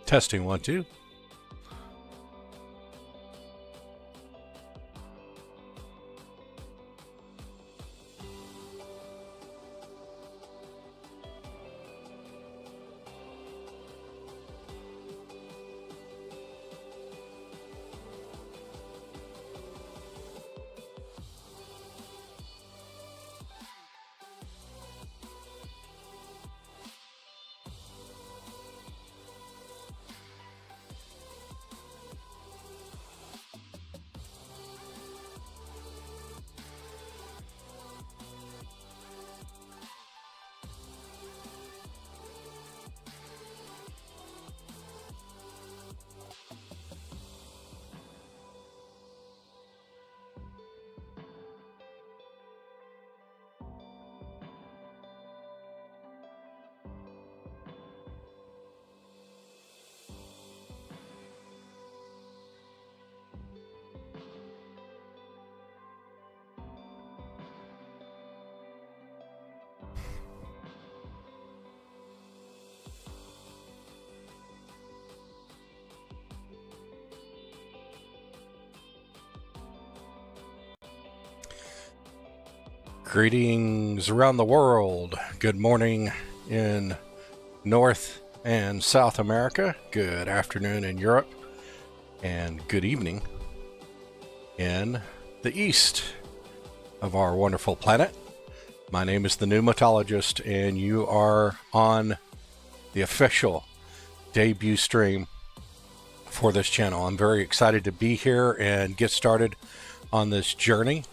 Testing 1, 2. Greetings around the world. Good morning in North and South America. Good afternoon in Europe. And good evening in the east of our wonderful planet. My name is the Pneumatologist, and you are on the official debut stream for this channel. I'm very excited to be here and get started on this journey.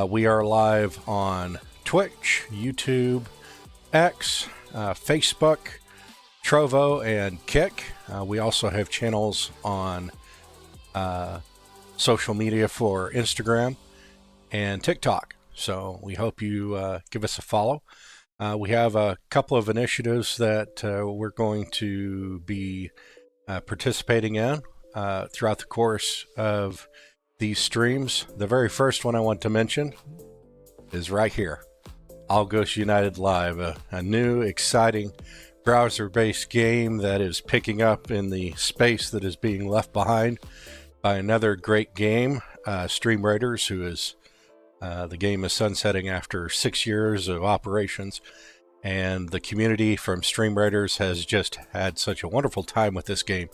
We are live on Twitch, YouTube, X, Facebook, Trovo, and Kick. We also have channels on social media for Instagram and TikTok. So we hope you give us a follow. We have a couple of initiatives that we're going to be participating in throughout the course of these streams. The very first one I want to mention is right here, Algos United Live, a new exciting browser-based game that is picking up in the space that is being left behind by another great game, Stream Raiders, who is the game is sunsetting after 6 years of operations, and the community from Stream Raiders has just had such a wonderful time with this game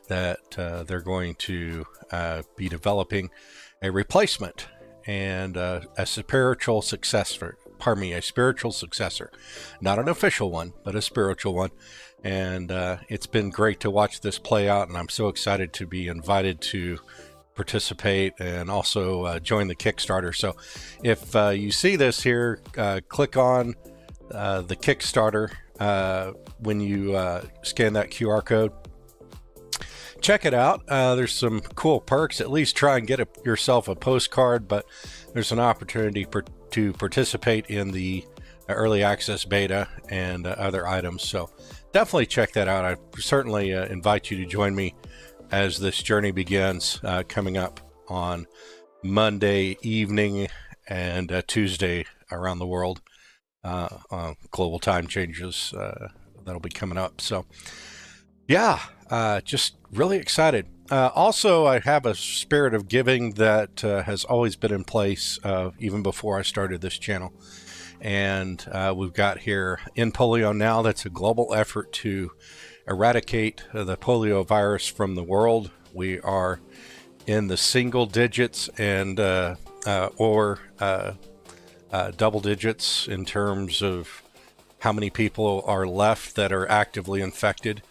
that they're going to be developing a replacement and a spiritual successor. A spiritual successor, not an official one, but a spiritual one. And it's been great to watch this play out, and I'm so excited to be invited to participate and also join the Kickstarter. So if you see this here, click on the Kickstarter when you scan that QR code. Check it out. There's some cool perks. At least try and get yourself a postcard, but there's an opportunity to participate in the early access beta and other items. So definitely check that out. I certainly invite you to join me as this journey begins coming up on Monday evening and Tuesday around the world. Global time changes that'll be coming up. So yeah, just really excited. Also, I have a spirit of giving that has always been in place even before I started this channel. And we've got here In Polio Now. That's a global effort to eradicate the polio virus from the world. We are in the single digits and or double digits in terms of how many people are left that are actively infected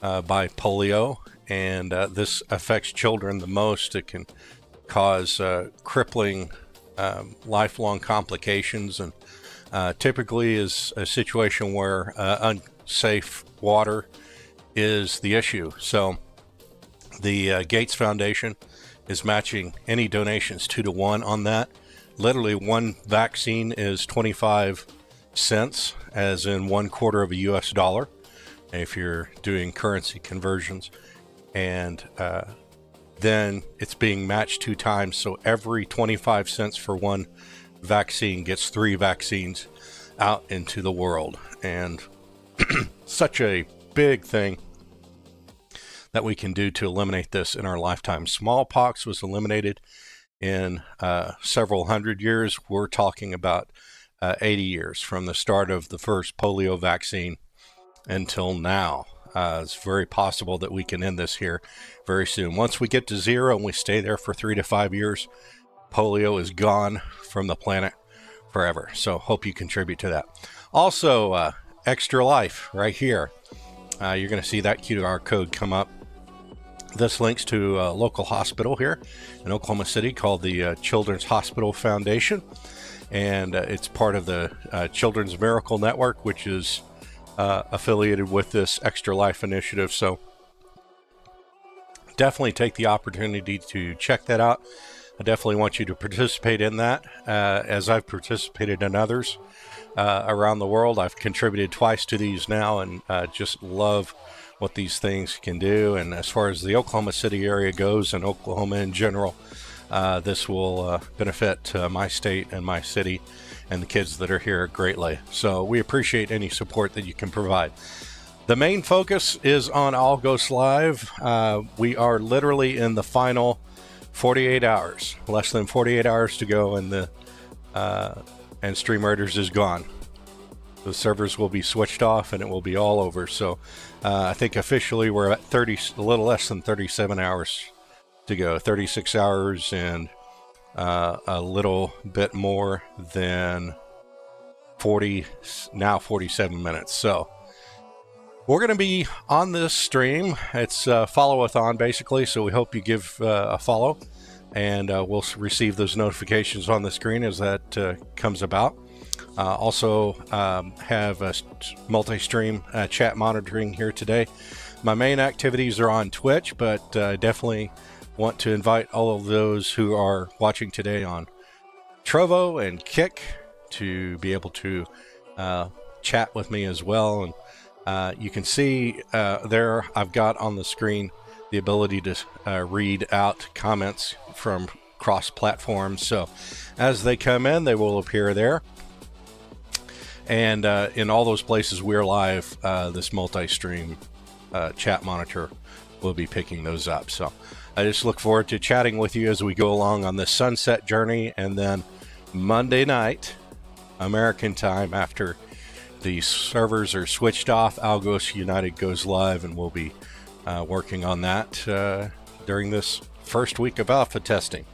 by polio, and this affects children the most. It can cause crippling lifelong complications, and typically is a situation where unsafe water is the issue. So the Gates Foundation is matching any donations 2-to-1 on that. Literally one vaccine is 25 cents, as in 1/4 of a US dollar, if you're doing currency conversions. And then it's being matched 2 times. So every 25 cents for one vaccine gets 3 vaccines out into the world. And such a big thing that we can do to eliminate this in our lifetime. Smallpox was eliminated in several hundred years. We're talking about 80 years from the start of the first polio vaccine until now. It's very possible that we can end this here very soon. Once we get to zero and we stay there for 3 to 5 years, polio is gone from the planet forever. So hope you contribute to that. Also, Extra Life right here. You're going to see that QR code come up. This links to a local hospital here in Oklahoma City called the Children's Hospital Foundation. And it's part of the Children's Miracle Network, which is affiliated with this Extra Life initiative. So definitely take the opportunity to check that out. I definitely want you to participate in that, as I've participated in others around the world. I've contributed twice to these now, and just love what these things can do. And as far as the Oklahoma City area goes, and Oklahoma in general, this will benefit my state and my city and the kids that are here greatly. So we appreciate any support that you can provide. The main focus is on Algos Live. We are literally in the final 48 hours, less than 48 hours to go, and the and Stream Raiders is gone. The servers will be switched off and it will be all over. So I think officially we're at a little less than 37 hours to go, 36 hours and a little bit more than 47 minutes. So we're going to be on this stream. It's follow-a-thon basically, so we hope you give a follow, and we'll receive those notifications on the screen as that comes about. Also have a multi-stream chat monitoring here today. My main activities are on Twitch, but definitely want to invite all of those who are watching today on Trovo and Kick to be able to chat with me as well. And you can see there I've got on the screen the ability to read out comments from cross platforms. So as they come in, they will appear there. And in all those places we're live, this multi-stream chat monitor will be picking those up. So I just look forward to chatting with you as we go along on this sunset journey. And then Monday night, American time, after the servers are switched off, Algos United goes live, and we'll be working on that during this first week of alpha testing.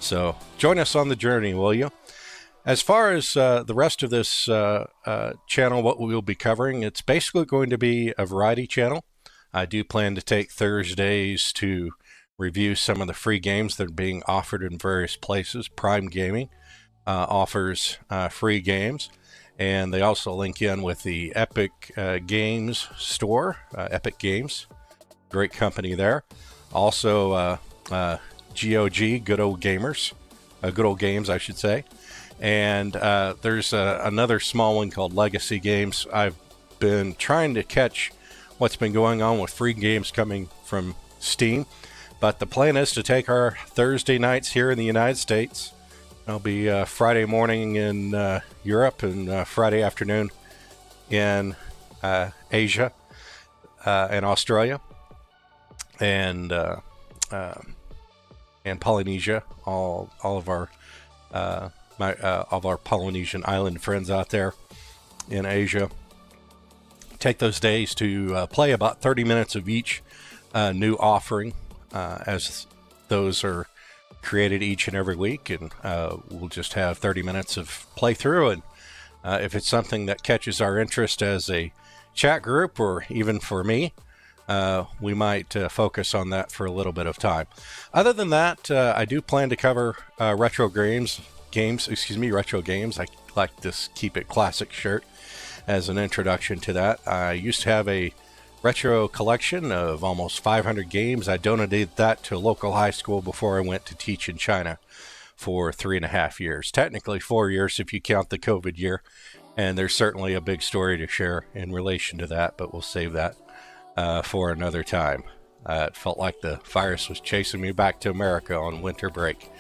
So join us on the journey, will you? As far as the rest of this channel, what we will be covering, it's basically going to be a variety channel. I do plan to take Thursdays to review some of the free games that are being offered in various places. Prime Gaming offers free games, and they also link in with the Epic Games store, Epic Games, great company there. Also GOG, Good Old Gamers, Good Old Games, I should say. And there's another small one called Legacy Games. I've been trying to catch what's been going on with free games coming from Steam, but the plan is to take our Thursday nights here in the United States. It'll be Friday morning in Europe and Friday afternoon in Asia and Australia and Polynesia. All of our of our Polynesian island friends out there in Asia. Take those days to play about 30 minutes of each new offering as those are created each and every week, and we'll just have 30 minutes of playthrough. And if it's something that catches our interest as a chat group, or even for me, we might focus on that for a little bit of time. Other than that, I do plan to cover retro games. I like this Keep It Classic shirt as an introduction to that. I used to have a retro collection of almost 500 games. I donated that to a local high school before I went to teach in China for 3.5 years. Technically 4 years if you count the COVID year. And there's certainly a big story to share in relation to that, but we'll save that for another time. It felt like the virus was chasing me back to America on winter break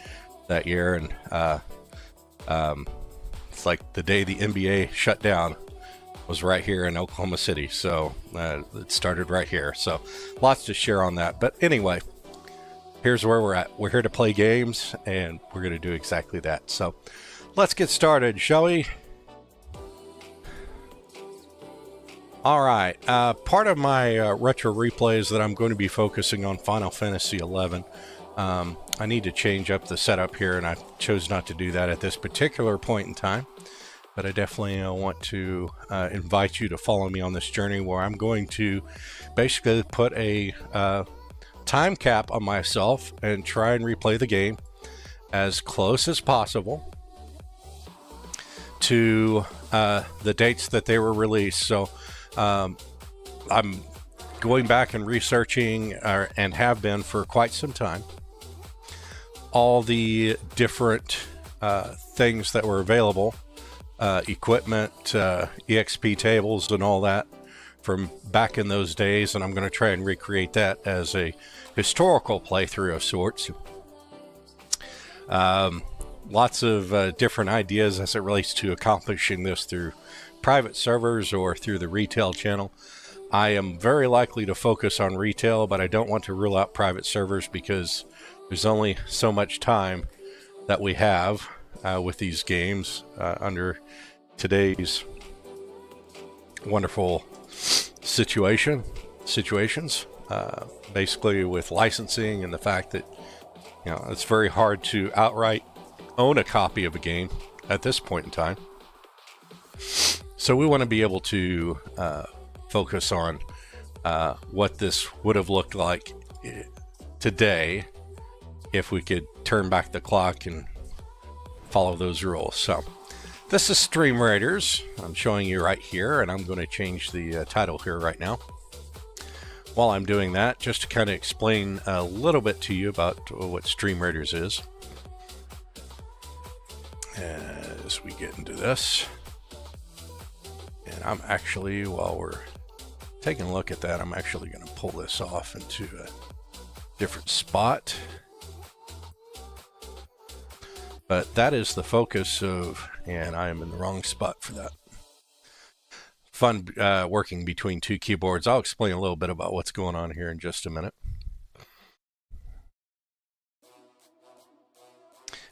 that year, and it's like the day the NBA shut down. was right here in Oklahoma City. So it started right here. So lots to share on that. But anyway, here's where we're at. We're here to play games, and we're going to do exactly that. So let's get started, shall we? All right. Part of my retro replay is that I'm going to be focusing on Final Fantasy XI. I need to change up the setup here, and I chose not to do that at this particular point in time. But I definitely want to invite you to follow me on this journey where I'm going to basically put a time cap on myself and try and replay the game as close as possible to the dates that they were released. So I'm going back and researching, and have been for quite some time, all the different things that were available, equipment, EXP tables, and all that from back in those days, and I'm going to try and recreate that as a historical playthrough of sorts. Lots of different ideas as it relates to accomplishing this through private servers or through the retail channel. I am very likely to focus on retail, but I don't want to rule out private servers because there's only so much time that we have with these games under today's wonderful situations, basically with licensing and the fact that it's very hard to outright own a copy of a game at this point in time. So we want to be able to focus on what this would have looked like today if we could turn back the clock and follow those rules. So this is Stream Raiders. I'm showing you right here, and I'm going to change the title here right now. While I'm doing that, just to kind of explain a little bit to you about what Stream Raiders is as we get into this. And I'm actually, while we're taking a look at that, I'm actually going to pull this off into a different spot. But that is the focus of, and I am in the wrong spot for that. Fun working between two keyboards. I'll explain a little bit about what's going on here in just a minute.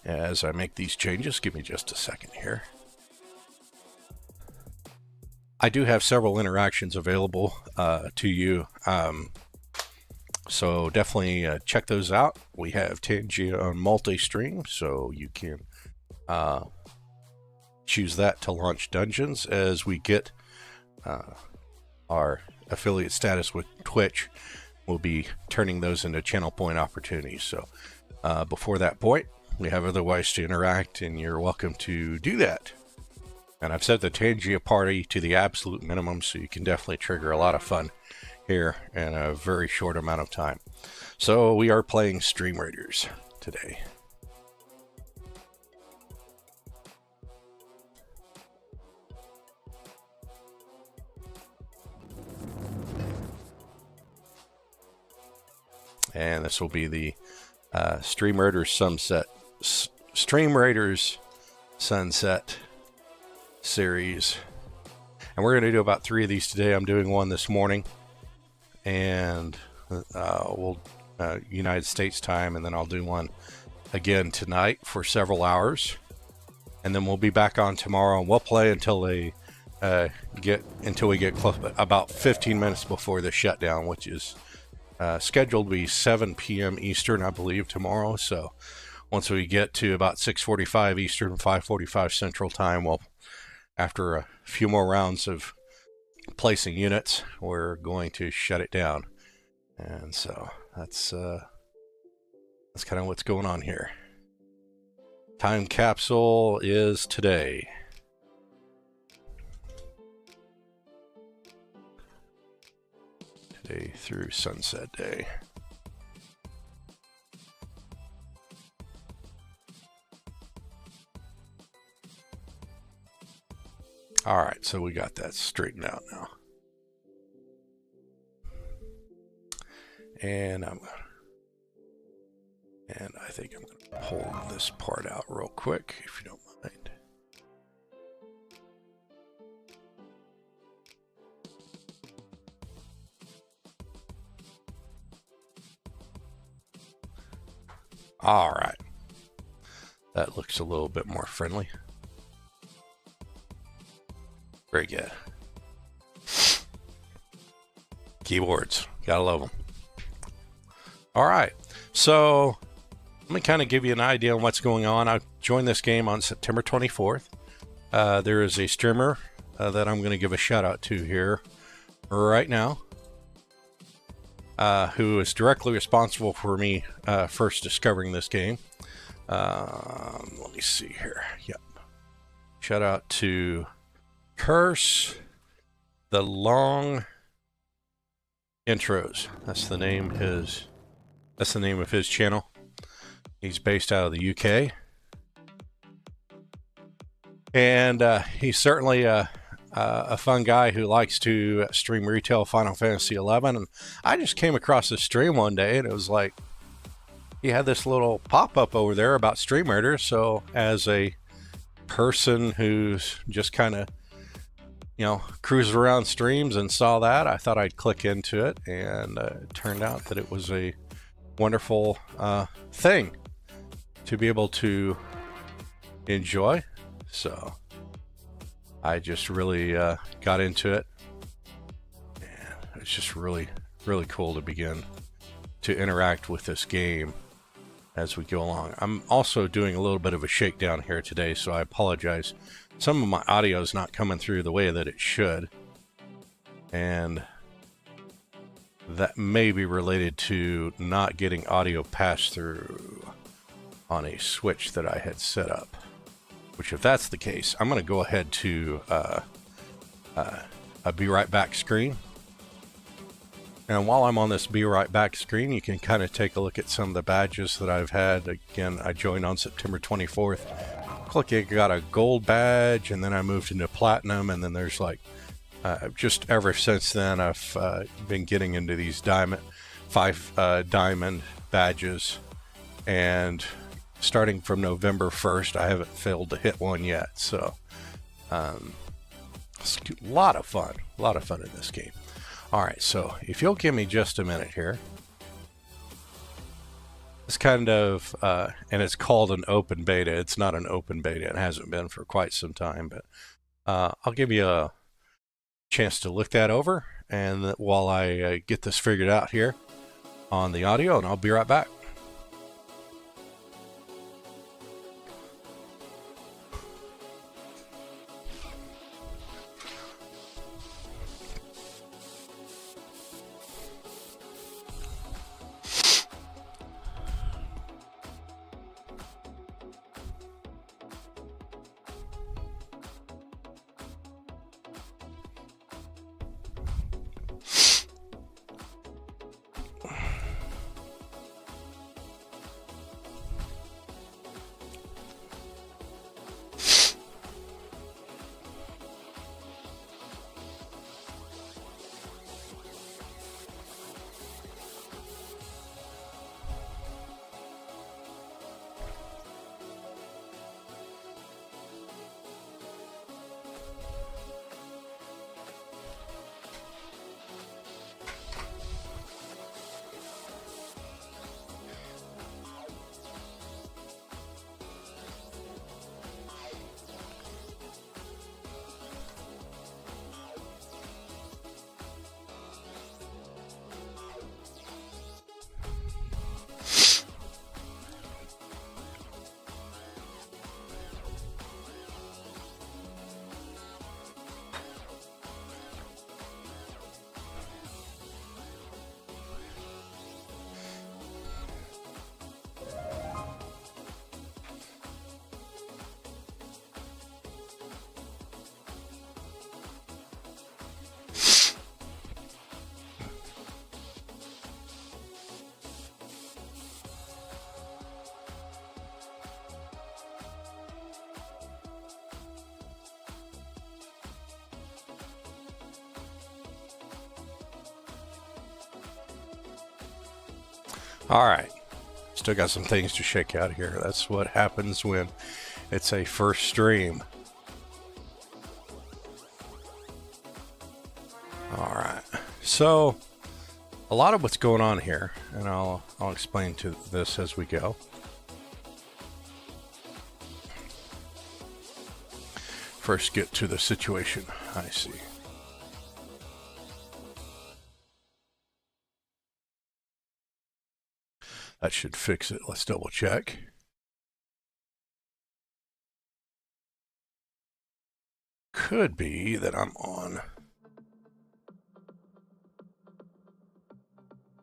As I make these changes, give me just a second here. I do have several interactions available to you, so definitely check those out. We have Tangia on multi-stream, so you can choose that to launch dungeons. As we get our affiliate status with Twitch, we'll be turning those into channel point opportunities. So before that point, we have other ways to interact, and you're welcome to do that. And I've set the Tangia party to the absolute minimum, so you can definitely trigger a lot of fun here in a very short amount of time. So we are playing Stream Raiders today. And this will be the Stream Raiders Sunset series, and we're going to do about 3 of these today. I'm doing one this morning, and we'll United States time, and then I'll do one again tonight for several hours, and then we'll be back on tomorrow, and we'll play until we get close, about 15 minutes before the shutdown, which is scheduled to be 7 p.m. Eastern, I believe, tomorrow. So once we get to about 6:45 Eastern, 5:45 Central time, we'll, after a few more rounds of placing units, we're going to shut it down. And so that's kind of what's going on here. Time capsule is today. Today through sunset day. All right, so we got that straightened out now. And I think I'm going to pull this part out real quick, if you don't mind. All right. That looks a little bit more friendly. Very good. Keyboards. Gotta love them. All right. So let me kind of give you an idea on what's going on. I joined this game on September 24th. There is a streamer that I'm going to give a shout out to here right now, who is directly responsible for me first discovering this game. Let me see here. Yep. Shout out to Curse the Long Intros. That's the name of his channel. He's based out of the UK. And he's certainly a fun guy who likes to stream retail Final Fantasy XI. And I just came across this stream one day, and it was like he had this little pop-up over there about Stream Murder. So as a person who's just kind of, cruised around streams and saw that, I thought I'd click into it, and it turned out that it was a wonderful thing to be able to enjoy. So I just really got into it, and it's just really, really cool to begin to interact with this game as we go along. I'm also doing a little bit of a shakedown here today, so I apologize. Some of my audio is not coming through the way that it should, and that may be related to not getting audio passed through on a switch that I had set up. Which, if that's the case, I'm going to go ahead to a Be Right Back screen. And while I'm on this Be Right Back screen, you can kind of take a look at some of the badges that I've had. Again, I joined on September 24th. Look, I got a gold badge, and then I moved into platinum, and then there's like, just ever since then, I've been getting into these five diamond badges, and starting from November 1st, I haven't failed to hit one yet. So, it's a lot of fun in this game. All right, so if you'll give me just a minute here. It's kind of, and it's called an open beta. It's not an open beta. It hasn't been for quite some time, but I'll give you a chance to look that over, and while I get this figured out here on the audio, and I'll be right back. All right, still got some things to shake out here. That's what happens when it's a first stream. All right, so a lot of what's going on here, and I'll explain to this as we go. first get to the situation. I see. That should fix it. Let's double check. Could be that I'm on.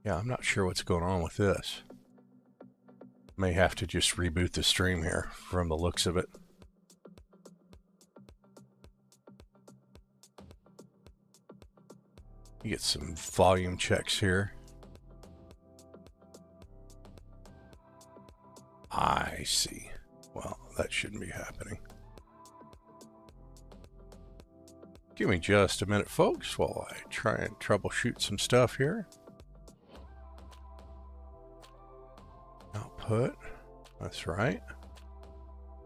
Yeah, I'm not sure what's going on with this. May have to just reboot the stream here from the looks of it. You get some volume checks here. I see. Well, that shouldn't be happening. Give me just a minute, folks, while I try and troubleshoot some stuff here. Output. That's right.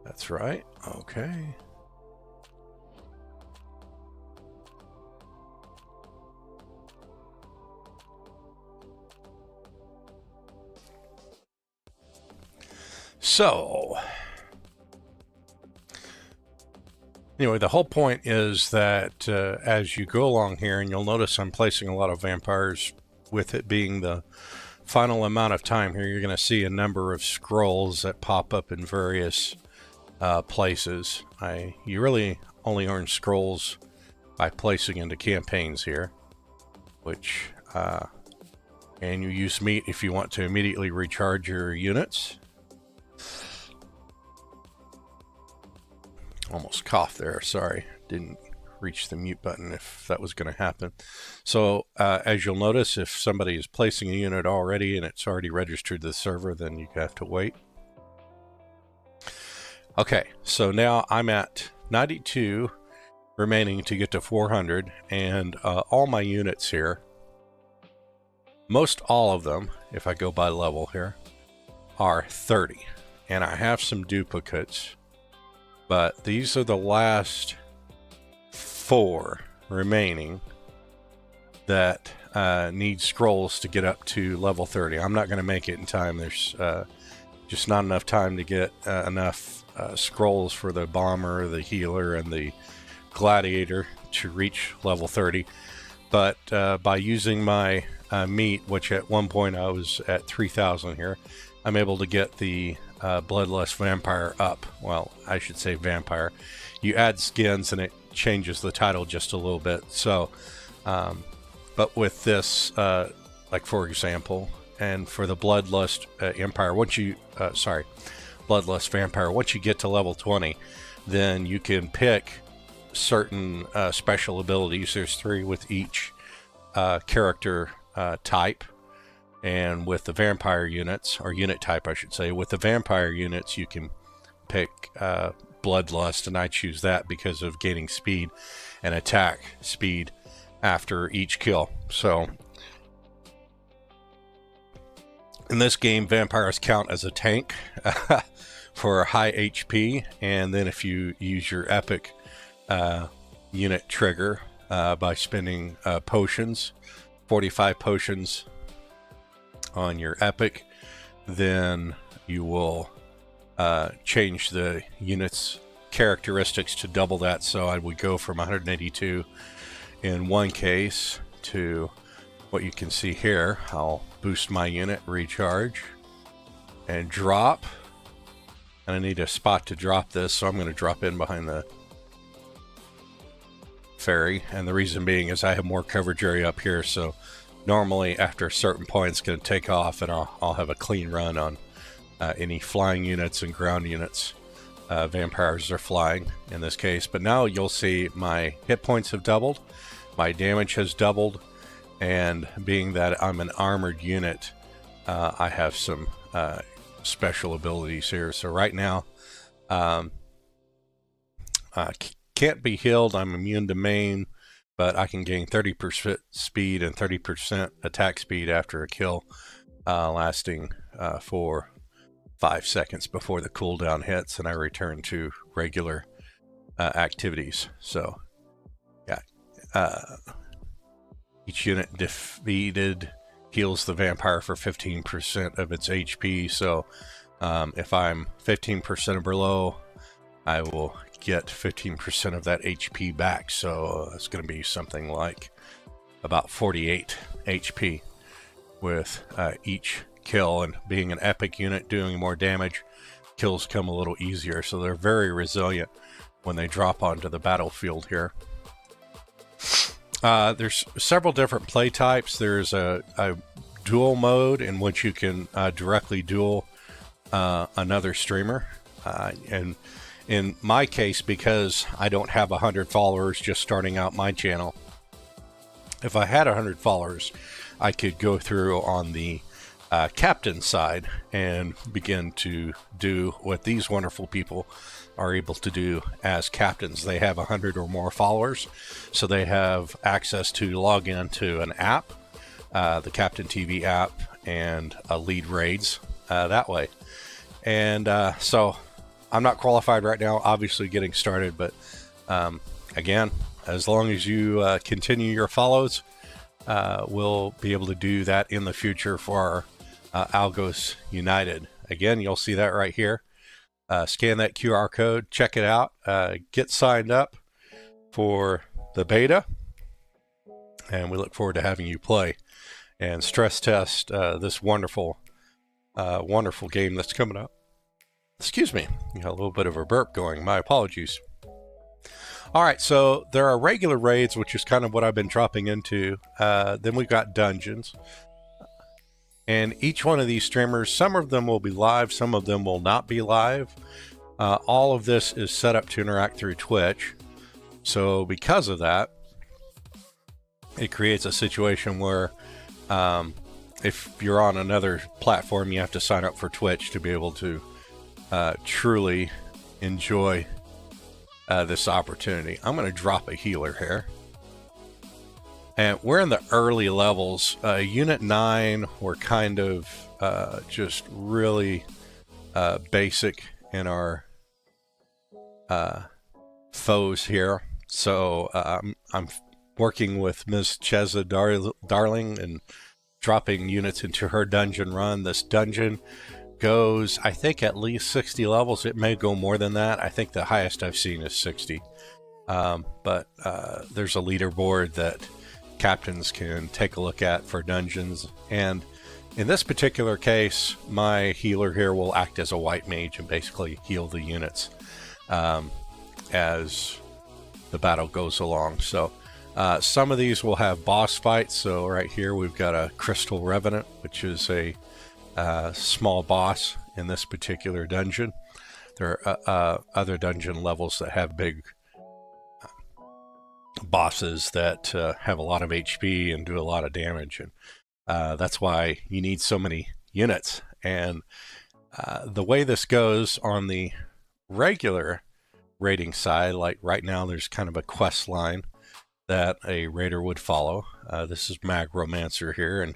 That's right. Okay. So, anyway, the whole point is that as you go along here, and you'll notice I'm placing a lot of vampires with it being the final amount of time here, you're going to see a number of scrolls that pop up in various places. You really only earn scrolls by placing into campaigns here, which, and you use meat if you want to immediately recharge your units. Almost coughed there, sorry, didn't reach the mute button if that was going to happen. So as you'll notice, if somebody is placing a unit already and it's already registered to the server, then you have to wait. Okay, so now I'm at 92 remaining to get to 400, and all my units here, most all of them, if I go by level here, are 30, and I have some duplicates, but these are the last 4 remaining that need scrolls to get up to level 30. I'm not going to make it in time. There's just not enough time to get enough scrolls for the bomber, the healer, and the gladiator to reach level 30. But by using my meat, which at one point I was at 3,000 here, I'm able to get the Bloodlust Vampire up. Well, I should say vampire. You add skins and it changes the title just a little bit. So, but with this, like for example, and for the Bloodlust Empire, once you, Bloodlust Vampire, once you get to level 20, then you can pick certain special abilities. There's 3 with each character type. And with the vampire units, or unit type I should say, with the vampire units you can pick Bloodlust, and I choose that because of gaining speed and attack speed after each kill. So in this game, vampires count as a tank for high HP, and then if you use your epic unit trigger by spending potions, 45 potions on your epic, then you will change the unit's characteristics to double that. So I would go from 182 in one case to what you can see here. I'll boost my unit, recharge, and drop. And I need a spot to drop this, so I'm going to drop in behind the ferry. And the reason being is I have more coverage area up here, so normally after a certain point it's going to take off, and I'll have a clean run on any flying units and ground units. Vampires are flying in this case, but now you'll see my hit points have doubled, my damage has doubled, and being that I'm an armored unit, I have some special abilities here. So right now, can't be healed, I'm immune to maim, but I can gain 30% speed and 30% attack speed after a kill, lasting for 5 seconds before the cooldown hits, and I return to regular activities. So, yeah, each unit defeated heals the vampire for 15% of its HP. So, if I'm 15% or below, I will get 15% of that HP back. So it's going to be something like about 48 HP with each kill. And being an epic unit doing more damage, kills come a little easier. So they're very resilient when they drop onto the battlefield here. There's several different play types. There's a duel mode in which you can directly duel another streamer. And in my case, because I don't have 100 followers just starting out my channel, if I had 100 followers, I could go through on the captain side and begin to do what these wonderful people are able to do as captains. They have 100 or more followers, so they have access to log into an app, the Captain TV app, and lead raids that way. And so I'm not qualified right now, obviously getting started, but again, as long as you continue your follows, we'll be able to do that in the future for our Algos United. Again, you'll see that right here. Scan that QR code, check it out, get signed up for the beta, and we look forward to having you play and stress test this wonderful game that's coming up. Excuse me, got a little bit of a burp going, my apologies. All right, so there are regular raids, which is kind of what I've been dropping into. Then we've got dungeons. And each one of these streamers, some of them will be live, some of them will not be live. All of this is set up to interact through Twitch. So because of that, it creates a situation where if you're on another platform, you have to sign up for Twitch to be able to truly enjoy this opportunity. I'm going to drop a healer here. And we're in the early levels. Unit 9, we're kind of just really basic in our foes here. So I'm working with Ms. Cheza Darling and dropping units into her dungeon run. This dungeon goes, I think, at least 60 levels. It may go more than that. I think the highest I've seen is 60. But there's a leaderboard that captains can take a look at for dungeons, and in this particular case, my healer here will act as a white mage and basically heal the units as the battle goes along. So some of these will have boss fights. So right here we've got a Crystal Revenant, which is a small boss in this particular dungeon. There are other dungeon levels that have big bosses that have a lot of HP and do a lot of damage, and that's why you need so many units. And the way this goes on the regular raiding side, like right now there's kind of a quest line that a raider would follow. This is Mag Romancer here, and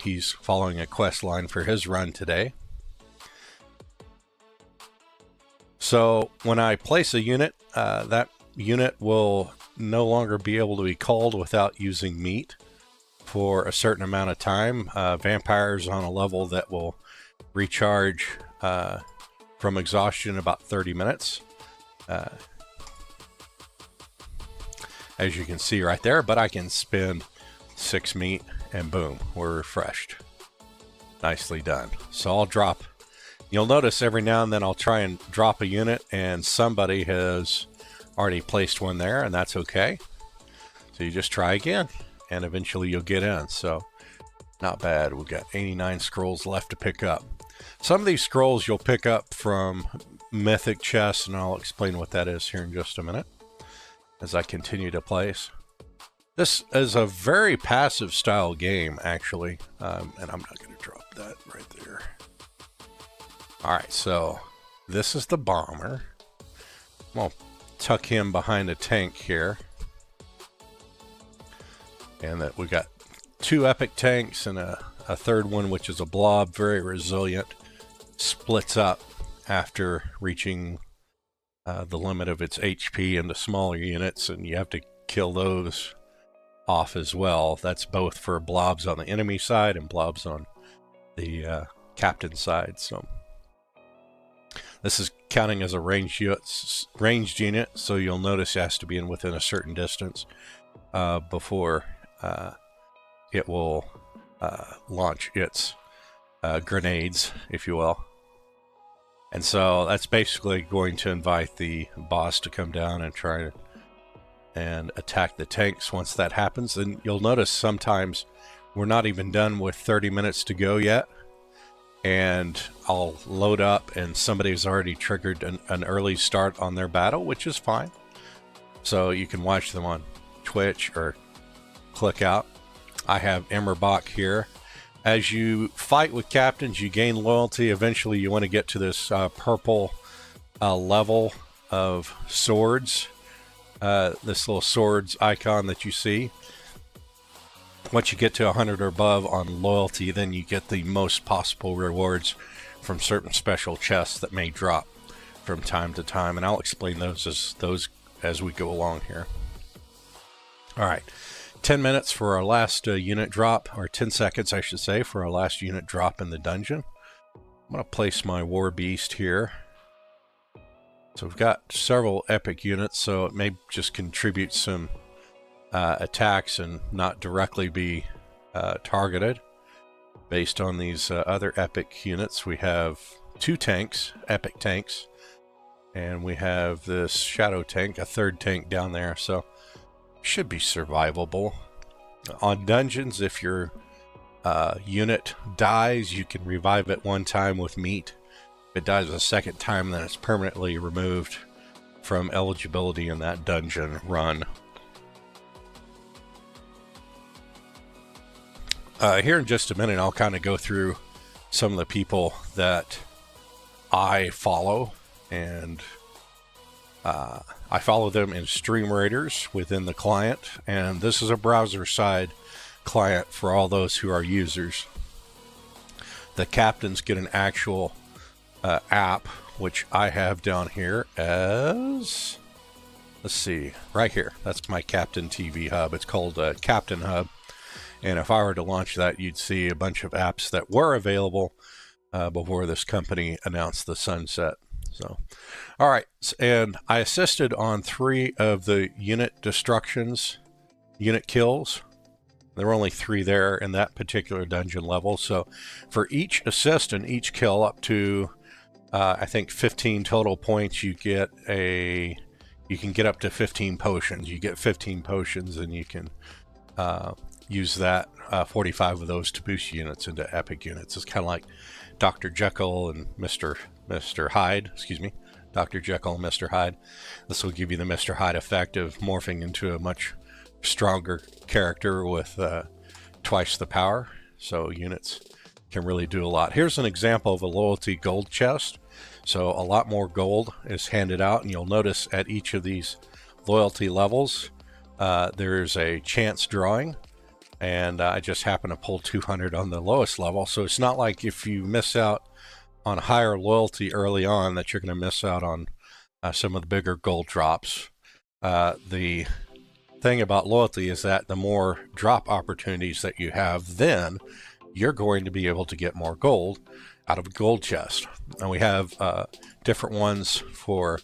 he's following a quest line for his run today. So when I place a unit, that unit will no longer be able to be called without using meat for a certain amount of time. Vampires on a level that will recharge from exhaustion in about 30 minutes. As you can see right there, but I can spend 6 meat and boom, we're refreshed. Nicely done. So I'll drop, you'll notice every now and then I'll try and drop a unit and somebody has already placed one there, and that's okay. So you just try again and eventually you'll get in. So not bad. We've got 89 scrolls left to pick up. Some of these scrolls you'll pick up from mythic chests, and I'll explain what that is here in just a minute as I continue to place. This is a very passive style game, actually, and I'm not going to drop that right there. All right, so this is the bomber. Well, tuck him behind a tank here, and that we got 2 epic tanks and a third one, which is a blob, very resilient, splits up after reaching the limit of its HP into smaller units, and you have to kill those off as well. That's both for blobs on the enemy side and blobs on the captain side. So This is counting as a ranged unit, so you'll notice it has to be in within a certain distance before it will launch its grenades, if you will. And so that's basically going to invite the boss to come down and try and attack the tanks once that happens. And you'll notice sometimes we're not even done with 30 minutes to go yet, and I'll load up and somebody's already triggered an early start on their battle, which is fine. So you can watch them on Twitch or click out. I have Emmerbach here. As you fight with captains, you gain loyalty. Eventually you want to get to this purple level of swords, this little swords icon that you see. Once you get to 100 or above on loyalty, then you get the most possible rewards from certain special chests that may drop from time to time, and I'll explain those as we go along here. All right, 10 minutes for our last unit drop, or 10 seconds I should say, for our last unit drop in the dungeon. I'm going to place my war beast here. So we've got several epic units, so it may just contribute some attacks and not directly be targeted based on these other epic units. We have 2 tanks, epic tanks, and we have this shadow tank, a 3rd tank down there, so should be survivable. On dungeons, if your unit dies, you can revive it 1 time with meat. If it dies a 2nd time, then it's permanently removed from eligibility in that dungeon run. Here in just a minute, I'll kind of go through some of the people that I follow, and I follow them in Stream Raiders within the client, and this is a browser side client for all those who are users. The captains get an actual app, which I have down here as, let's see, right here. That's my Captain TV hub. It's called Captain Hub. And if I were to launch that, you'd see a bunch of apps that were available before this company announced the sunset. So, all right. And I assisted on 3 of the unit destructions, unit kills. There were only 3 there in that particular dungeon level. So for each assist and each kill up to, I think 15 total points, you can get up to 15 potions. You get 15 potions and you can use that 45 of those to boost units into epic units. It's kind of like Dr. Jekyll and Mr. Hyde, excuse me, Dr. Jekyll and Mr. Hyde. This will give you the Mr. Hyde effect of morphing into a much stronger character with twice the power. So units can really do a lot. Here's an example of a loyalty gold chest. So a lot more gold is handed out, and you'll notice at each of these loyalty levels there's a chance drawing. And I just happen to pull 200 on the lowest level. So it's not like if you miss out on higher loyalty early on that you're going to miss out on some of the bigger gold drops. The thing about loyalty is that the more drop opportunities that you have, then you're going to be able to get more gold out of a gold chest. And we have different ones for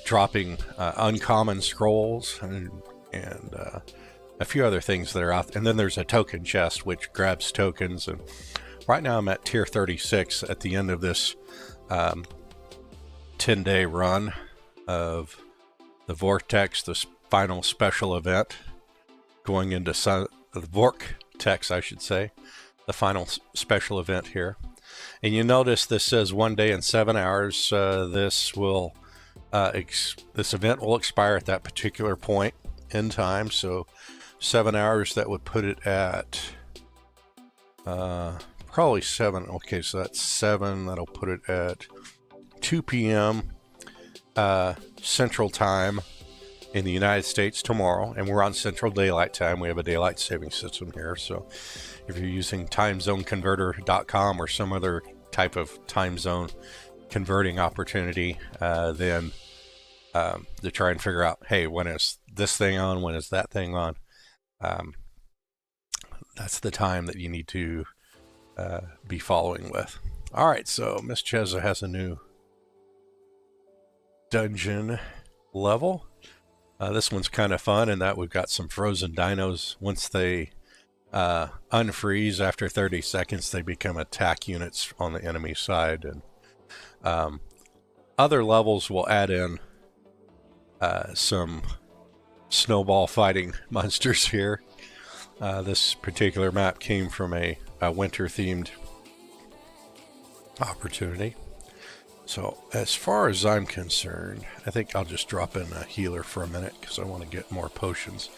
dropping uncommon scrolls and a few other things that are out. And then there's a token chest which grabs tokens, and right now I'm at tier 36 at the end of this 10-day run of the Vortex, this final special event, going into the Vortex, I should say, the final special event here. And you notice this says 1 day and 7 hours. This event will expire at that particular point in time. So 7 hours, that would put it at probably 7. Okay, so that's 7. That'll put it at 2 p.m. Central Time in the United States tomorrow, and we're on Central Daylight Time. We have a daylight saving system here, so if you're using timezoneconverter.com or some other type of time zone converting opportunity, then to try and figure out, hey, when is this thing on, when is that thing on, that's the time that you need to be following with. All right, so Miss Cheza has a new dungeon level. This one's kind of fun in that we've got some frozen dinos. Once they unfreeze after 30 seconds, they become attack units on the enemy side. And other levels will add in some snowball fighting monsters here. This particular map came from a winter-themed opportunity. So as far as I'm concerned, I think I'll just drop in a healer for a minute because I want to get more potions.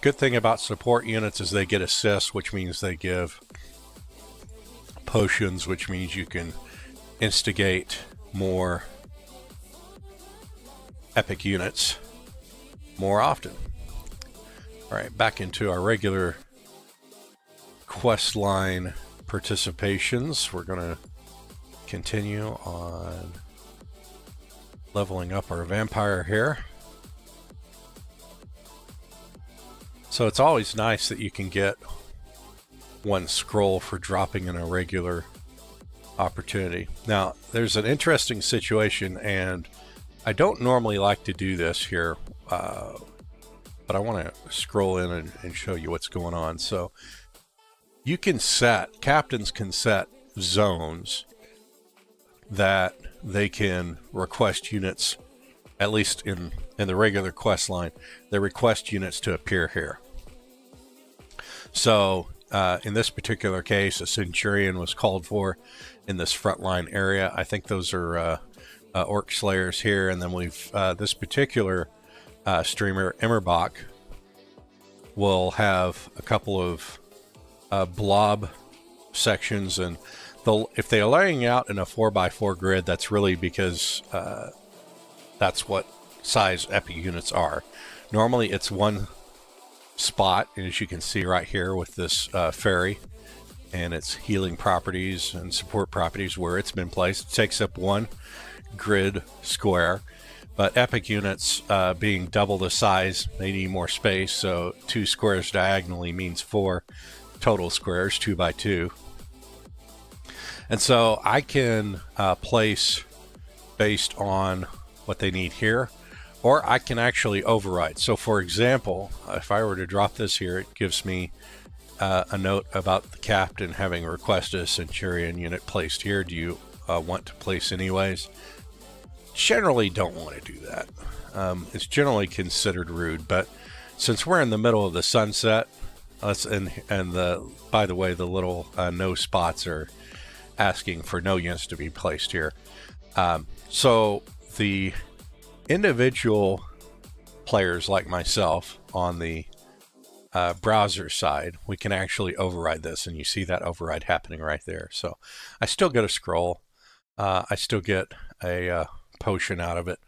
Good thing about support units is they get assists, which means they give potions, which means you can instigate more epic units more often. All right, back into our regular quest line participations. We're going to continue on leveling up our vampire here. So it's always nice that you can get one scroll for dropping in a regular opportunity. Now, there's an interesting situation, and I don't normally like to do this here, but I want to scroll in and show you what's going on. So you can set, captains can set zones that they can request units, at least in the regular quest line, they request units to appear here. So in this particular case, a centurion was called for in this frontline area. I think those are orc slayers here, and then we've this particular streamer, Emmerbach, will have a couple of blob sections, and if they are laying out in a 4x4 grid, that's really because that's what size epic units are. Normally it's one spot, as you can see right here with this fairy and its healing properties and support properties where it's been placed. It takes up one grid square, but epic units being double the size, they need more space, so 2 squares diagonally means 4 total squares, 2x2. And so I can place based on what they need here, or I can actually override. So for example, if I were to drop this here, it gives me a note about the captain having requested a centurion unit placed here. Do you want to place anyways? Generally don't want to do that. It's generally considered rude, but since we're in the middle of the sunset, by the way, the little no spots are asking for no units to be placed here. So the individual players like myself on the browser side, we can actually override this, and you see that override happening right there. So I still get a scroll, I still get a potion out of it,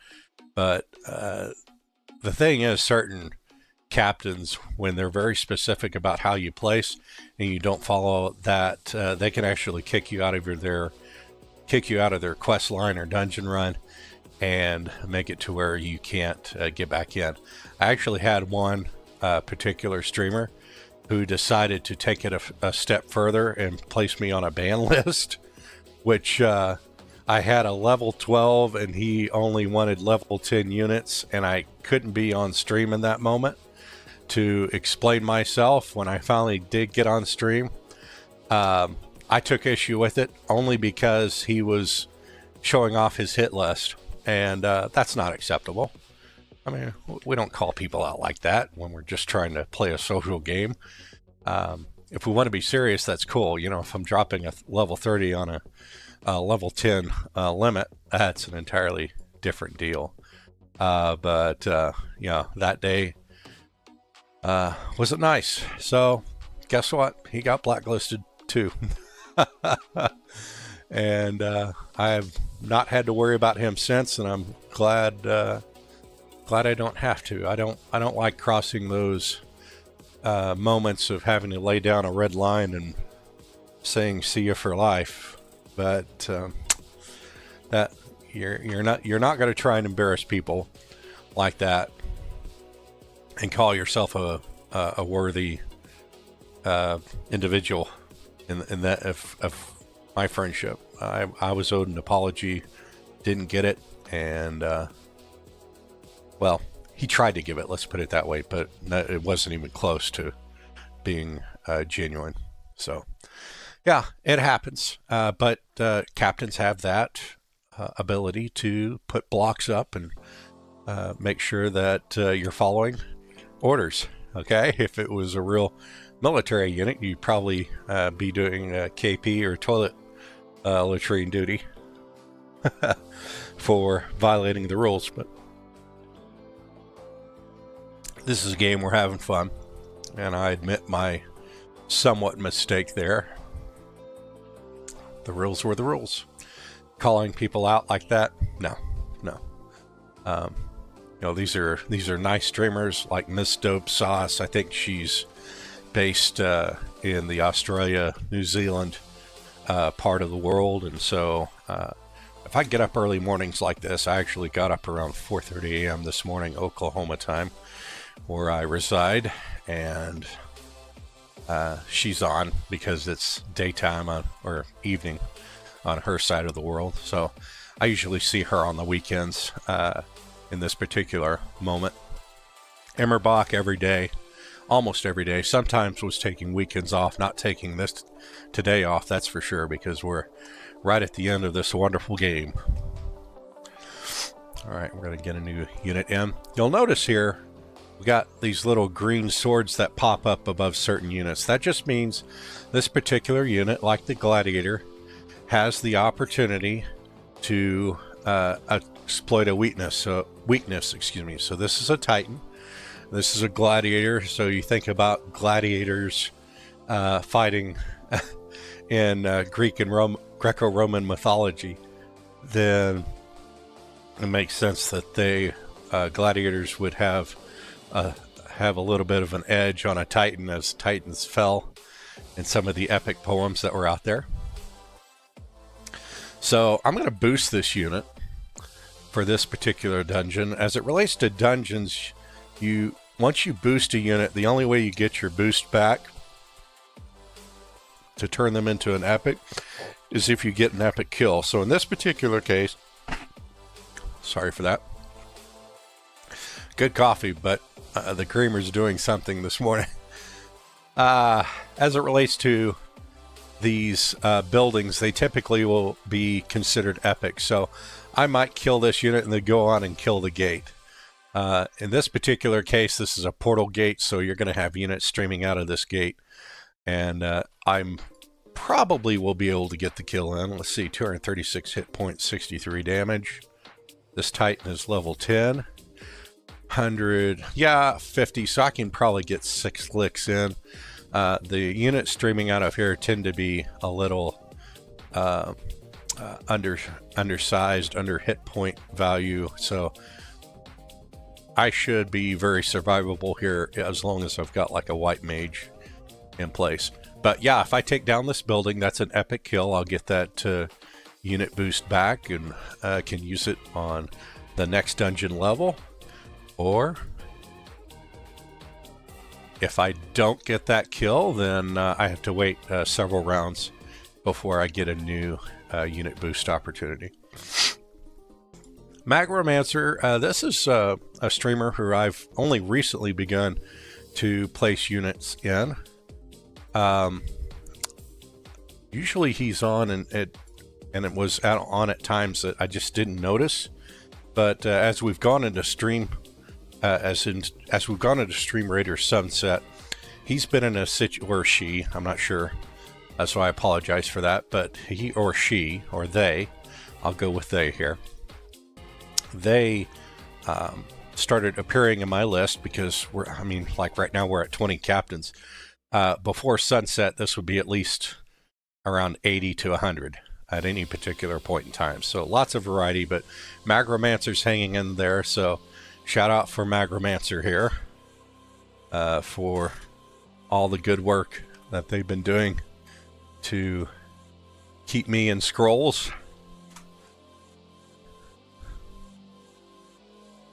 but the thing is, certain captains, when they're very specific about how you place and you don't follow that, they can actually kick you out of their quest line or dungeon run and make it to where you can't get back in. I actually had one particular streamer who decided to take it a step further and place me on a ban list, which I had a level 12 and he only wanted level 10 units, and I couldn't be on stream in that moment to explain myself. When I finally did get on stream, I took issue with it only because he was showing off his hit list, and that's not acceptable. I mean, we don't call people out like that when we're just trying to play a social game. If we want to be serious, that's cool. You know, if I'm dropping a level 30 on a level 10 limit, that's an entirely different deal. But yeah, that day wasn't nice. So guess what? He got blacklisted too. And I've not had to worry about him since, and I'm glad I don't have to. I don't like crossing those moments of having to lay down a red line and saying "see you for life." But that you're not going to try and embarrass people like that and call yourself a worthy individual in that of my friendship. I was owed an apology, didn't get it, and Well, he tried to give it, let's put it that way, but it wasn't even close to being genuine. So, yeah, it happens. But captains have that ability to put blocks up and make sure that you're following orders. Okay, if it was a real military unit, you'd probably be doing KP or toilet latrine duty for violating the rules. But this is a game we're having fun, and I admit my somewhat mistake there. The rules were the rules. Calling people out like that, no. You know, these are nice streamers like Miss Dope Sauce. I think she's based in the Australia, New Zealand part of the world, and so if I get up early mornings like this, I actually got up around 4:30 a.m. this morning, Oklahoma time, where I reside, and she's on because it's daytime or evening on her side of the world. So I usually see her on the weekends in this particular moment. Emmerbach every day, almost every day. Sometimes was taking weekends off, not taking this today off, that's for sure, because we're right at the end of this wonderful game. All right, we're going to get a new unit in. You'll notice here we got these little green swords that pop up above certain units. That just means this particular unit, like the Gladiator, has the opportunity to exploit a weakness. So this is a Titan. This is a Gladiator. So you think about gladiators fighting in Greek and Greco-Roman mythology, then it makes sense that gladiators would have a little bit of an edge on a Titan, as Titans fell in some of the epic poems that were out there. So I'm going to boost this unit for this particular dungeon. As it relates to dungeons, once you boost a unit, the only way you get your boost back to turn them into an epic is if you get an epic kill. So in this particular case, sorry for that. Good coffee, but the creamer's doing something this morning. As it relates to these buildings, they typically will be considered epic. So I might kill this unit and then go on and kill the gate. In this particular case, this is a portal gate, so you're going to have units streaming out of this gate. And I'm probably will be able to get the kill in. Let's see, 236 hit points, 63 damage. This Titan is level 10. 100, yeah, 50, so I can probably get 6 licks in. The units streaming out of here tend to be a little undersized, under hit point value, so I should be very survivable here as long as I've got like a white mage in place. But yeah, if I take down this building, that's an epic kill. I'll get that unit boost back and can use it on the next dungeon level. Or if I don't get that kill, then I have to wait several rounds before I get a new unit boost opportunity. Magromancer, this is a streamer who I've only recently begun to place units in. Usually he's on, and it was on at times that I just didn't notice. But as we've gone into stream, as we've gone into Stream Raider Sunset, he's been in a or she, I'm not sure, so I apologize for that, but he or she, or they, I'll go with they here, they started appearing in my list because like right now we're at 20 captains. Before sunset, this would be at least around 80 to 100 at any particular point in time. So lots of variety, but Magromancer's hanging in there, so shout out for Magromancer here for all the good work that they've been doing to keep me in scrolls.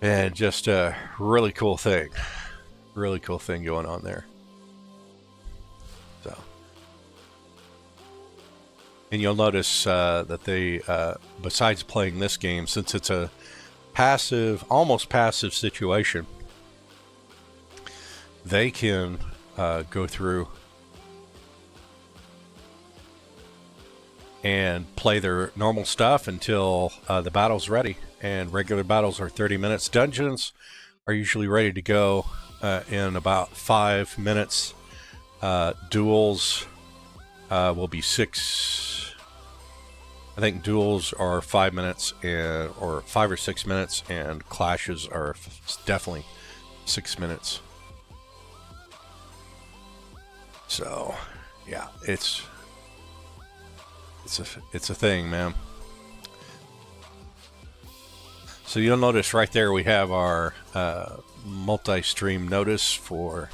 And just a really cool thing going on there. So, and you'll notice that they, besides playing this game, since it's a passive, almost passive situation, they can go through and play their normal stuff until the battle's ready. And regular battles are 30 minutes. Dungeons are usually ready to go in about 5 minutes. Duels will be 6. I think duels are 5 minutes, or 5 or 6 minutes, and clashes are definitely 6 minutes. So, yeah, it's a thing, man. So you'll notice right there we have our multi-stream notice for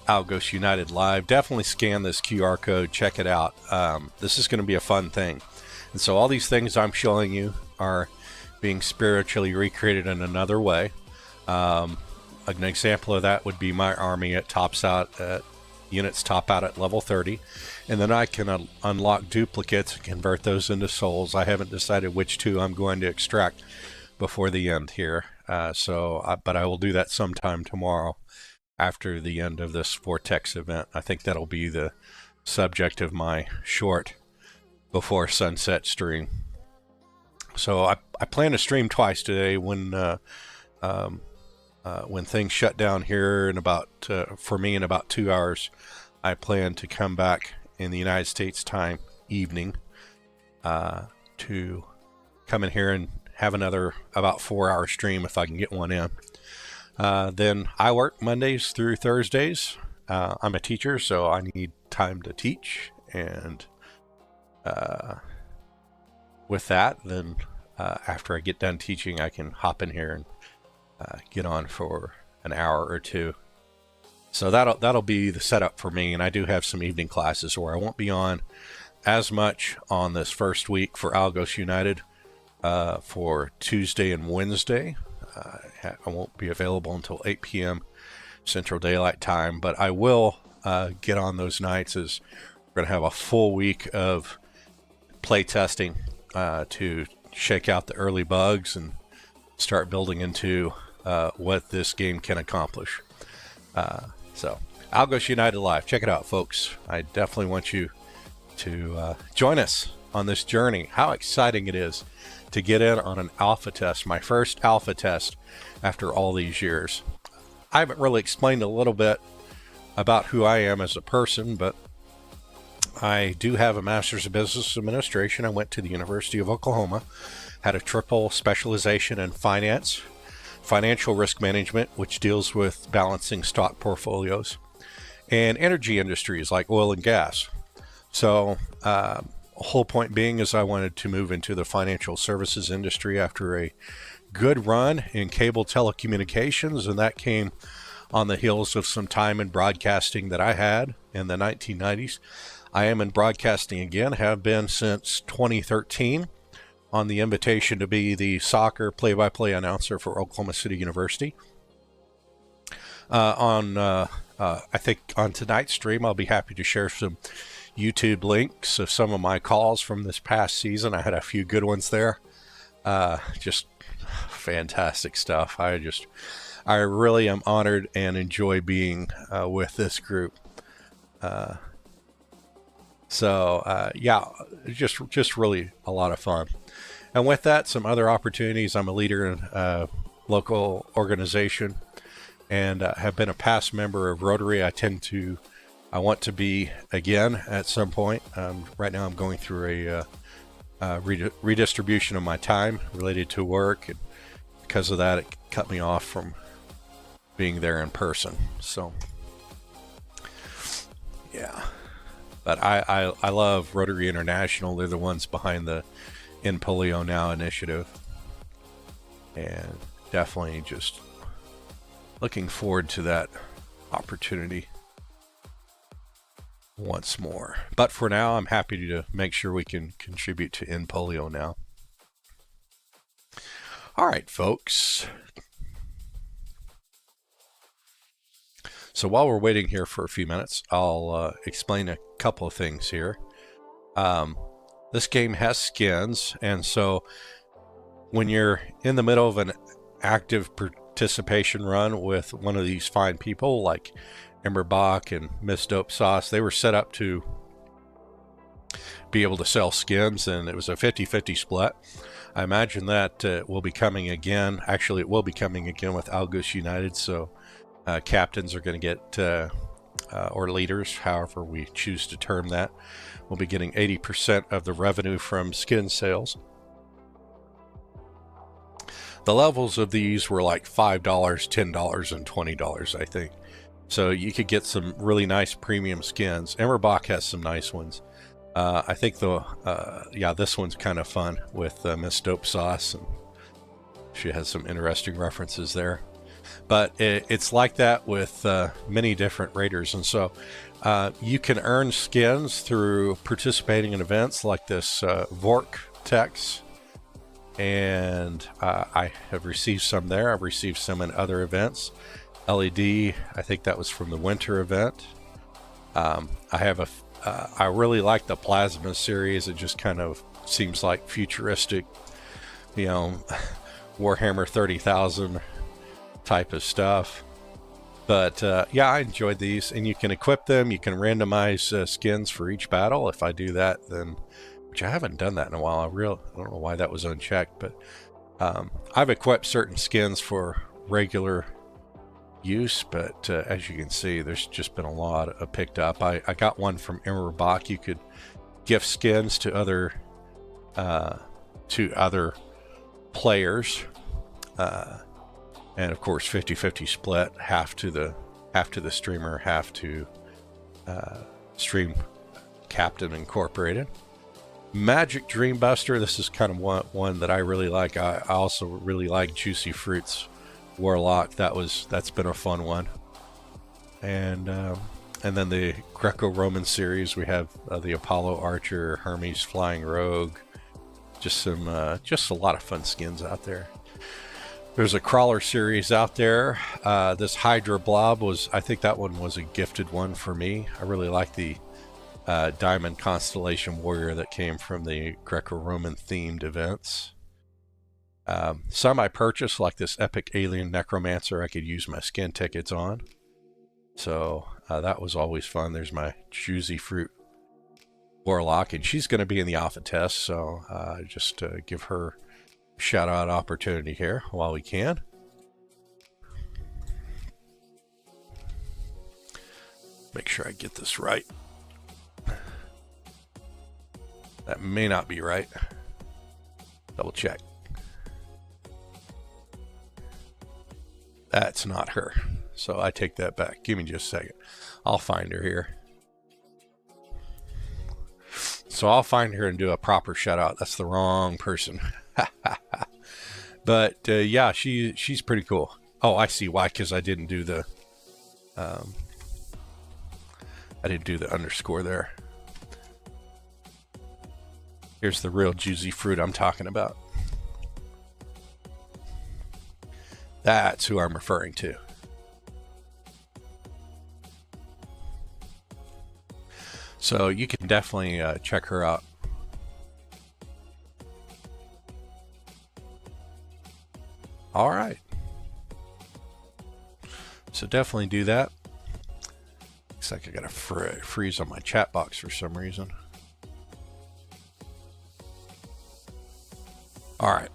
Algos United Live. Definitely scan this QR code, check it out. This is going to be a fun thing. And so all these things I'm showing you are being spiritually recreated in another way. An example of that would be my army. It tops out at units top out at level 30, and then I can unlock duplicates and convert those into souls. I haven't decided which two I'm going to extract before the end here, but I will do that sometime tomorrow after the end of this Vortex event. I think that'll be the subject of my short before sunset stream. So I plan to stream twice today when things shut down here in for me in about 2 hours. I plan to come back in the United States time evening to come in here and have another about 4-hour stream if I can get one in. Then I work Mondays through Thursdays. I'm a teacher, so I need time to teach, and with that, then after I get done teaching, I can hop in here and get on for an hour or two. So that'll be the setup for me. And I do have some evening classes where I won't be on as much on this first week for Algos United for Tuesday and Wednesday. I won't be available until 8 p.m. Central Daylight Time, but I will get on those nights as we're going to have a full week of play testing to shake out the early bugs and start building into what this game can accomplish. So, Algos United Live, check it out, folks. I definitely want you to join us on this journey. How exciting it is to get in on an alpha test, my first alpha test after all these years. I haven't really explained a little bit about who I am as a person, but I do have a master's of business administration. I went to the University of Oklahoma, had a triple specialization in finance, financial risk management, which deals with balancing stock portfolios, and energy industries like oil and gas. So whole point being is I wanted to move into the financial services industry after a good run in cable telecommunications, and that came on the heels of some time in broadcasting that I had in the 1990s. I am in broadcasting again, have been since 2013 on the invitation to be the soccer play-by-play announcer for Oklahoma City University. I think on tonight's stream, I'll be happy to share some YouTube links of some of my calls from this past season. I had a few good ones there. Just fantastic stuff. I really am honored and enjoy being with this group. Yeah, just really a lot of fun. And with that, some other opportunities. I'm a leader in a local organization and have been a past member of Rotary. I want to be again at some point. Right now I'm going through a redistribution of my time related to work, and because of that, it cut me off from being there in person. So, yeah. But I love Rotary International. They're the ones behind the In Polio Now initiative. And definitely just looking forward to that opportunity once more. But for now, I'm happy to make sure we can contribute to In Polio Now. All right, folks. So while we're waiting here for a few minutes, I'll explain a couple of things here. This game has skins, and so when you're in the middle of an active participation run with one of these fine people like Emberbach and Miss Dope Sauce, they were set up to be able to sell skins, and it was a 50-50 split. I imagine that will be coming again. Actually, it will be coming again with Algos United, so captains are going to get, or leaders, however we choose to term that, will be getting 80% of the revenue from skin sales. The levels of these were like $5, $10, and $20, I think. So you could get some really nice premium skins. Emberbach has some nice ones. I think this one's kind of fun with Miss Dope Sauce, and she has some interesting references there. But it's like that with many different raiders, and so you can earn skins through participating in events like this Vortex, and I have received some there. I've received some in other events. LED, I think that was from the winter event. I really like the Plasma series. It just kind of seems like futuristic, Warhammer 30,000 type of stuff. But yeah, I enjoyed these, and you can equip them. You can randomize skins for each battle. If I do that, then, which I haven't done that in a while. I don't know why that was unchecked, but I've equipped certain skins for regular use, but as you can see, there's just been a lot of picked up. I got one from Emberbach. You could gift skins to other players, and of course 50-50 split, half to the streamer, half to Stream Captain Incorporated. Magic Dreambuster, this is kind of one that I really like. I also really like Juicy Fruits Warlock. That's been a fun one. And then the Greco-Roman series, we have the Apollo Archer, Hermes Flying Rogue, just a lot of fun skins out there. There's a Crawler series out there. This Hydra Blob I think that one was a gifted one for me. I really like the Diamond Constellation Warrior that came from the Greco-Roman themed events. Some I purchased, like this Epic Alien Necromancer I could use my skin tickets on. So that was always fun. There's my Juicy Fruit Warlock, and she's going to be in the alpha test, so just give her a shout out opportunity here while we can. Make sure I get this right. That may not be right. Double check. That's not her. So I take that back. Give me just a second. I'll find her here. So I'll find her and do a proper shout out. That's the wrong person. But yeah, she's pretty cool. Oh, I see why, because I didn't do the underscore there. Here's the real Juicy Fruit I'm talking about. That's who I'm referring to. So you can definitely check her out. All right. So definitely do that. Looks like I got a freeze on my chat box for some reason. All right.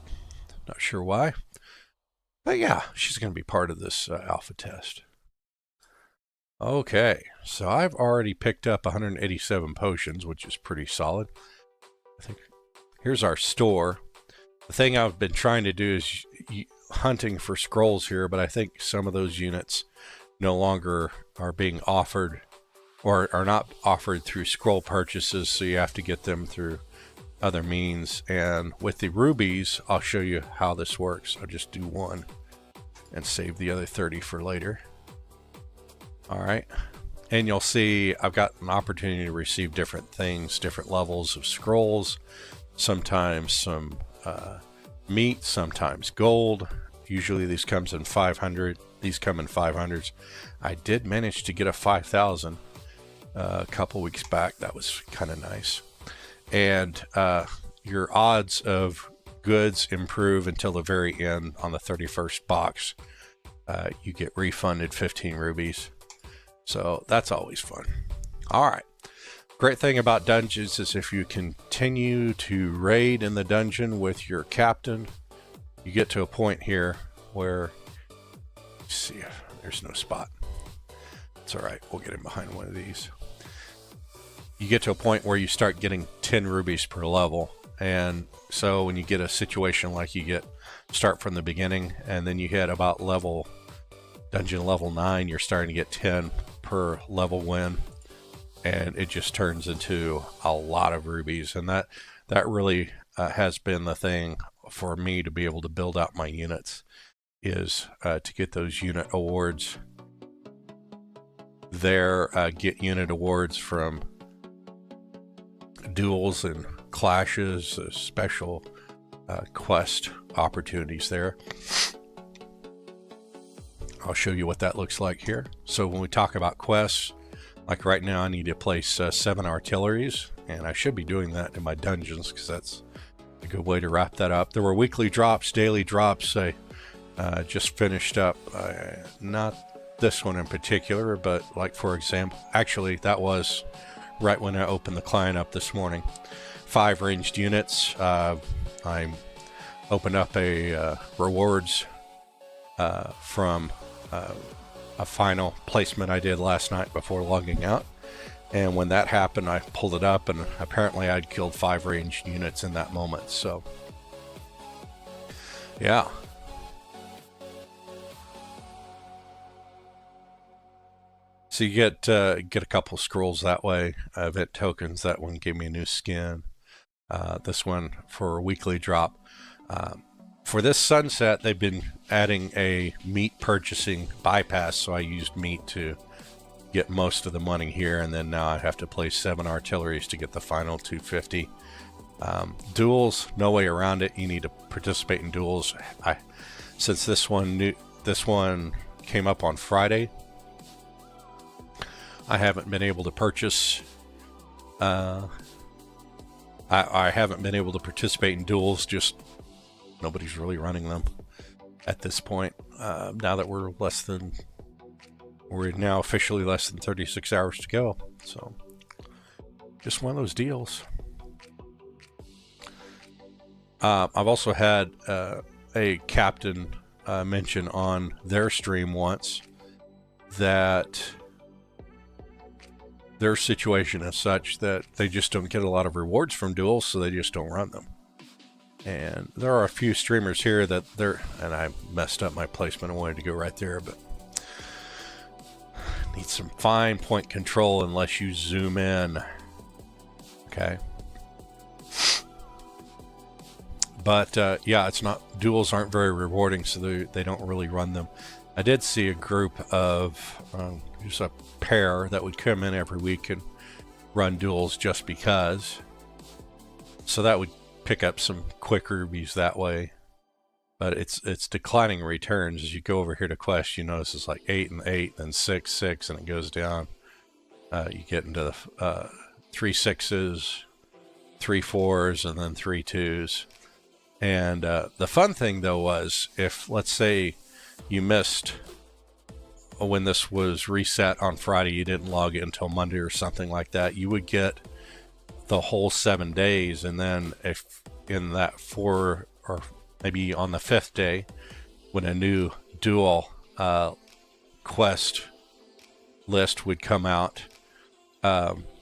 Not sure why. But yeah, she's going to be part of this alpha test. Okay, so I've already picked up 187 potions, which is pretty solid. I think here's our store. The thing I've been trying to do is hunting for scrolls here, but I think some of those units no longer are being offered, or are not offered through scroll purchases, so you have to get them through other means. And with the rubies, I'll show you how this works. I'll just do one and save the other 30 for later. All right, and you'll see I've got an opportunity to receive different things, different levels of scrolls, sometimes some meat, sometimes gold. Usually these comes in 500. These come in 500s. I did manage to get a 5,000 a couple weeks back. That was kind of nice. And your odds of goods improve until the very end on the 31st box, you get refunded 15 rubies. So that's always fun. All right. Great thing about dungeons is if you continue to raid in the dungeon with your captain, you get to a point here where, let's see, there's no spot. It's all right. We'll get in behind one of these. You get to a point where you start getting 10 rubies per level. And so when you get a situation like you start from the beginning and then you hit about dungeon level 9, you're starting to get 10 per level win. And it just turns into a lot of rubies. And that really has been the thing for me to be able to build out my units, is to get those unit awards there, get unit awards from duels and clashes, special quest opportunities there. I'll show you what that looks like here. So when we talk about quests, like right now I need to place 7 artilleries, and I should be doing that in my dungeons because that's a good way to wrap that up. There were weekly drops, daily drops. I just finished up, not this one in particular, but like for example, actually that was right when I opened the client up this morning. 5 ranged units. I opened up a rewards from a final placement I did last night before logging out, and when that happened I pulled it up, and apparently I'd killed 5 ranged units in that moment. So yeah, so you get a couple scrolls that way, event tokens. That one gave me a new skin. This one for a weekly drop. For this sunset, they've been adding a meat purchasing bypass, so I used meat to get most of the money here, and then now I have to place 7 artilleries to get the final 250. Duels, no way around it. You need to participate in duels. Since this one came up on Friday, I haven't been able to purchase. I haven't been able to participate in duels. Just nobody's really running them at this point. Now that we're now officially less than 36 hours to go. So just one of those deals. I've also had a captain mention on their stream once that their situation is such that they just don't get a lot of rewards from duels, so they just don't run them. And there are a few streamers here that and I messed up my placement. I wanted to go right there, but need some fine point control unless you zoom in. Okay. But yeah, duels aren't very rewarding, so they don't really run them. I did see a group of just a pair that would come in every week and run duels just because. So that would pick up some quick rubies that way. But it's declining returns. As you go over here to quest, you notice it's like 8 and 8, then 6, 6, and it goes down. You get into the 3 6s, 3 4s, and then 3 2s. And the fun thing though was, if let's say you missed when this was reset on Friday, you didn't log in until Monday or something like that, you would get the whole 7 days. And then if in that 4 or maybe on the 5th day, when a new dual quest list would come out,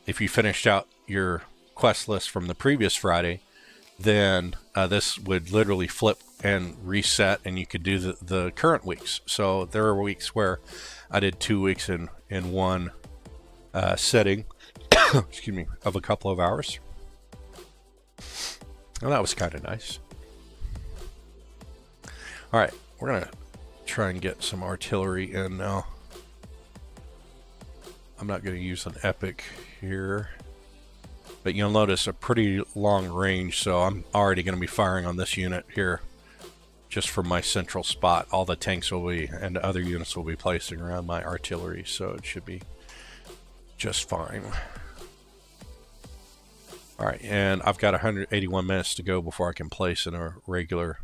if you finished out your quest list from the previous Friday, then this would literally flip and reset, and you could do the current weeks. So there are weeks where I did 2 weeks in one setting excuse me, of a couple of hours. And that was kind of nice. All right, we're gonna try and get some artillery in now. I'm not gonna use an epic here, but you'll notice a pretty long range, so I'm already gonna be firing on this unit here just from my central spot. All the tanks will be, and other units will be placing around my artillery, so it should be just fine. All right, and I've got 181 minutes to go before I can place in a regular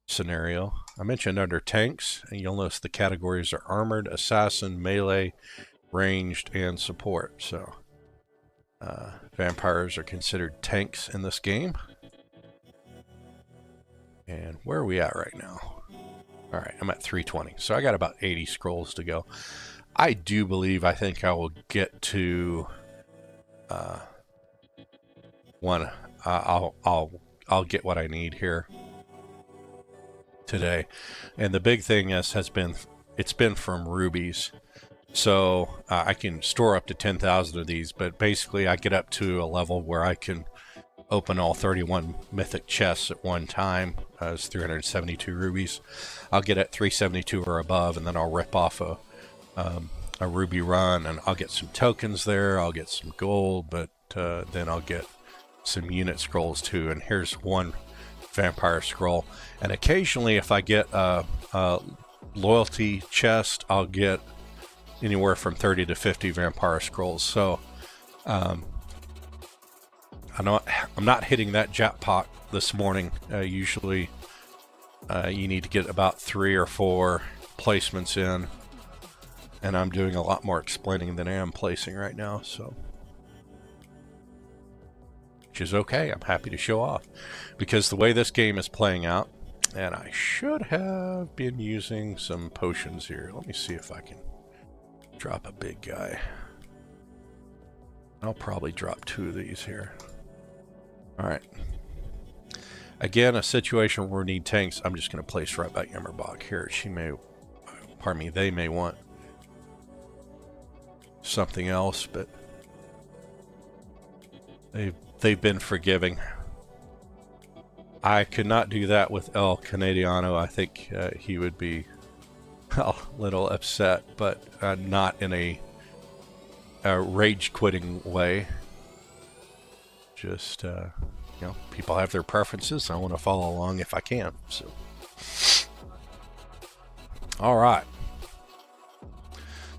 scenario. I mentioned under tanks, and you'll notice the categories are armored, assassin, melee, ranged, and support. So vampires are considered tanks in this game. And where are we at right now? All right, I'm at 320. So I got about 80 scrolls to go. I think I will get to one. I'll get what I need here today. And the big thing has been it's been from rubies. So I can store up to 10,000 of these, but basically I get up to a level where I can open all 31 mythic chests at one time. It's 372 rubies. I'll get at 372 or above, and then I'll rip off a ruby run, and I'll get some tokens there. I'll get some gold, but then I'll get some unit scrolls too. And here's one vampire scroll. And occasionally, if I get a loyalty chest, I'll get anywhere from 30 to 50 vampire scrolls. So I'm not hitting that jackpot this morning. Usually you need to get about 3 or 4 placements in, and I'm doing a lot more explaining than I am placing right now, so which is okay. I'm happy to show off because the way this game is playing out, and I should have been using some potions here. Let me see if I can drop a big guy. I'll probably drop 2 of these here. All right. Again, a situation where we need tanks. I'm just going to place right by Yammerbach here. They may want something else, but they've been forgiving. I could not do that with El Canadiano. I think he would be a little upset, but not in a rage quitting way. Just people have their preferences. I want to follow along if I can. So, all right.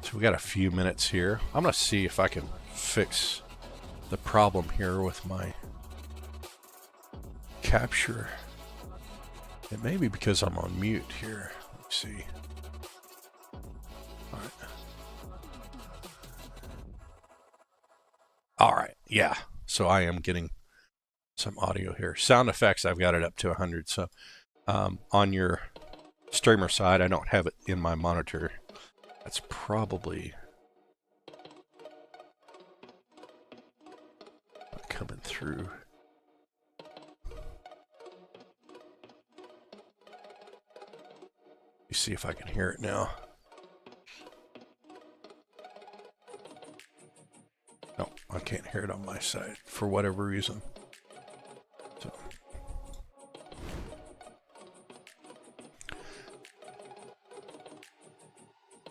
So we got a few minutes here. I'm gonna see if I can fix the problem here with my capture. It may be because I'm on mute here. Let's see. All right. All right. Yeah. So I am getting some audio here. Sound effects, I've got it up to 100. So on your streamer side, I don't have it in my monitor. That's probably coming through. You see if I can hear it now. No, I can't hear it on my side for whatever reason. So.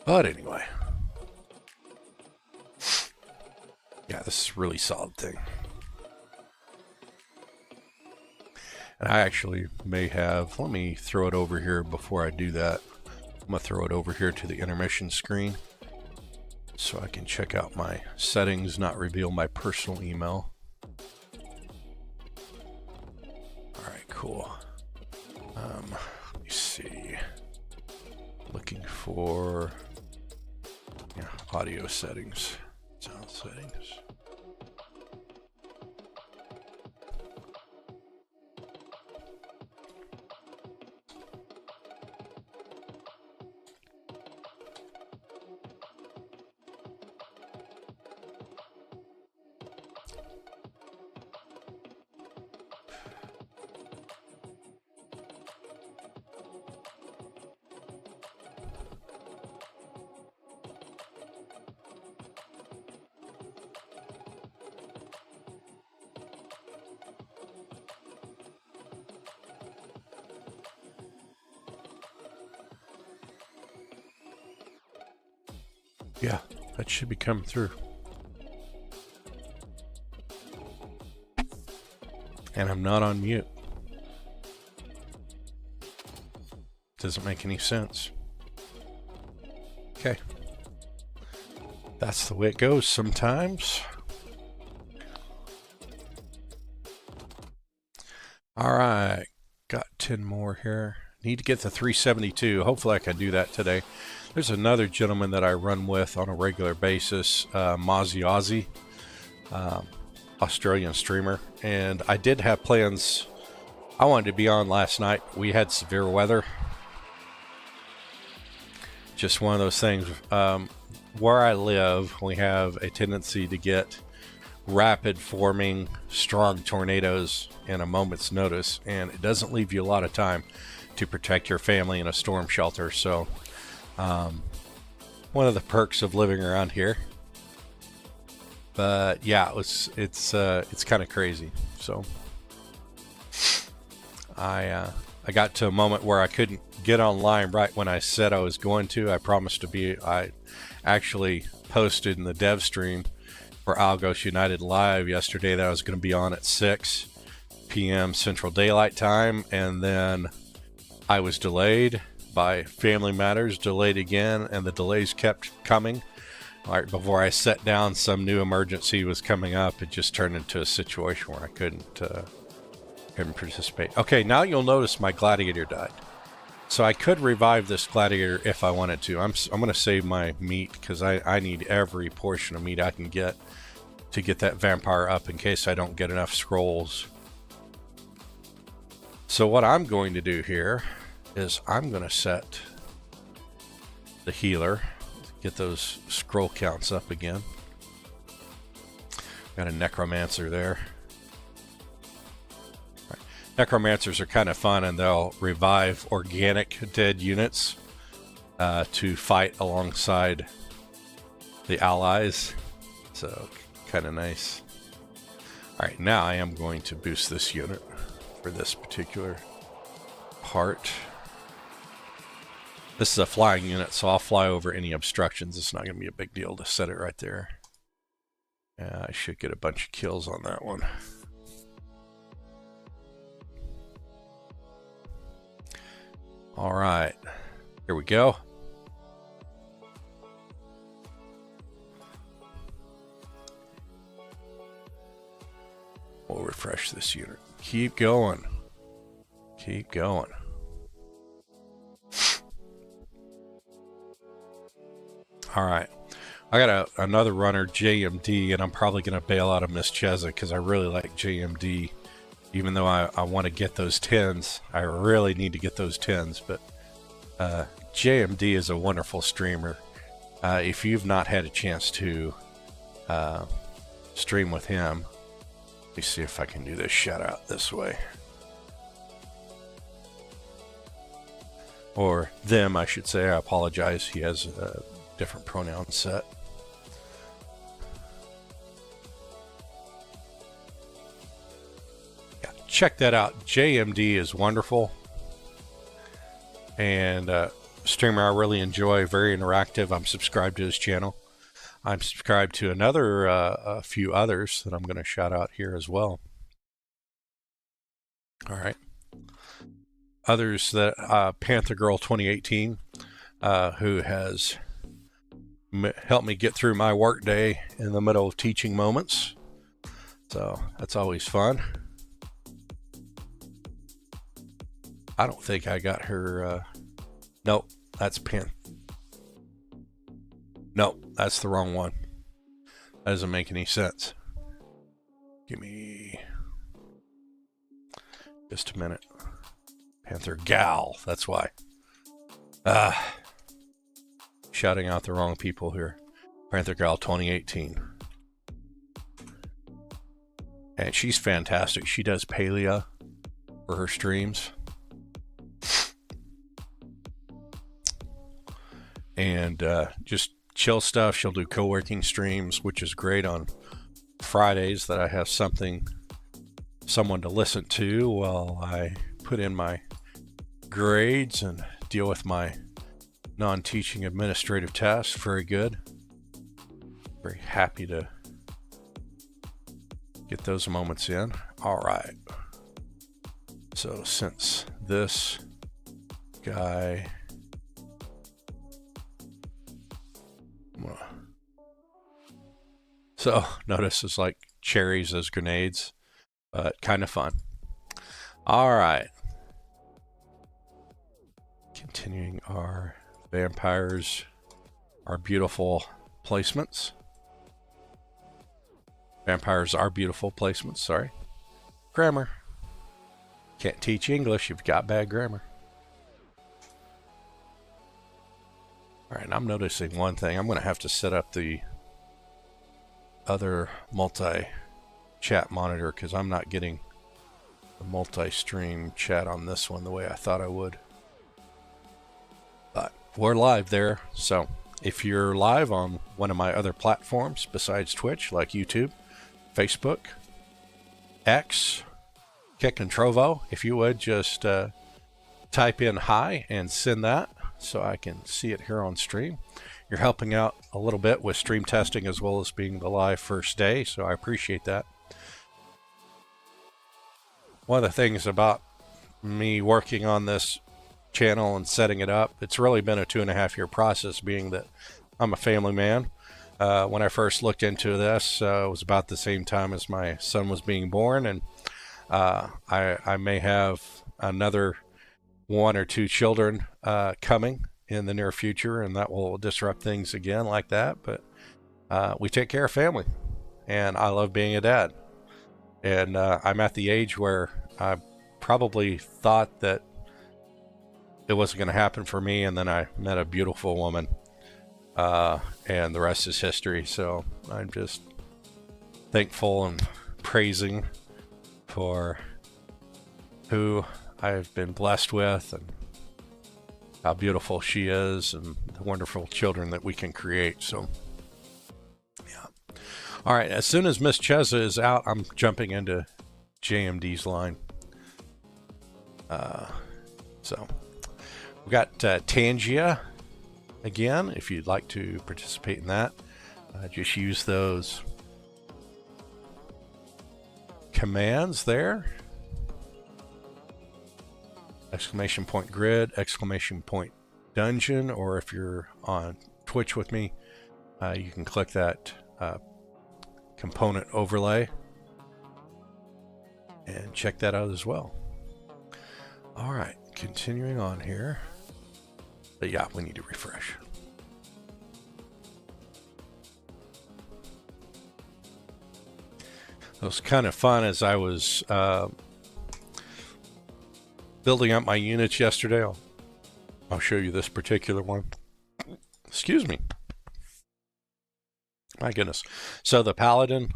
But anyway. Yeah, this is a really solid thing. And I actually may have, let me throw it over here before I do that. I'm going to throw it over here to the intermission screen so I can check out my settings, not reveal my personal email. All right, cool. Let me see. Looking for audio settings, sound settings. Yeah, that should be coming through. And I'm not on mute. Doesn't make any sense. Okay. That's the way it goes sometimes. All right, got 10 more here. Need to get to 372. Hopefully I can do that today. There's another gentleman that I run with on a regular basis, Mozzie Ozzy, Australian streamer. And I did have plans. I wanted to be on last night. We had severe weather. Just one of those things. Where I live, we have a tendency to get rapid forming strong tornadoes in a moment's notice, and it doesn't leave you a lot of time to protect your family in a storm shelter. So one of the perks of living around here. But yeah, it's kind of crazy. So I got to a moment where I couldn't get online right when I said I was going to. I promised to be. I actually posted in the dev stream for Algos United Live yesterday that I was going to be on at 6 p.m. Central Daylight Time, and then I was delayed by family matters, delayed again, and the delays kept coming. Right before I sat down, some new emergency was coming up. It just turned into a situation where I couldn't participate. Okay, now you'll notice my gladiator died. So I could revive this gladiator if I wanted to. I'm going to save my meat because I need every portion of meat I can get to get that vampire up in case I don't get enough scrolls. So what I'm going to do here is I'm going to set the healer, get those scroll counts up again. Got a necromancer there. Necromancers are kind of fun, and they'll revive organic dead units to fight alongside the allies. So, kind of nice. Alright, now I am going to boost this unit for this particular part. This is a flying unit, so I'll fly over any obstructions. It's not going to be a big deal to set it right there. I should get a bunch of kills on that one. All right, here we go. We'll refresh this unit. Keep going. Keep going. All right. I got another runner, JMD, and I'm probably going to bail out of Miss Cheza because I really like JMD. Even though I want to get those 10s, I really need to get those 10s. But JMD is a wonderful streamer. If you've not had a chance to stream with him, let me see if I can do this shout out this way. Or them, I should say. I apologize. He has a different pronoun set. Check that out. JMD is wonderful, and streamer I really enjoy, very interactive. I'm subscribed to his channel. I'm subscribed to a few others that I'm going to shout out here as well. All right, others that Panther Girl 2018, who has helped me get through my work day in the middle of teaching moments, so that's always fun. I don't think I got her. Nope, that's Pin. Nope, that's the wrong one. That doesn't make any sense. Give me just a minute. Panther Gal, that's why. Shouting out the wrong people here. Panther Gal 2018. And she's fantastic. She does paleo for her streams. And just chill stuff. She'll do co-working streams, which is great on Fridays that I have someone to listen to while I put in my grades and deal with my non-teaching administrative tasks. Very good. Very happy to get those moments in. All right. So since this guy... So notice it's like cherries as grenades, but kind of fun. All right. Continuing our vampires, our beautiful placements. Vampires are beautiful placements, sorry. Grammar. Can't teach English if you've got bad grammar. All right, I'm noticing one thing. I'm going to have to set up the other multi-chat monitor because I'm not getting the multi-stream chat on this one the way I thought I would. But we're live there, so if you're live on one of my other platforms besides Twitch, like YouTube, Facebook, X, Kick and Trovo, if you would just type in hi and send that so I can see it here on stream. You're helping out a little bit with stream testing as well as being the live first day, so I appreciate that. One of the things about me working on this channel and setting it up, it's really been a 2.5 year process, being that I'm a family man. When I first looked into this, it was about the same time as my son was being born, and I may have another 1 or 2 children coming in the near future, and that will disrupt things again like that. But we take care of family, and I love being a dad. And I'm at the age where I probably thought that it wasn't going to happen for me, and then I met a beautiful woman, and the rest is history. So I'm just thankful and praising for who I've been blessed with and how beautiful she is and the wonderful children that we can create. So yeah. All right, as soon as Miss Cheza is out, I'm jumping into JMD's line. So we've got Tangia again. If you'd like to participate in that, just use those commands there. Exclamation point grid, exclamation point dungeon, or if you're on Twitch with me, you can click that component overlay and check that out as well. All right, continuing on here. But yeah, we need to refresh. It was kind of fun as I was building up my units yesterday. I'll show you this particular one. Excuse me. My goodness. So the Paladin,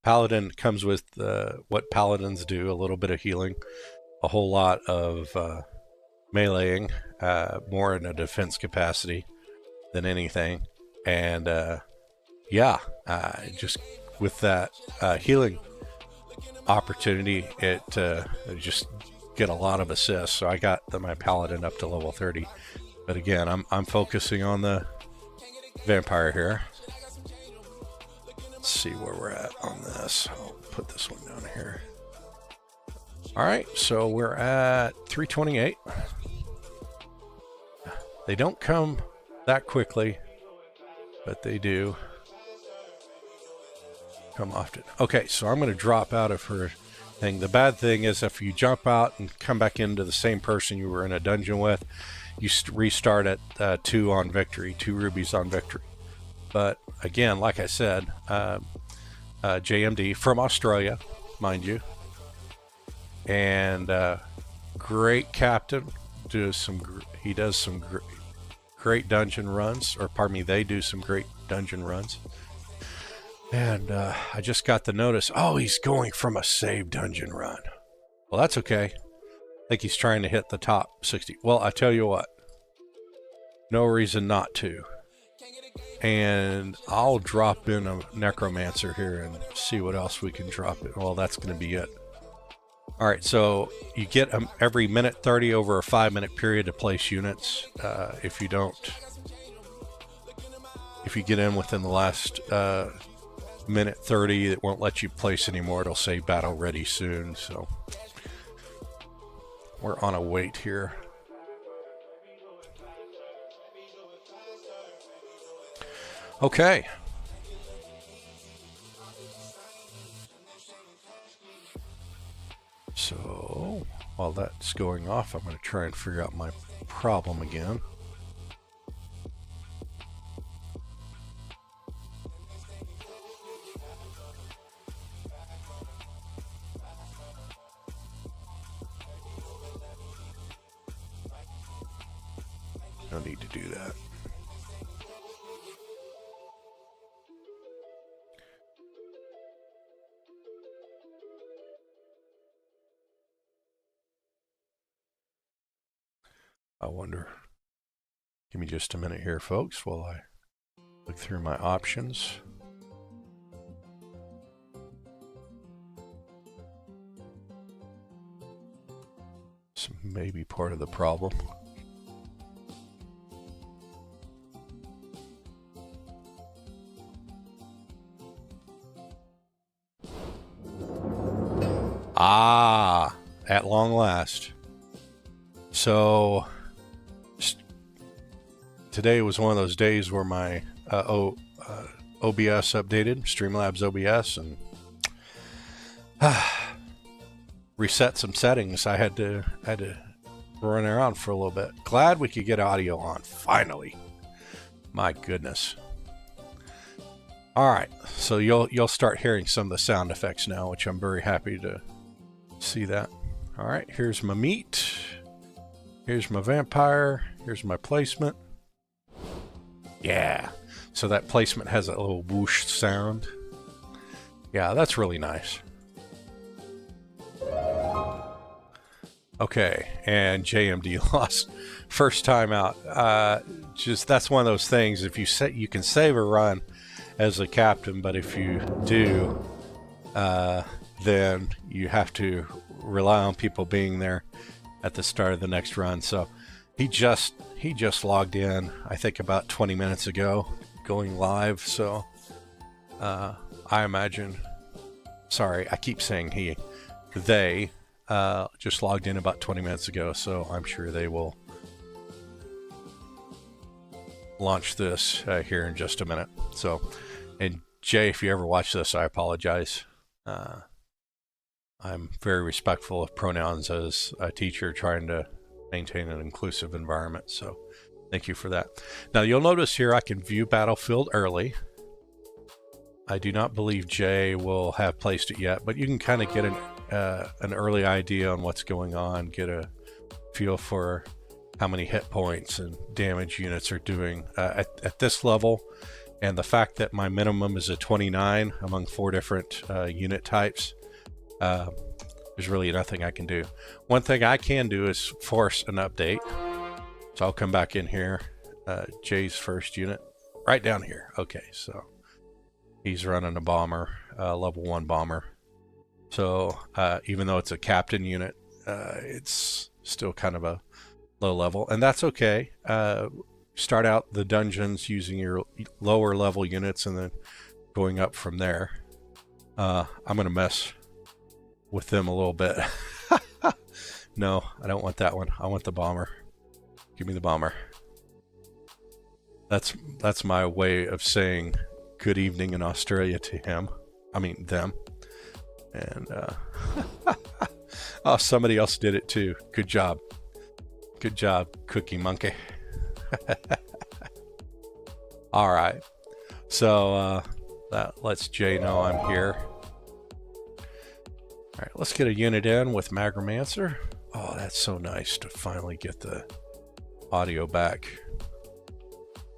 Paladin comes with what Paladins do, a little bit of healing, a whole lot of meleeing, more in a defense capacity than anything. And yeah, just with that healing opportunity, it just get a lot of assists. So I got my Paladin up to level 30. But again, I'm focusing on the Vampire here. Let's see where we're at on this. I'll put this one down here. All right, so we're at 328. They don't come that quickly, but they do come often. Okay, so I'm going to drop out of her thing. The bad thing is if you jump out and come back into the same person you were in a dungeon with, you restart at 2 on victory, 2 rubies on victory. But again, like I said, JMD from Australia, mind you, and great captain. He does some great dungeon runs, or pardon me, they do some great dungeon runs. And I just got the notice, oh, he's going from a save dungeon run. Well, that's okay. I think he's trying to hit the top 60. Well, I tell you what, no reason not to. And I'll drop in a necromancer here and see what else we can drop in. Well, that's going to be it. All right, so you get every minute 30 over a 5-minute period to place units. If you get in within the last minute 30, it won't let you place anymore. It'll say battle ready soon. So we're on a wait here. Okay. So while that's going off, I'm going to try and figure out my problem again. No need to do that. I wonder. Give me just a minute here, folks, while I look through my options. This may be part of the problem. Ah, at long last. So today was one of those days where my OBS updated, Streamlabs OBS, and reset some settings. I had to run around for a little bit. Glad we could get audio on finally. My goodness. All right, so you'll start hearing some of the sound effects now, which I'm very happy to see that. All right, here's my meat. Here's my vampire. Here's my placement. Yeah, so that placement has a little whoosh sound. Yeah, that's really nice. Okay, and JMD lost first time out. Just that's one of those things. If you can save a run as a captain, but if you do, then you have to rely on people being there at the start of the next run. So he just logged in, I think about 20 minutes ago, going live. So I imagine, sorry, I keep saying he, they just logged in about 20 minutes ago. So I'm sure they will launch this here in just a minute. So, and Jay, if you ever watch this, I apologize. I'm very respectful of pronouns as a teacher trying to maintain an inclusive environment. So thank you for that. Now you'll notice here I can view Battlefield early. I do not believe Jay will have placed it yet, but you can kind of get an early idea on what's going on, get a feel for how many hit points and damage units are doing at this level. And the fact that my minimum is a 29 among 4 different unit types, there's really nothing I can do. One thing I can do is force an update. So I'll come back in here, Jay's first unit, right down here. Okay, so he's running a bomber, level 1 bomber. So even though it's a captain unit, it's still kind of a low level, and that's okay. Start out the dungeons using your lower level units and then going up from there. I'm going to mess with them a little bit. No, I don't want that one. I want the bomber. Give me the bomber. That's my way of saying good evening in Australia to him. I mean them. And oh, somebody else did it too. Good job. Good job, Cookie Monkey. All right. So that lets Jay know I'm here. All right, let's get a unit in with Magromancer. Oh, that's so nice to finally get the audio back.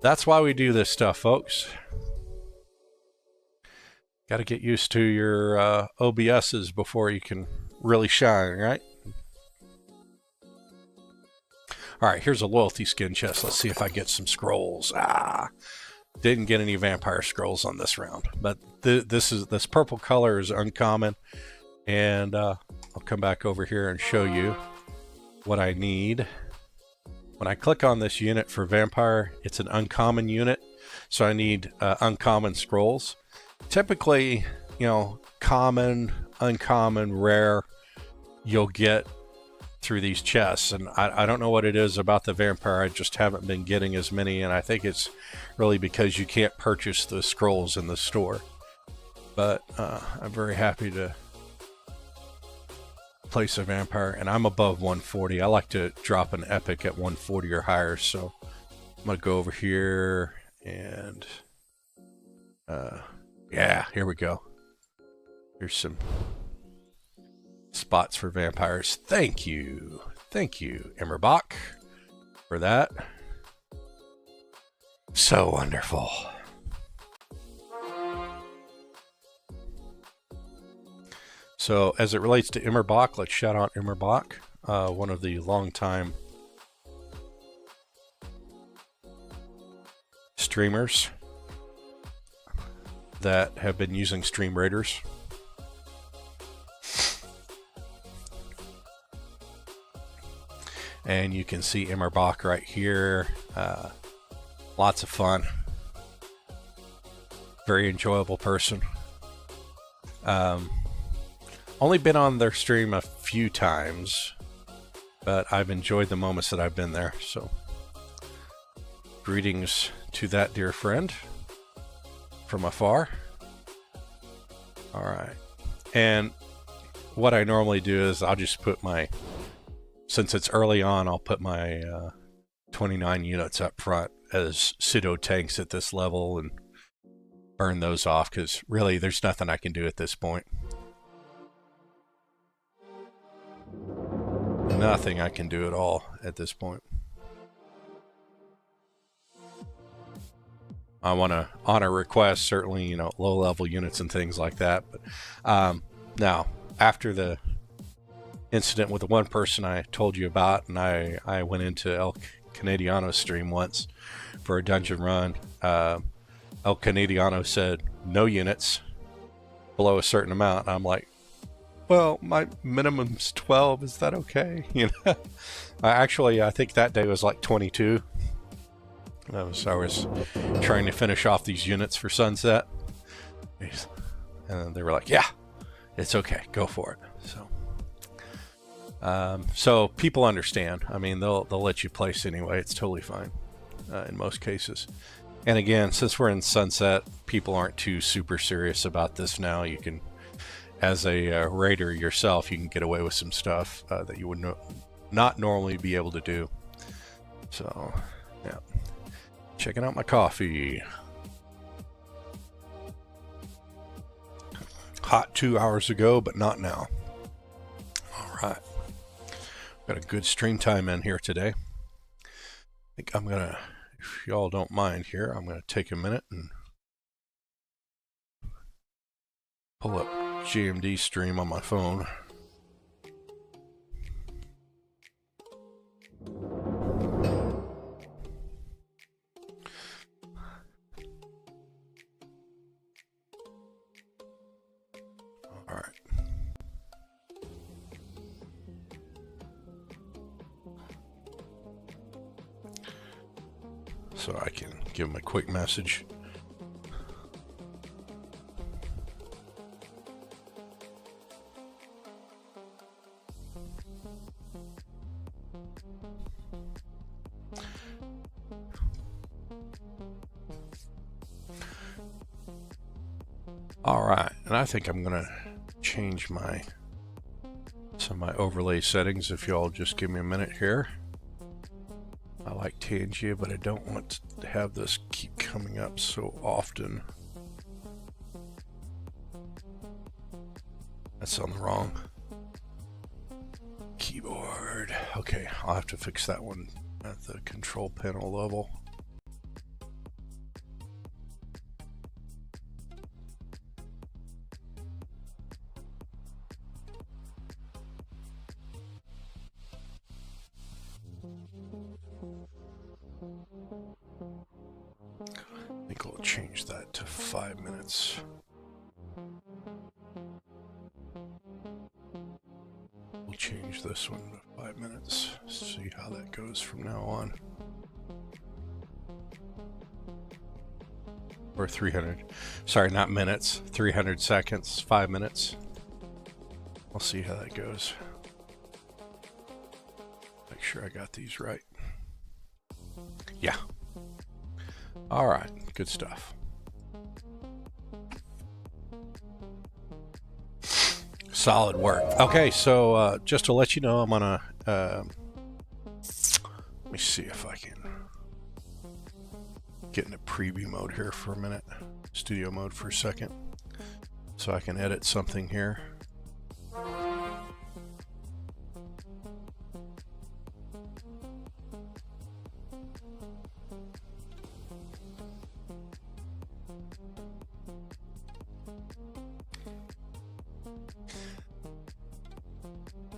That's why we do this stuff, folks. Got to get used to your OBSs before you can really shine, right? All right, here's a loyalty skin chest. Let's see if I get some scrolls. Didn't get any vampire scrolls on this round, but this purple color is uncommon, and I'll come back over here and show you what I need. When I click on this unit for vampire, it's an uncommon unit, so I need uncommon scrolls. Typically, you know, common, uncommon, rare, you'll get through these chests, and I don't know what it is about the vampire. I just haven't been getting as many, and I think it's really because you can't purchase the scrolls in the store. But I'm very happy to place a vampire, and I'm above 140. I like to drop an epic at 140 or higher, so I'm gonna go over here and yeah, here we go. Here's some spots for vampires. Thank you, Emmerbach, for that. So wonderful. So as it relates to Emmerbach, let's shout out Emmerbach, one of the longtime streamers that have been using Stream Raiders. And you can see Emmerbach right here. Lots of fun. Very enjoyable person. Only been on their stream a few times, but I've enjoyed the moments that I've been there. So, greetings to that dear friend from afar. All right. And what I normally do is I'll just put my, since it's early on, I'll put my 29 units up front as pseudo tanks at this level and burn those off, because really there's nothing I can do at this point. Nothing I can do at all at this point. I want to honor requests, certainly, you know, low-level units and things like that. But now, after the incident with the one person I told you about, and I went into El Canadiano's stream once for a dungeon run. El Canadiano said, no units below a certain amount. I'm like, well, my minimum's 12. Is that okay? You know, actually, I think that day was like 22. I was trying to finish off these units for sunset, and they were like, "Yeah, it's okay, go for it." So people understand. I mean, they'll let you place anyway. It's totally fine in most cases. And again, since we're in sunset, people aren't too super serious about this now. You can, as a raider yourself, you can get away with some stuff that you would not normally be able to do. So, yeah. Checking out my coffee. Hot 2 hours ago, but not now. All right. Got a good stream time in here today. I think I'm going to, if y'all don't mind here, I'm going to take a minute and pull up GMD stream on my phone. All right. So I can give them a quick message. All right, and I think I'm gonna change some of my overlay settings. If y'all just give me a minute here. I like Tangia, but I don't want to have this keep coming up so often. That's on the wrong keyboard. Okay, I'll have to fix that one at the control panel level. I think I'll change that to 5 minutes. We'll change this one to 5 minutes. See how that goes from now on. Or 300, sorry, not minutes, 300 seconds, 5 minutes. I'll see how that goes. Make sure I got these right. Yeah. All right, good stuff. Solid work. Okay, so just to let you know, I'm gonna let me see if I can get into preview mode here for a minute, studio mode for a second, so I can edit something here.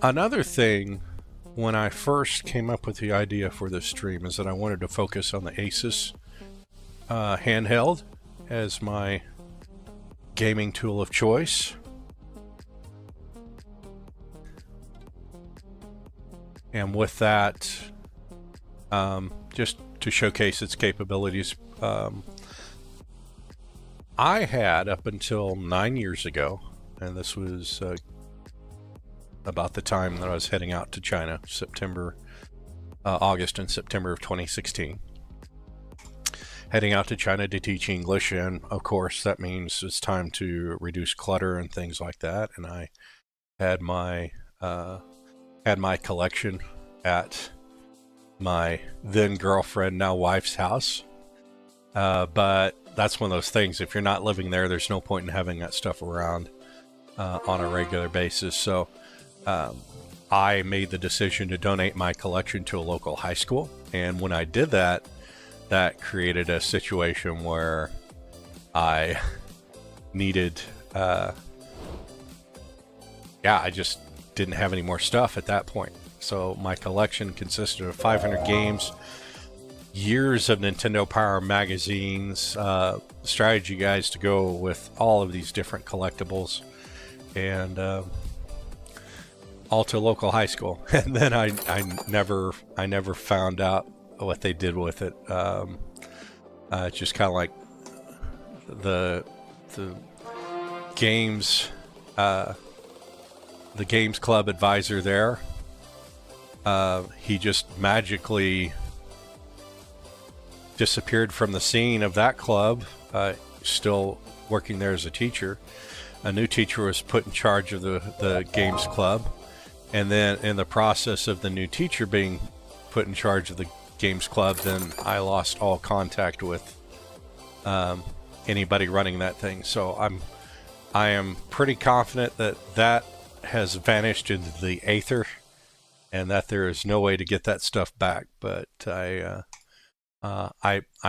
Another thing, when I first came up with the idea for this stream, is that I wanted to focus on the Asus handheld as my gaming tool of choice. And with that, just to showcase its capabilities, I had up until 9 years ago, and this was about the time that I was heading out to China, August and September of 2016. Heading out to China to teach English, and of course that means it's time to reduce clutter and things like that. And I had my collection at my then girlfriend, now wife's house. But that's one of those things. If you're not living there, there's no point in having that stuff around on a regular basis. So I made the decision to donate my collection to a local high school. And when I did that, that created a situation where I needed, I just didn't have any more stuff at that point. So my collection consisted of 500 games, years of Nintendo Power magazines, strategy guides to go with all of these different collectibles, and all to local high school. And then I never found out what they did with it. It's just kind of like the games club advisor there. He just magically disappeared from the scene of that club. Still working there as a teacher. A new teacher was put in charge of the games club, and then in the process of the new teacher being put in charge of the games club, then I lost all contact with anybody running that thing. So I am pretty confident that has vanished into the aether, and that there is no way to get that stuff back. But I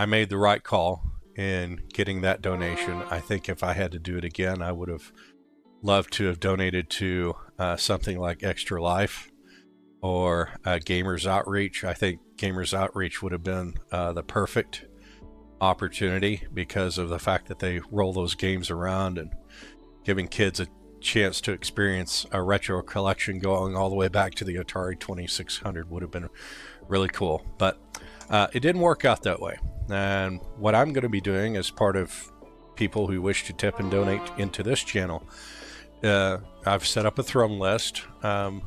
made the right call in getting that donation. I think if I had to do it again, I would have loved to have donated to something like Extra Life or Gamers Outreach. I think Gamers Outreach would have been the perfect opportunity because of the fact that they roll those games around, and giving kids a chance to experience a retro collection going all the way back to the Atari 2600 would have been really cool. But it didn't work out that way. And what I'm going to be doing as part of people who wish to tip and donate into this channel, I've set up a throne list. I'm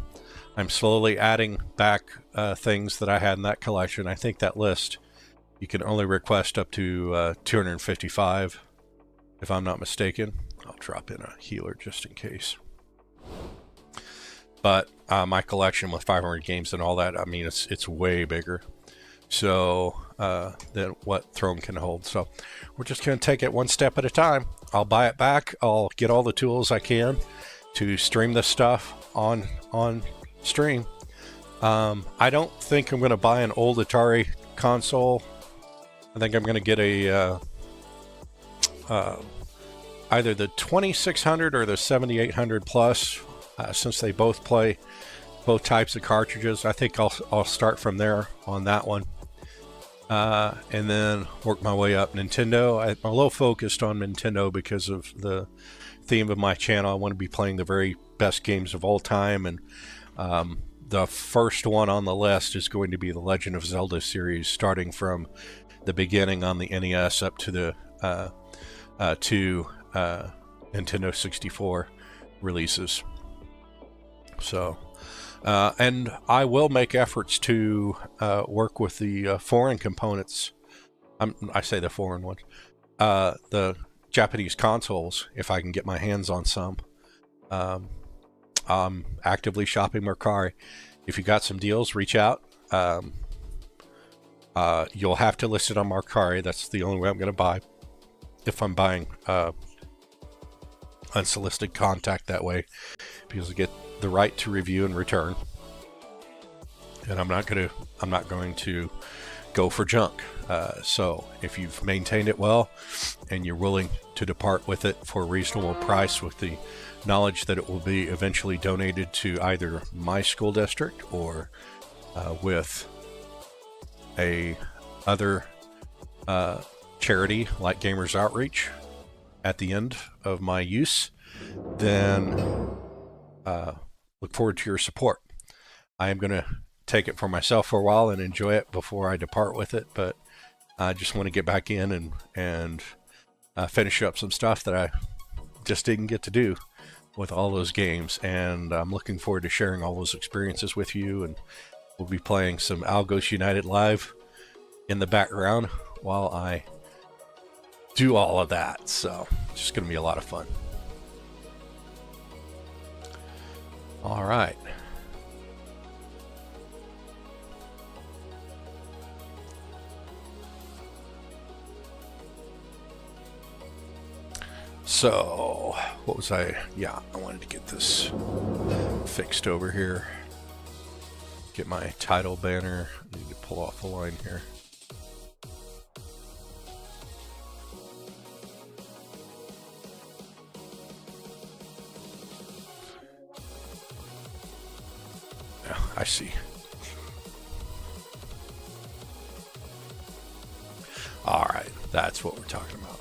slowly adding back things that I had in that collection. I think that list, you can only request up to 255, if I'm not mistaken. I'll drop in a healer just in case. But my collection with 500 games and all that, I mean, it's way bigger than what Throne can hold. So we're just going to take it one step at a time. I'll buy it back. I'll get all the tools I can to stream this stuff on stream. I don't think I'm going to buy an old Atari console. I think I'm going to get a either the 2600 or the 7800 plus, since they both play both types of cartridges. I think I'll start from there on that one, and then work my way up. Nintendo, I'm a little focused on Nintendo because of the theme of my channel. I want to be playing the very best games of all time, and the first one on the list is going to be the Legend of Zelda series, starting from the beginning on the NES up to the Nintendo 64 releases. So, and I will make efforts to work with the foreign components. I say the foreign ones, the Japanese consoles, if I can get my hands on some. I'm actively shopping Mercari. If you got some deals, reach out. You'll have to list it on Mercari. That's the only way I'm going to buy. If I'm buying unsolicited contact that way, because I get the right to review and return. And I'm not going to go for junk. So if you've maintained it well and you're willing to depart with it for a reasonable price, with the knowledge that it will be eventually donated to either my school district or with a other charity like Gamers Outreach at the end of my use, then look forward to your support. I am going to take it for myself for a while and enjoy it before I depart with it, but I just want to get back in and finish up some stuff that I just didn't get to do with all those games, and I'm looking forward to sharing all those experiences with you. And we'll be playing some Algos United Live in the background while I do all of that, so it's just going to be a lot of fun. All right. So, what was I? Yeah, I wanted to get this fixed over here. Get my title banner. I need to pull off a line here. Yeah, I see. All right, that's what we're talking about.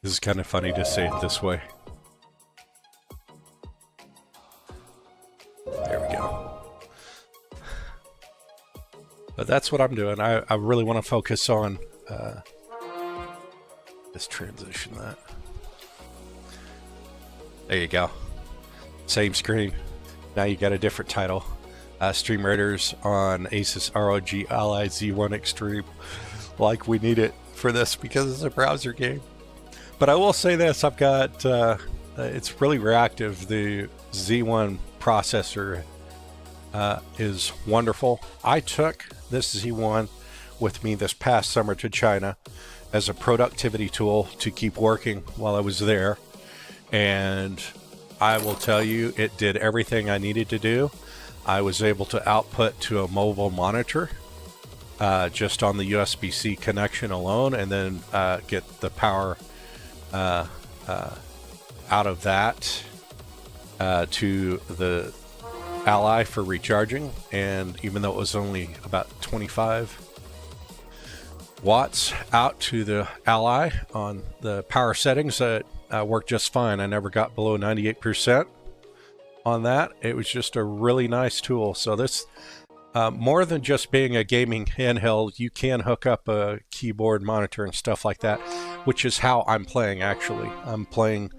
This is kind of funny to say it this way. There we go. But that's what I'm doing. I really want to focus on this transition. There you go. Same screen. Now you got a different title. Stream Raiders on Asus ROG Ally Z1 Extreme. Like we need it for this because it's a browser game. But I will say this, I've got it's really reactive. The Z1 processor is wonderful. I took this Z1 with me this past summer to China as a productivity tool to keep working while I was there, and I will tell you, it did everything I needed to do. I was able to output to a mobile monitor just on the USB-C connection alone, and then get the power out of that to the Ally for recharging. And even though it was only about 25 watts out to the Ally on the power settings, it worked just fine. I never got below 98% on that. It was just a really nice tool. So this more than just being a gaming handheld, you can hook up a keyboard, monitor, and stuff like that, which is how I'm playing actually. I'm playing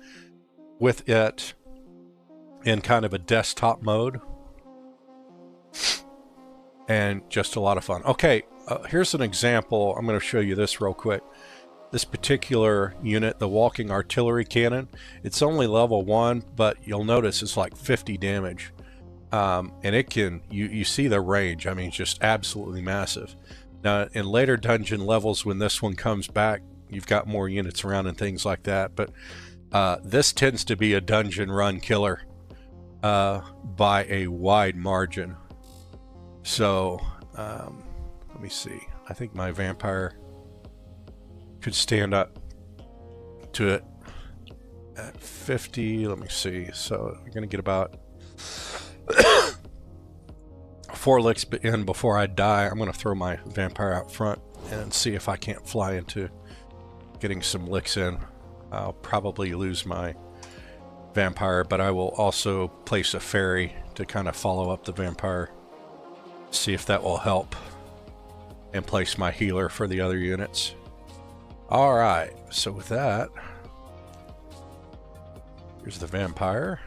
with it in kind of a desktop mode, and just a lot of fun. Okay, here's an example. I'm going to show you this real quick. This particular unit, the walking artillery cannon, it's only level 1, but you'll notice it's like 50 damage. And it can, you see the range. I mean, it's just absolutely massive. Now, in later dungeon levels, when this one comes back, you've got more units around and things like that. But this tends to be a dungeon run killer by a wide margin. So, let me see. I think my vampire could stand up to it at 50. Let me see. So, you're going to get about 4 licks in before I die. I'm going to throw my vampire out front and see if I can't fly into getting some licks in. I'll probably lose my vampire, but I will also place a fairy to kind of follow up the vampire, see if that will help, and place my healer for the other units. Alright, so with that, Here's the vampire.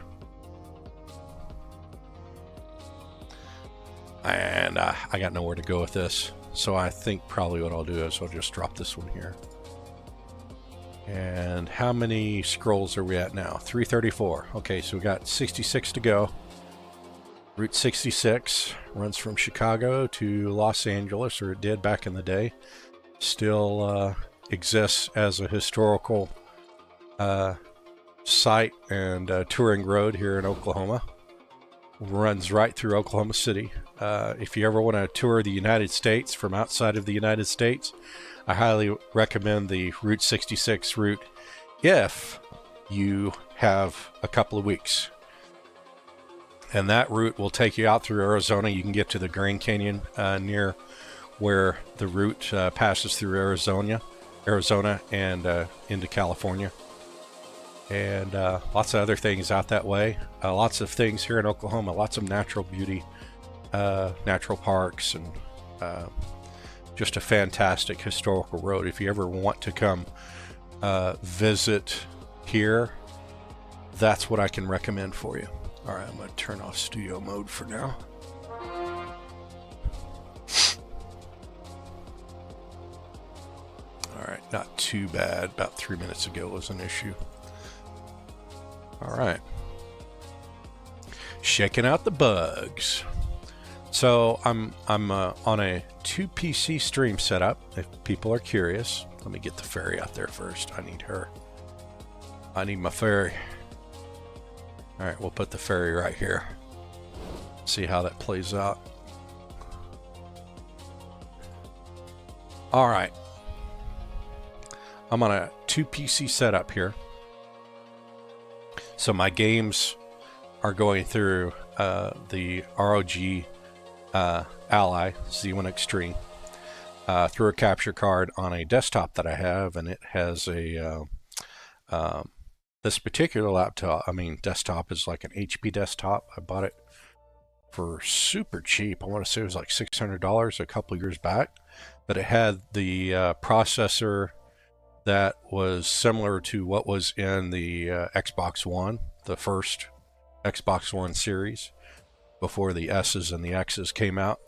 And I got nowhere to go with this. So I think probably what I'll do is I'll just drop this one here. And how many scrolls are we at now? 334. Okay, so we got 66 to go. Route 66 runs from Chicago to Los Angeles, or it did back in the day. Still exists as a historical site and touring road here in Oklahoma. Runs right through Oklahoma City. If you ever want to tour the United States from outside of the United States, I highly recommend the Route 66 route if you have a couple of weeks. And that route will take you out through Arizona. You can get to the Grand Canyon near where the route passes through Arizona and into California. And lots of other things out that way. Lots of things here in Oklahoma. Lots of natural beauty, natural parks, and just a fantastic historical road. If you ever want to come visit here, that's what I can recommend for you. All right, I'm going to turn off studio mode for now. All right, not too bad. About 3 minutes ago was an issue. All right. Checking out the bugs. So I'm on a 2 PC stream setup. If people are curious, let me get the fairy out there first. I need her. I need my fairy. All right, we'll put the fairy right here. See how that plays out. All right. I'm on a 2 PC setup here. So my games are going through the ROG Ally Z1 Extreme through a capture card on a desktop that I have, and it has a this particular laptop, desktop is like an HP desktop. I bought it for super cheap. I want to say it was like $600 a couple of years back, but it had the processor that was similar to what was in the Xbox One, the first Xbox One series, before the S's and the X's came out.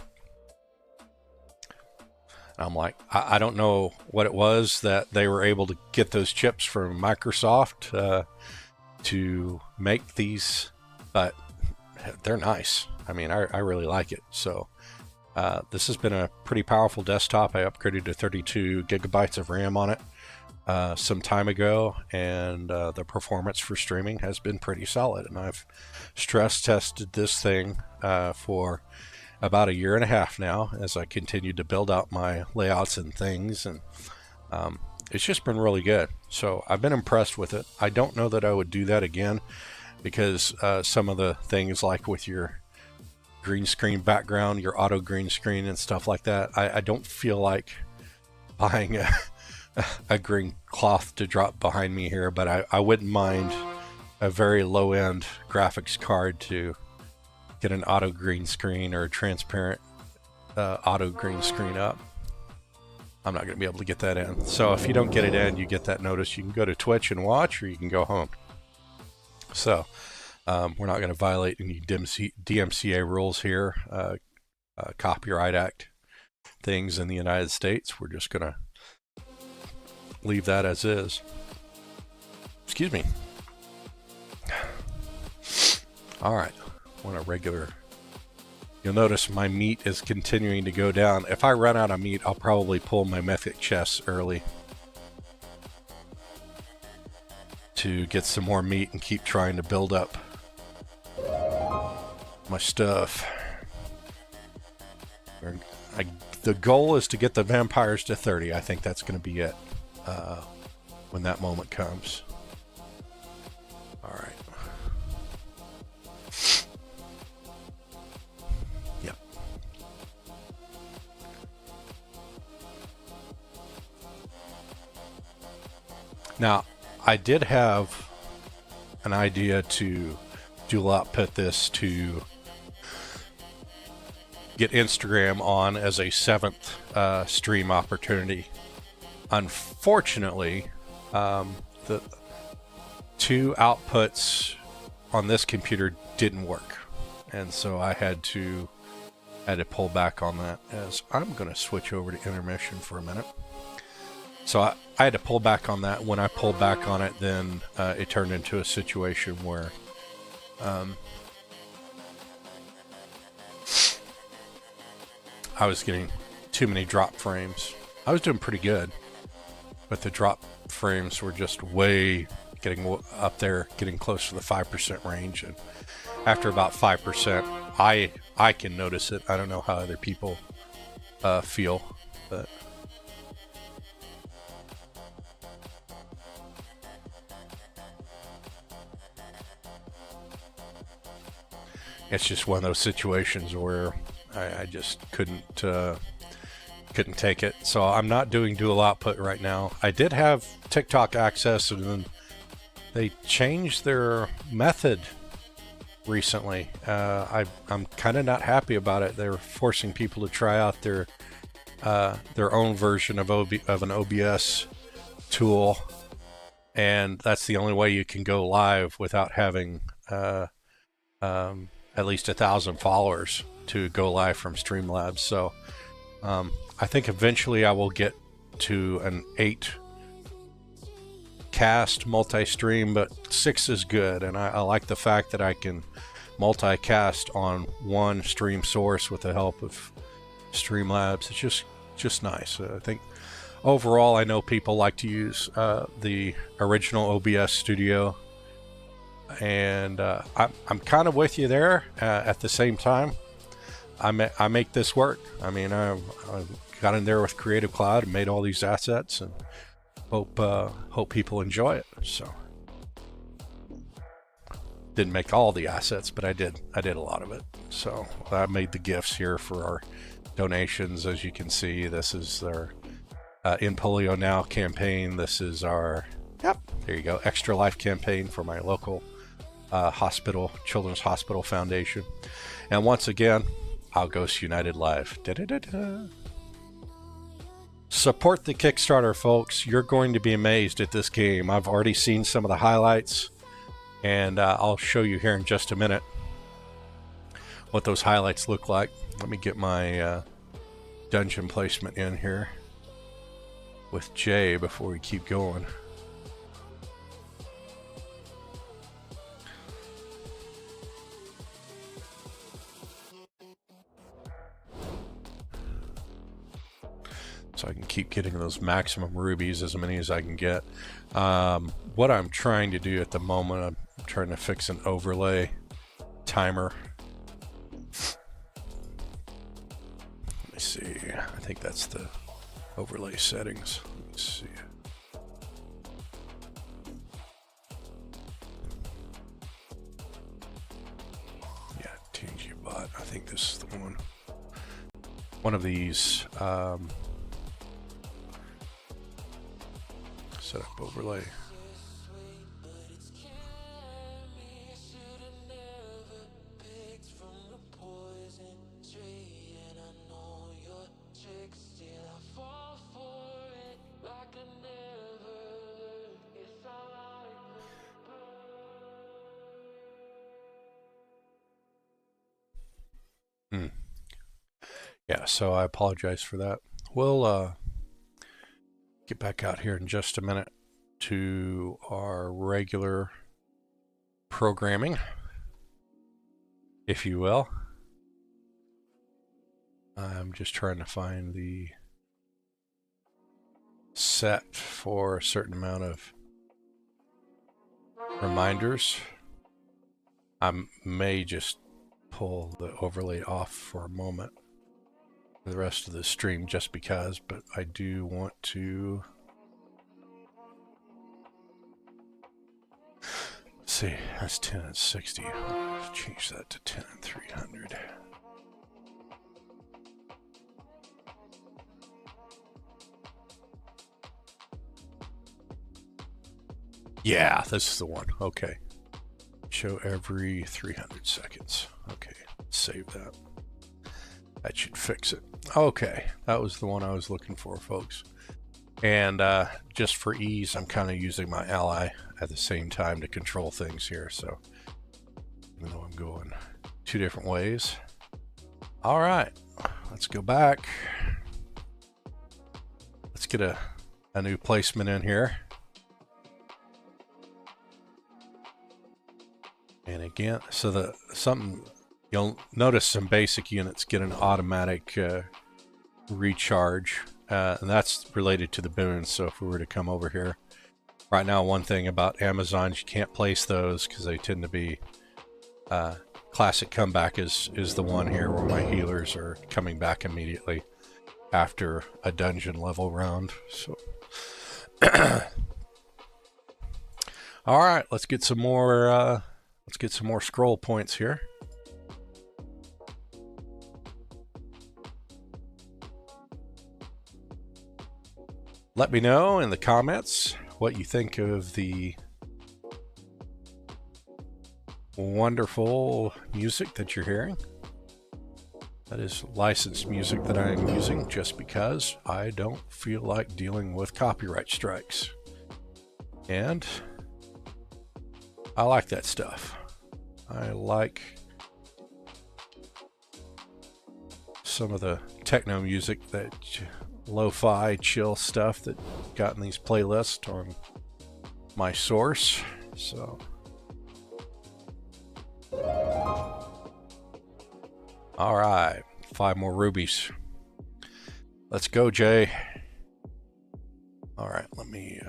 And I'm like, I don't know what it was that they were able to get those chips from Microsoft to make these, but they're nice. I mean, I really like it. So this has been a pretty powerful desktop. I upgraded to 32 gigabytes of RAM on it some time ago, and the performance for streaming has been pretty solid. And I've stress tested this thing for about 1.5 years now as I continued to build out my layouts and things, and it's just been really good. So I've been impressed with it. I don't know that I would do that again, because some of the things like with your green screen background, your auto green screen and stuff like that, I don't feel like buying a green cloth to drop behind me here, but I wouldn't mind a very low-end graphics card to get an auto green screen or a transparent auto green screen up. I'm not going to be able to get that in. So if you don't get it in, you get that notice. You can go to Twitch and watch, or you can go home. So we're not going to violate any DMCA rules here, Copyright Act things in the United States. We're just going to leave that as is. Excuse me. All right. Want a regular. You'll notice my meat is continuing to go down. If I run out of meat, I'll probably pull my mythic chest early to get some more meat and keep trying to build up my stuff. The goal is to get the vampires to 30. I think that's going to be it when that moment comes. All right. Yep. Now, I did have an idea to dual output this to get Instagram on as a 7th stream opportunity. Unfortunately, two outputs on this computer didn't work, and so I had to pull back on that. As I'm going to switch over to intermission for a minute. So I had to pull back on that. When I pulled back on it, then it turned into a situation where I was getting too many drop frames. I was doing pretty good, but the drop frames were just way getting up there, getting close to the 5% range. And after about 5%, I can notice it. I don't know how other people feel, but it's just one of those situations where I just couldn't take it. So I'm not doing dual output right now. I did have TikTok access, and then they changed their method recently. I'm kind of not happy about it. They're forcing people to try out their own version of an OBS tool, and that's the only way you can go live without having at least 1,000 followers to go live from Streamlabs. So I think eventually I will get to an 8 cast multi-stream, but 6 is good, and I like the fact that I can multicast on one stream source with the help of Streamlabs. It's just nice. I think overall, I know people like to use the original OBS Studio, and I'm kind of with you there. At the same time, I make this work. I mean, I got in there with Creative Cloud and made all these assets, and hope people enjoy it. So didn't make all the assets, but I did a lot of it. So I made the GIFs here for our donations. As you can see, this is our In Polio Now campaign. This is our, there you go, Extra Life campaign for my local hospital, Children's Hospital Foundation. And once again, Algos United Live. Da-da-da-da. Support the Kickstarter, folks. You're going to be amazed at this game. I've already seen some of the highlights, and I'll show you here in just a minute what those highlights look like. Let me get my dungeon placement in here with Jay before we keep going. So I can keep getting those maximum rubies, as many as I can get. What I'm trying to do at the moment, I'm trying to fix an overlay timer. Let me see. I think that's the overlay settings. Let's see. Yeah, TNG bot. I think this is the one. One of these. Set up overlay. Yeah, so I apologize for that. We'll get back out here in just a minute to our regular programming, if you will. I'm just trying to find the set for a certain amount of reminders. I may just pull the overlay off for a moment for the rest of the stream just because, but I do want to see. That's 10 and 60. Let's change that to 10 and 300. Yeah, this is the one. Okay. Show every 300 seconds. Okay, save that. That should fix it. Okay, that was the one I was looking for, folks. And just for ease, I'm kind of using my ally at the same time to control things here. So even though I'm going two different ways. All right, let's go back. Let's get a new placement in here. And again, so you'll notice some basic units get an automatic recharge, and that's related to the boons. So if we were to come over here, right now, one thing about Amazons, you can't place those because they tend to be classic comeback is the one here where my healers are coming back immediately after a dungeon level round. So all right, let's get some more scroll points here. Let me know in the comments what you think of the wonderful music that you're hearing. That is licensed music that I am using just because I don't feel like dealing with copyright strikes. And I like that stuff. I like some of the techno music, that lo-fi chill stuff that got in these playlists on my source. So all right, 5 more rubies. Let's go, Jay. All right, let me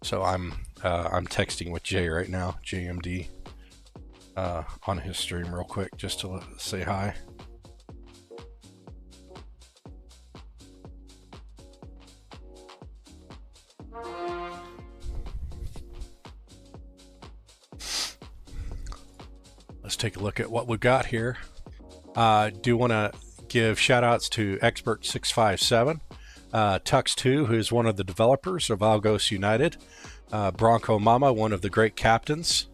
So I'm texting with Jay right now, JMD, on his stream real quick just to say hi. Let's take a look at what we've got here. Do want to give shout outs to Expert657. Tux2, who's one of the developers of Algos United, Bronco Mama, one of the great captains,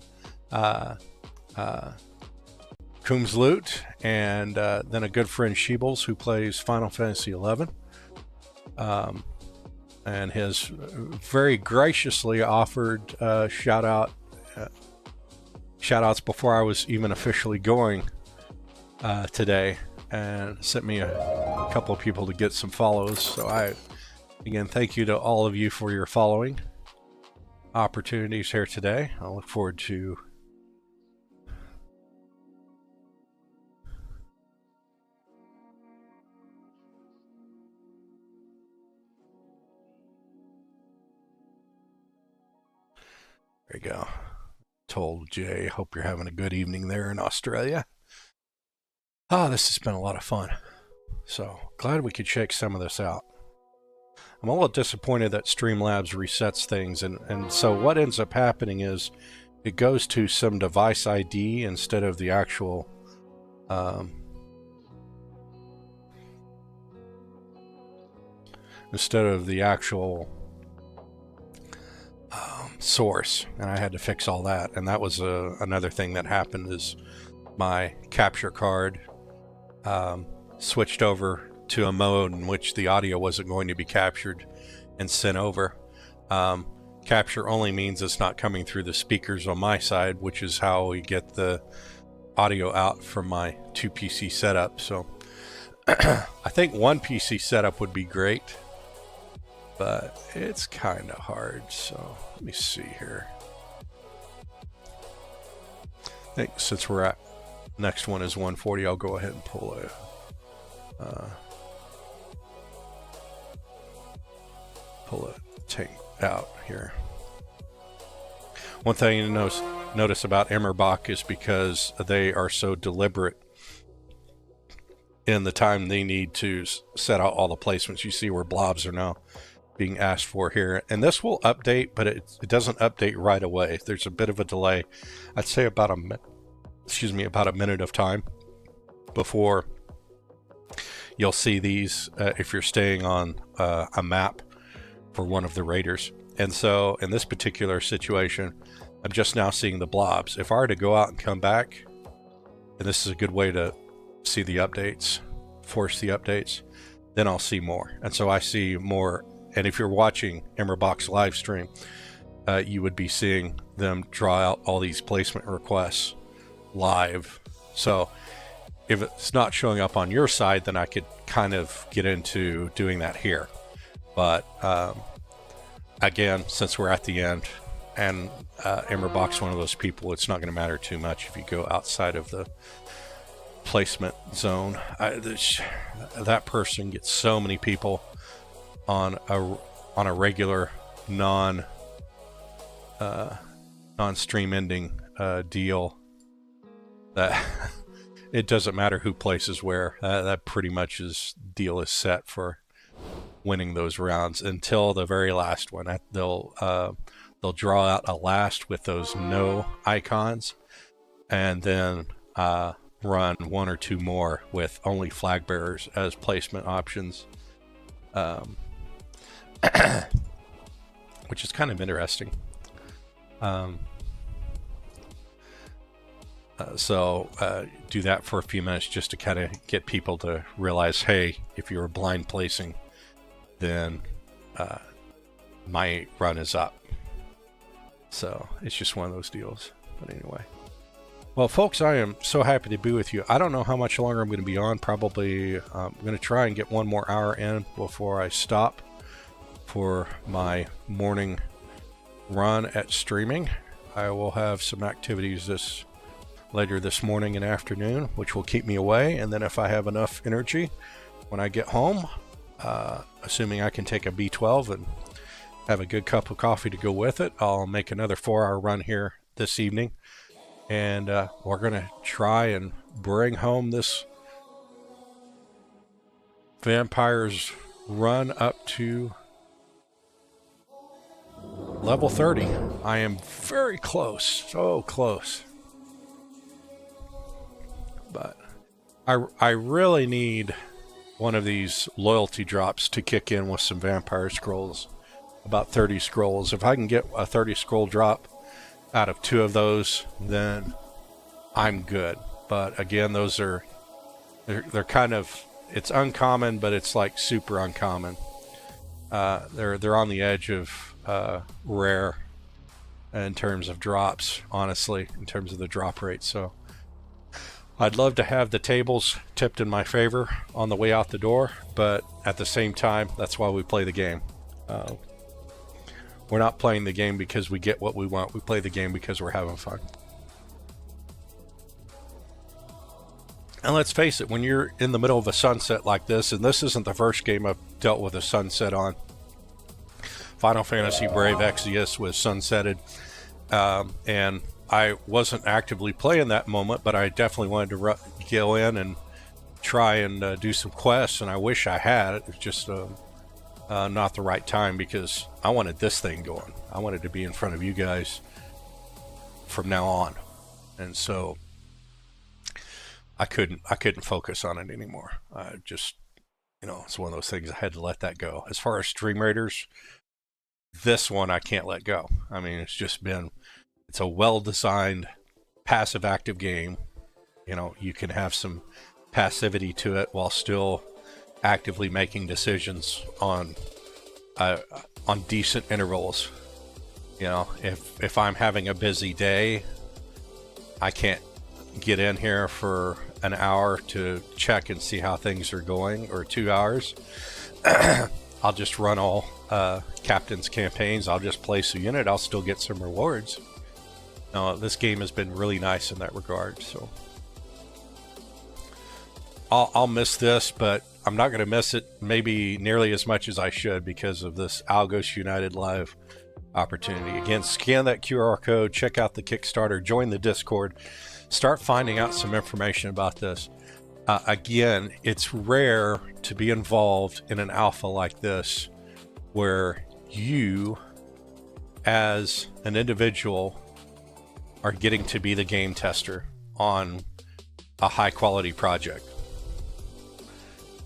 Coombs Loot, and then a good friend Sheebles, who plays Final Fantasy XI, and has very graciously offered shout outs before I was even officially going today, and sent me a couple of people to get some follows. So again, thank you to all of you for your following opportunities here today. I look forward to there you go. Told Jay, hope you're having a good evening there in Australia. This has been a lot of fun. So glad we could check some of this out. I'm a little disappointed that Streamlabs resets things, and so what ends up happening is it goes to some device ID instead of the actual source, and I had to fix all that. And that was another thing that happened, is my capture card switched over to a mode in which the audio wasn't going to be captured and sent over. Capture only means it's not coming through the speakers on my side, which is how we get the audio out from my 2 PC setup. So I think 1 PC setup would be great, but it's kind of hard. So let me see here. I think since we're at next one is 140, I'll go ahead and pull a tank out here. One thing you notice about Emmerbach is because they are so deliberate in the time they need to set out all the placements. You see where blobs are now being asked for here, and this will update, but it doesn't update right away. There's a bit of a delay. I'd say about a minute of time before you'll see these if you're staying on a map for one of the raiders. And so in this particular situation, I'm just now seeing the blobs. If I were to go out and come back, and this is a good way to see the updates, force the updates, then I'll see more. And so I see more. And if you're watching Emmerbach's live stream, you would be seeing them draw out all these placement requests live. So if it's not showing up on your side, then I could kind of get into doing that here. But again, since we're at the end, and Emmerbach's one of those people, it's not going to matter too much if you go outside of the placement zone. That person gets so many people on a regular non-stream ending deal that it doesn't matter who places where. That pretty much deal is set for winning those rounds until the very last one. They'll draw out a last with those no icons, and then run one or two more with only flag bearers as placement options, which is kind of interesting. So do that for a few minutes just to kind of get people to realize, hey, if you're blind placing, then my run is up. So it's just one of those deals. But anyway. Well, folks, I am so happy to be with you. I don't know how much longer I'm going to be on. Probably I'm going to try and get one more hour in before I stop for my morning run at streaming. I will have some activities later this morning and afternoon, which will keep me away. And then if I have enough energy when I get home, assuming I can take a B12 and have a good cup of coffee to go with it, I'll make another 4-hour run here this evening. And we're going to try and bring home this Vampires run up to level 30. I am very close, so close. But I really need one of these loyalty drops to kick in with some vampire scrolls. About 30 scrolls. If I can get a 30 scroll drop out of 2 of those, then I'm good. But again, those are they're kind of, it's uncommon, but it's like super uncommon. They're on the edge of rare in terms of drops, honestly, in terms of the drop rate. So I'd love to have the tables tipped in my favor on the way out the door, but at the same time, that's why we play the game. We're not playing the game because we get what we want. We play the game because we're having fun. And let's face it, when you're in the middle of a sunset like this, and this isn't the first game I've dealt with a sunset on. Final Fantasy Brave Exvius was sunsetted, and I wasn't actively playing that moment, but I definitely wanted to go in and try and do some quests, and I wish I had. It was just not the right time because I wanted this thing going. I wanted to be in front of you guys from now on, and so I couldn't focus on it anymore. I just, it's one of those things I had to let that go. As far as Stream Raiders, this one I can't let go. I mean, it's a well-designed passive active game. You can have some passivity to it while still actively making decisions on decent intervals. If I'm having a busy day, I can't get in here for an hour to check and see how things are going, or 2 hours. I'll just run all captain's campaigns. I'll just place a unit. I'll still get some rewards. This game has been really nice in that regard. So I'll miss this, but I'm not going to miss it maybe nearly as much as I should because of this Algos United Live opportunity. Again, scan that QR code, check out the Kickstarter, join the Discord, start finding out some information about this. Again, it's rare to be involved in an alpha like this where you, as an individual, are getting to be the game tester on a high quality project.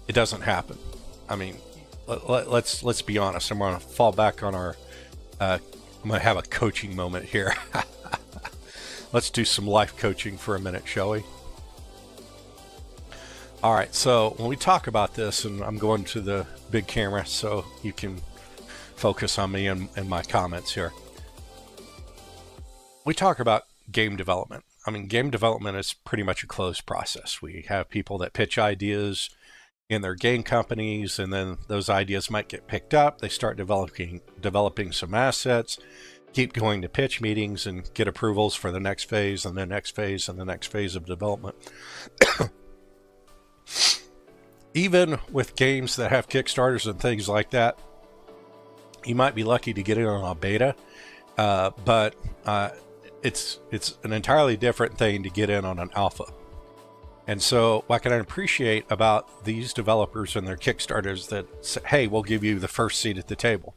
It doesn't happen. I mean, let's be honest. I'm going to fall back on our I'm going to have a coaching moment here. Let's do some life coaching for a minute, shall we? All right, so when we talk about this, and I'm going to the big camera so you can focus on me and my comments here. We talk about game development. I mean, game development is pretty much a closed process. We have people that pitch ideas in their game companies, and then those ideas might get picked up. They start developing some assets, keep going to pitch meetings and get approvals for the next phase and the next phase and the next phase of development. Even with games that have Kickstarters and things like that, you might be lucky to get in on a beta, but it's an entirely different thing to get in on an alpha. And so what I can appreciate about these developers and their Kickstarters that say, hey, we'll give you the first seat at the table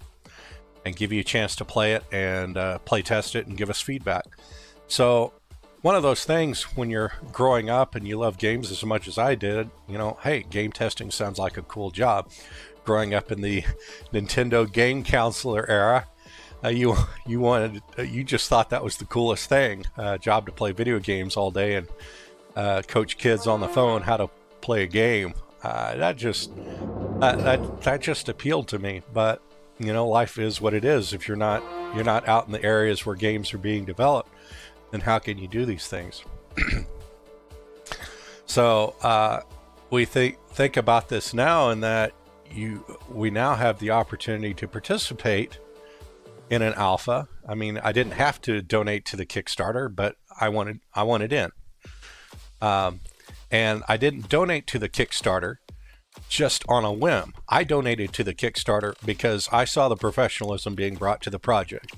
and give you a chance to play it and play test it and give us feedback. So one of those things when you're growing up and you love games as much as I did, you know, hey, game testing sounds like a cool job. Growing up in the Nintendo Game Counselor era, you just thought that was the coolest thing, job to play video games all day and coach kids on the phone how to play a game. That just appealed to me. But you know, life is what it is. If you're not out in the areas where games are being developed, then how can you do these things? So we think about this now, and that we now have the opportunity to participate in an alpha. I mean, I didn't have to donate to the Kickstarter, but I wanted in. And I didn't donate to the Kickstarter just on a whim. I donated to the Kickstarter because I saw the professionalism being brought to the project.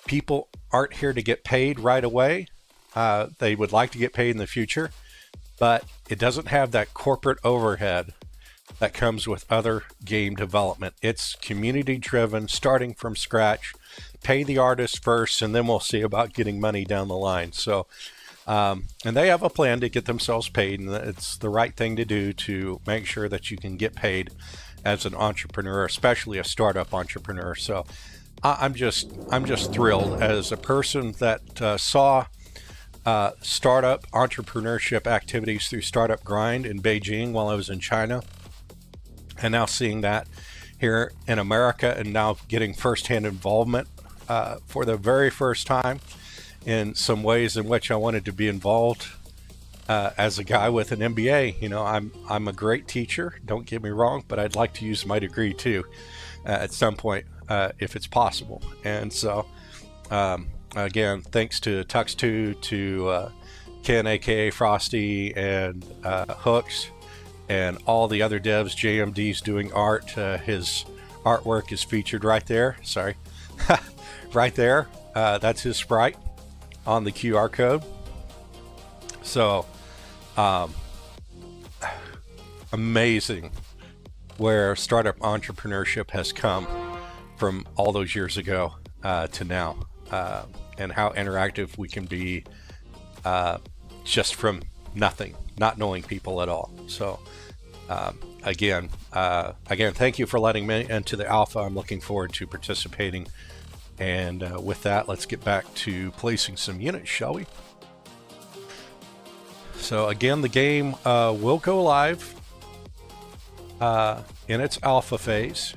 People aren't here to get paid right away. They would like to get paid in the future, but it doesn't have that corporate overhead that comes with other game development. It's community driven, starting from scratch. Pay the artist first, and then we'll see about getting money down the line. So, and they have a plan to get themselves paid, and it's the right thing to do to make sure that you can get paid as an entrepreneur, especially a startup entrepreneur. So I'm just thrilled as a person that saw startup entrepreneurship activities through Startup Grind in Beijing while I was in China, and now seeing that here in America, and now getting firsthand involvement for the very first time in some ways in which I wanted to be involved as a guy with an MBA. You know, I'm a great teacher, don't get me wrong, but I'd like to use my degree too at some point if it's possible. And so again, thanks to Tux2, to Ken aka Frosty, and Hooks, and all the other devs. JMD's doing art. His artwork is featured right there. Sorry. Right there. That's his sprite on the QR code. So amazing where startup entrepreneurship has come from all those years ago to now, and how interactive we can be just from nothing, not knowing people at all. So again, thank you for letting me into the alpha. I'm looking forward to participating. And with that, let's get back to placing some units, shall we? So again, the game will go live in its alpha phase.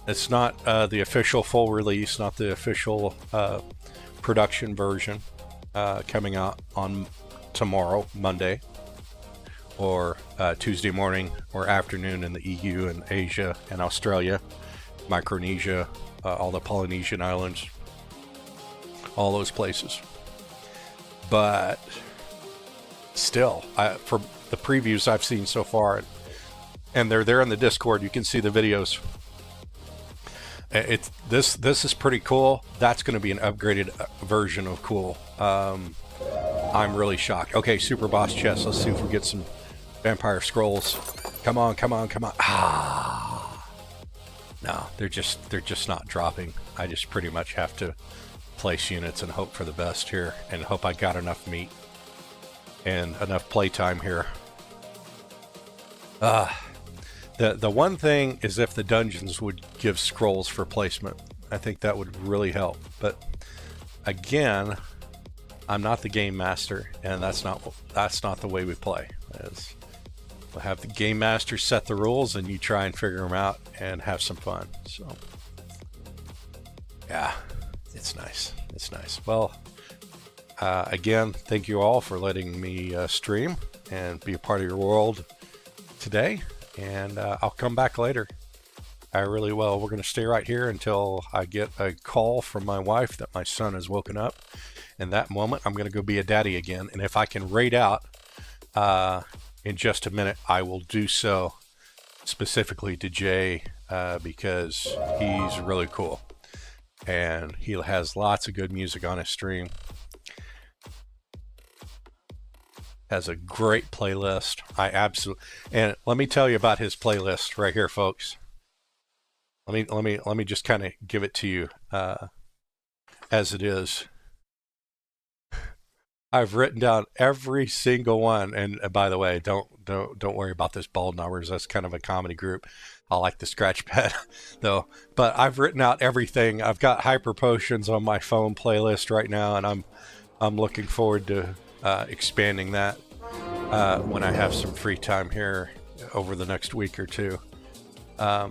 It's not the official full release, not the official production version coming out on tomorrow, Monday, or Tuesday morning or afternoon in the EU and Asia and Australia, Micronesia, all the Polynesian islands, all those places. But still, for the previews I've seen so far, and they're there in the Discord, you can see the videos. It's this is pretty cool. That's going to be an upgraded version of cool. I'm really shocked. Okay, super boss chest. Let's see if we get some vampire scrolls. Come on, come on, come on. Ah, no, they're just not dropping. I just pretty much have to place units and hope for the best here, and hope I got enough meat and enough playtime here. The one thing is if the dungeons would give scrolls for placement. I think that would really help. But again, I'm not the game master, and that's not the way we play. We'll have the game master set the rules, and you try and figure them out and have some fun. So, yeah, it's nice. It's nice. Well, again, thank you all for letting me stream and be a part of your world today. And I'll come back later. I really will. We're going to stay right here until I get a call from my wife that my son has woken up. In that moment, I'm going to go be a daddy again. And if I can raid out in just a minute, I will do so specifically to Jay because he's really cool. And he has lots of good music on his stream. Has a great playlist. And let me tell you about his playlist right here, folks. Let me just kind of give it to you as it is. I've written down every single one, and by the way, don't worry about this Bald Numbers. That's kind of a comedy group. I like the scratch pad though. But I've written out everything. I've got Hyper Potions on my phone playlist right now, and I'm looking forward to expanding that when I have some free time here over the next week or two. I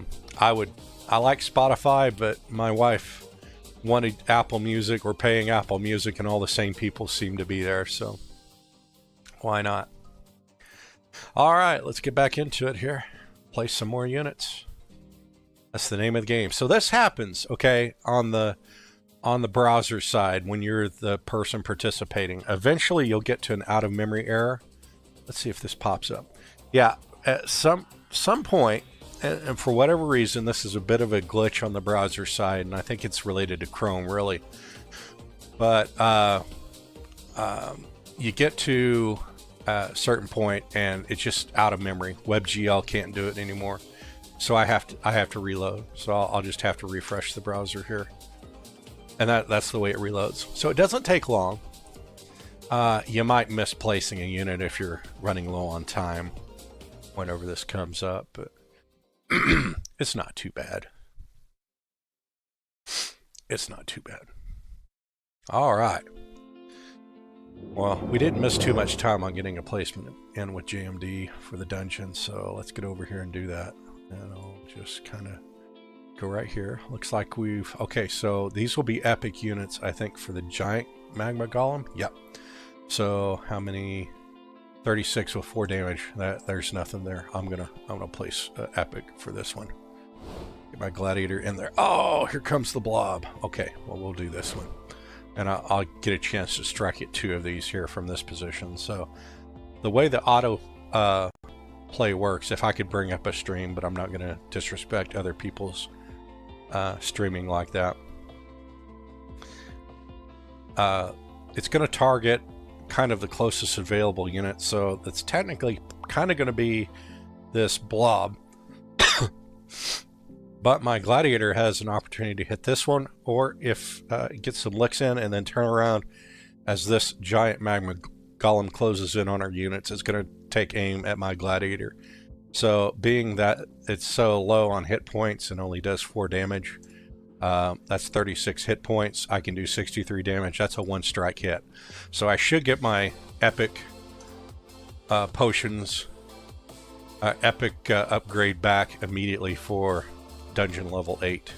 like Spotify, but my wife wanted Apple Music. We're paying Apple Music, and all the same people seem to be there, so why not? All right, let's get back into it here. Play some more units. That's the name of the game. So this happens, okay, on the browser side when you're the person participating. Eventually you'll get to an out of memory error. Let's see if this pops up. Yeah, at some point, and for whatever reason, this is a bit of a glitch on the browser side, and I think it's related to Chrome, really. But you get to a certain point, and it's just out of memory. WebGL can't do it anymore, so I have to reload. So I'll just have to refresh the browser here, and that's the way it reloads. So it doesn't take long. You might miss placing a unit if you're running low on time whenever this comes up, but it's not too bad. It's not too bad. All right. Well, we didn't miss too much time on getting a placement in with JMD for the dungeon, so let's get over here and do that. And I'll just kind of go right here. Looks like okay, so these will be epic units, I think, for the giant magma golem. Yep. So how many? 36 with 4 damage. There's nothing there. I'm gonna place epic for this one. Get my gladiator in there. Oh, here comes the blob. Okay, well, we'll do this one, and I'll get a chance to strike at 2 of these here from this position. So the way the auto play works, if I could bring up a stream, but I'm not gonna disrespect other people's streaming like that. It's gonna target kind of the closest available unit, so it's technically kind of going to be this blob. But my gladiator has an opportunity to hit this one, or if it gets some licks in and then turn around as this giant magma golem closes in on our units, it's going to take aim at my gladiator. So being that it's so low on hit points and only does 4 damage, that's 36 hit points. I can do 63 damage. That's a 1-strike hit. So I should get my epic potions, epic upgrade back immediately for dungeon level 8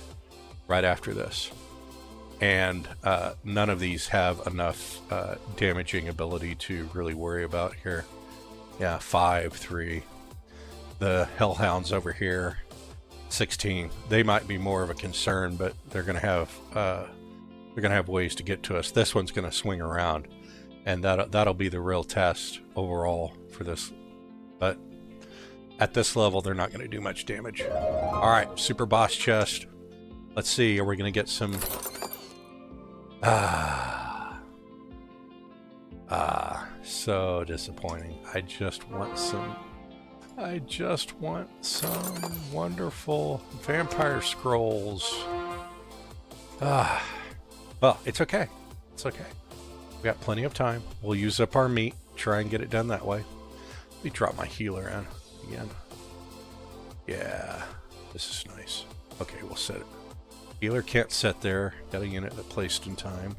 right after this. And none of these have enough damaging ability to really worry about here. Yeah, 5, 3. The hellhounds over here, 16. They might be more of a concern, but they're going to have ways to get to us. This one's going to swing around, and that'll be the real test overall for this. But at this level, they're not going to do much damage. All right, super boss chest. Let's see, are we going to get some... so disappointing. I just want some wonderful vampire scrolls. Well, it's okay. It's okay. We got plenty of time. We'll use up our meat, try and get it done that way. Let me drop my healer in again. Yeah, this is nice. Okay, we'll set it. Healer can't set there. Got a unit that placed in time.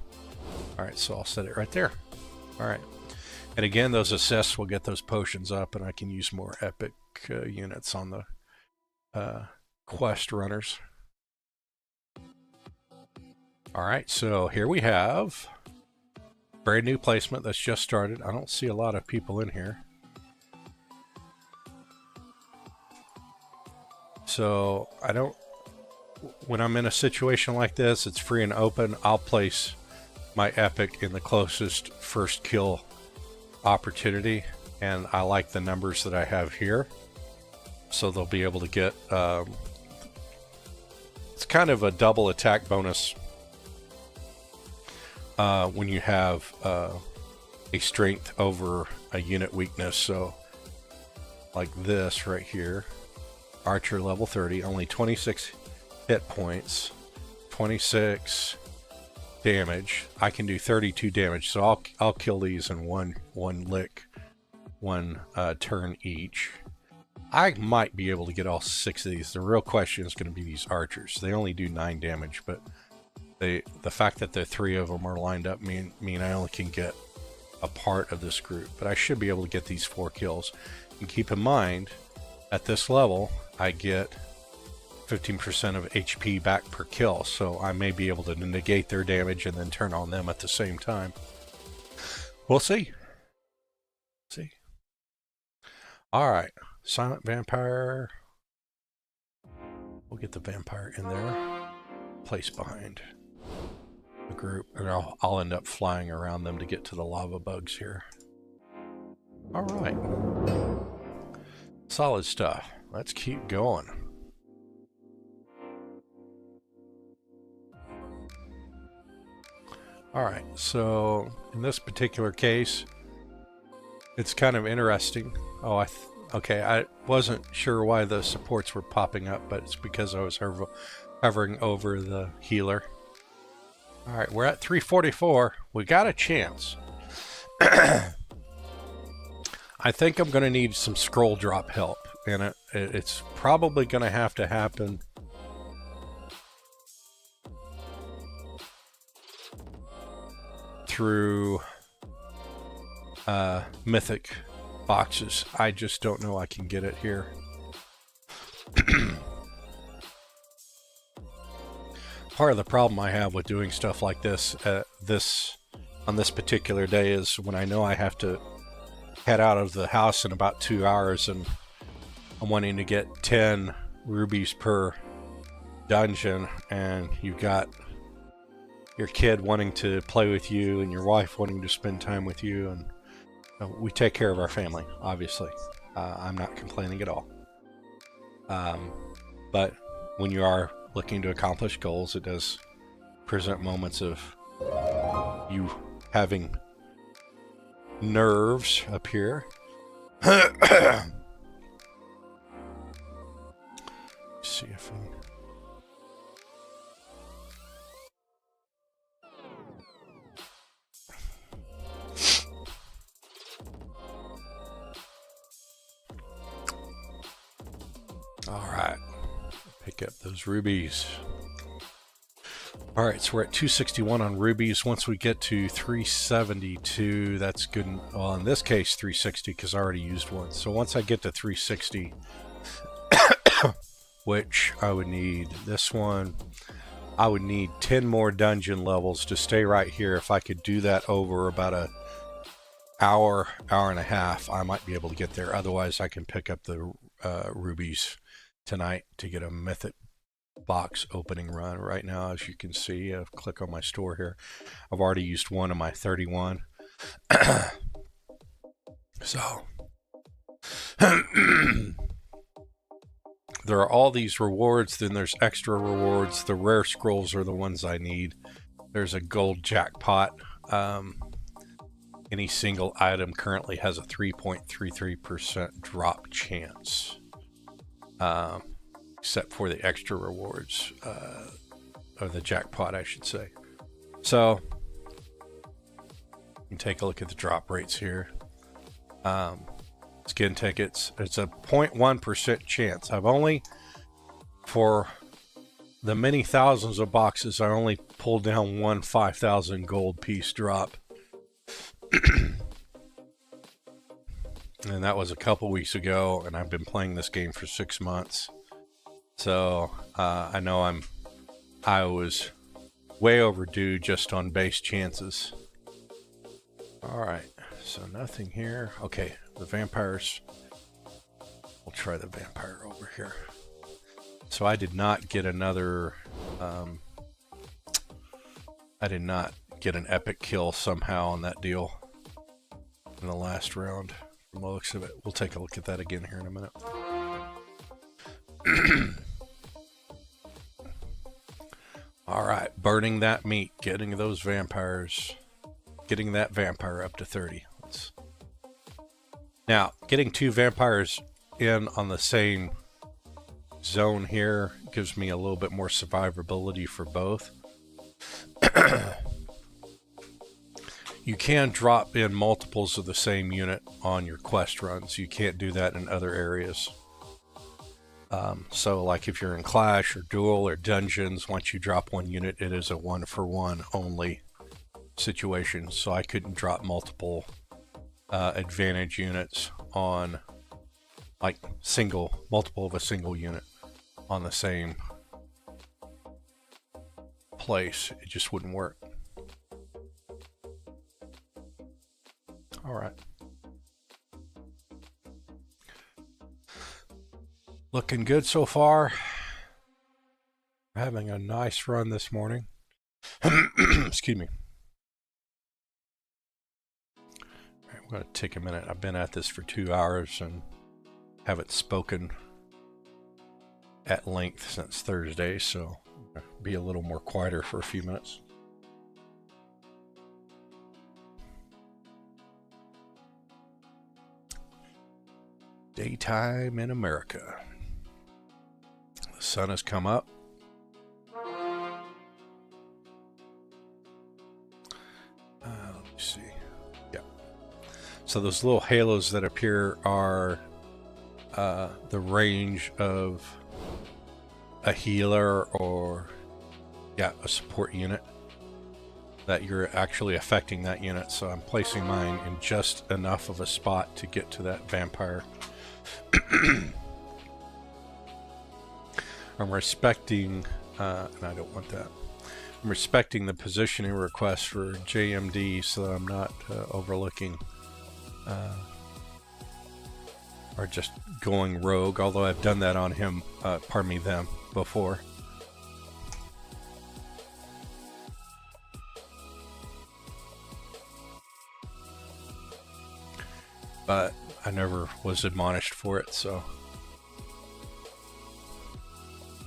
Alright, so I'll set it right there. Alright. And again, those assists will get those potions up, and I can use more epic units on the quest runners. Alright, so here we have brand new placement that's just started. I don't see a lot of people in here. So I don't... When I'm in a situation like this, it's free and open. I'll place my epic in the closest first kill opportunity, and I like the numbers that I have here, so they'll be able to get it's kind of a double attack bonus when you have a strength over a unit weakness. So like this right here, archer level 30, only 26 hit points, 26 damage. I can do 32 damage, so I'll kill these in one lick, one turn each. I might be able to get all 6 of these. The real question is going to be these archers. They only do 9 damage, but the fact that the 3 of them are lined up mean I only can get a part of this group. But I should be able to get these 4 kills. And keep in mind, at this level, I get 15% of HP back per kill, so I may be able to negate their damage and then turn on them at the same time. We'll see. See. Alright, silent vampire. We'll get the vampire in there. Place behind the group, and I'll end up flying around them to get to the lava bugs here. Alright. Solid stuff. Let's keep going. Alright, so in this particular case, it's kind of interesting. Oh, okay, I wasn't sure why the supports were popping up, but it's because I was hovering over the healer. Alright, we're at 344. We got a chance. I think I'm going to need some scroll drop help, and it's probably going to happen through mythic boxes. I just don't know I can get it here. Part of the problem I have with doing stuff like this on this particular day is when I know I have to head out of the house in about 2 hours, and I'm wanting to get 10 rubies per dungeon, and you've got your kid wanting to play with you and your wife wanting to spend time with you, and we take care of our family, obviously. I'm not complaining at all. But when you are looking to accomplish goals, it does present moments of you having nerves up here. See if we... Alright, pick up those rubies. Alright, so we're at 261 on rubies. Once we get to 372, that's good. Well, in this case, 360, because I already used one. So once I get to 360, which I would need this one, I would need 10 more dungeon levels to stay right here. If I could do that over about an hour and a half, I might be able to get there. Otherwise, I can pick up the rubies tonight to get a mythic box opening run. Right now, as you can see, click on my store here. I've already used one of my 31. So there are all these rewards, then there's extra rewards. The rare scrolls are the ones I need. There's a gold jackpot. Any single item currently has a 3.33% drop chance, except for the extra rewards, or the jackpot, I should say. So you can take a look at the drop rates here. Skin tickets, it's a 0.1% chance. I've only, for the many thousands of boxes, I only pulled down one 5,000 gold piece drop. And that was a couple weeks ago, and I've been playing this game for 6 months. So I know I was way overdue just on base chances. Alright, so nothing here. Okay, the vampires. We'll try the vampire over here. So I did not get another... I did not get an epic kill somehow on that deal in the last round. From the looks of it. We'll take a look at that again here in a minute. Alright, burning that meat, getting those vampires, getting that vampire up to 30. Now, getting 2 vampires in on the same zone here gives me a little bit more survivability for both. You can drop in multiples of the same unit on your quest runs. You can't do that in other areas. So like if you're in Clash or Duel or Dungeons, once you drop one unit, it is a 1-for-1 only situation. So I couldn't drop multiple advantage units on like multiple of a single unit on the same place. It just wouldn't work. All right. Looking good so far. Having a nice run this morning. Excuse me. All right, I'm going to take a minute. I've been at this for 2 hours and haven't spoken at length since Thursday, so I'll be a little more quieter for a few minutes. Daytime in America. The sun has come up. Let me see. Yeah. So those little halos that appear are the range of a healer or a support unit that you're actually affecting that unit. So I'm placing mine in just enough of a spot to get to that vampire. I'm respecting, and I don't want that. I'm respecting the positioning request for JMD so that I'm not overlooking or just going rogue, although I've done that on him, them, before. But I never was admonished for it, so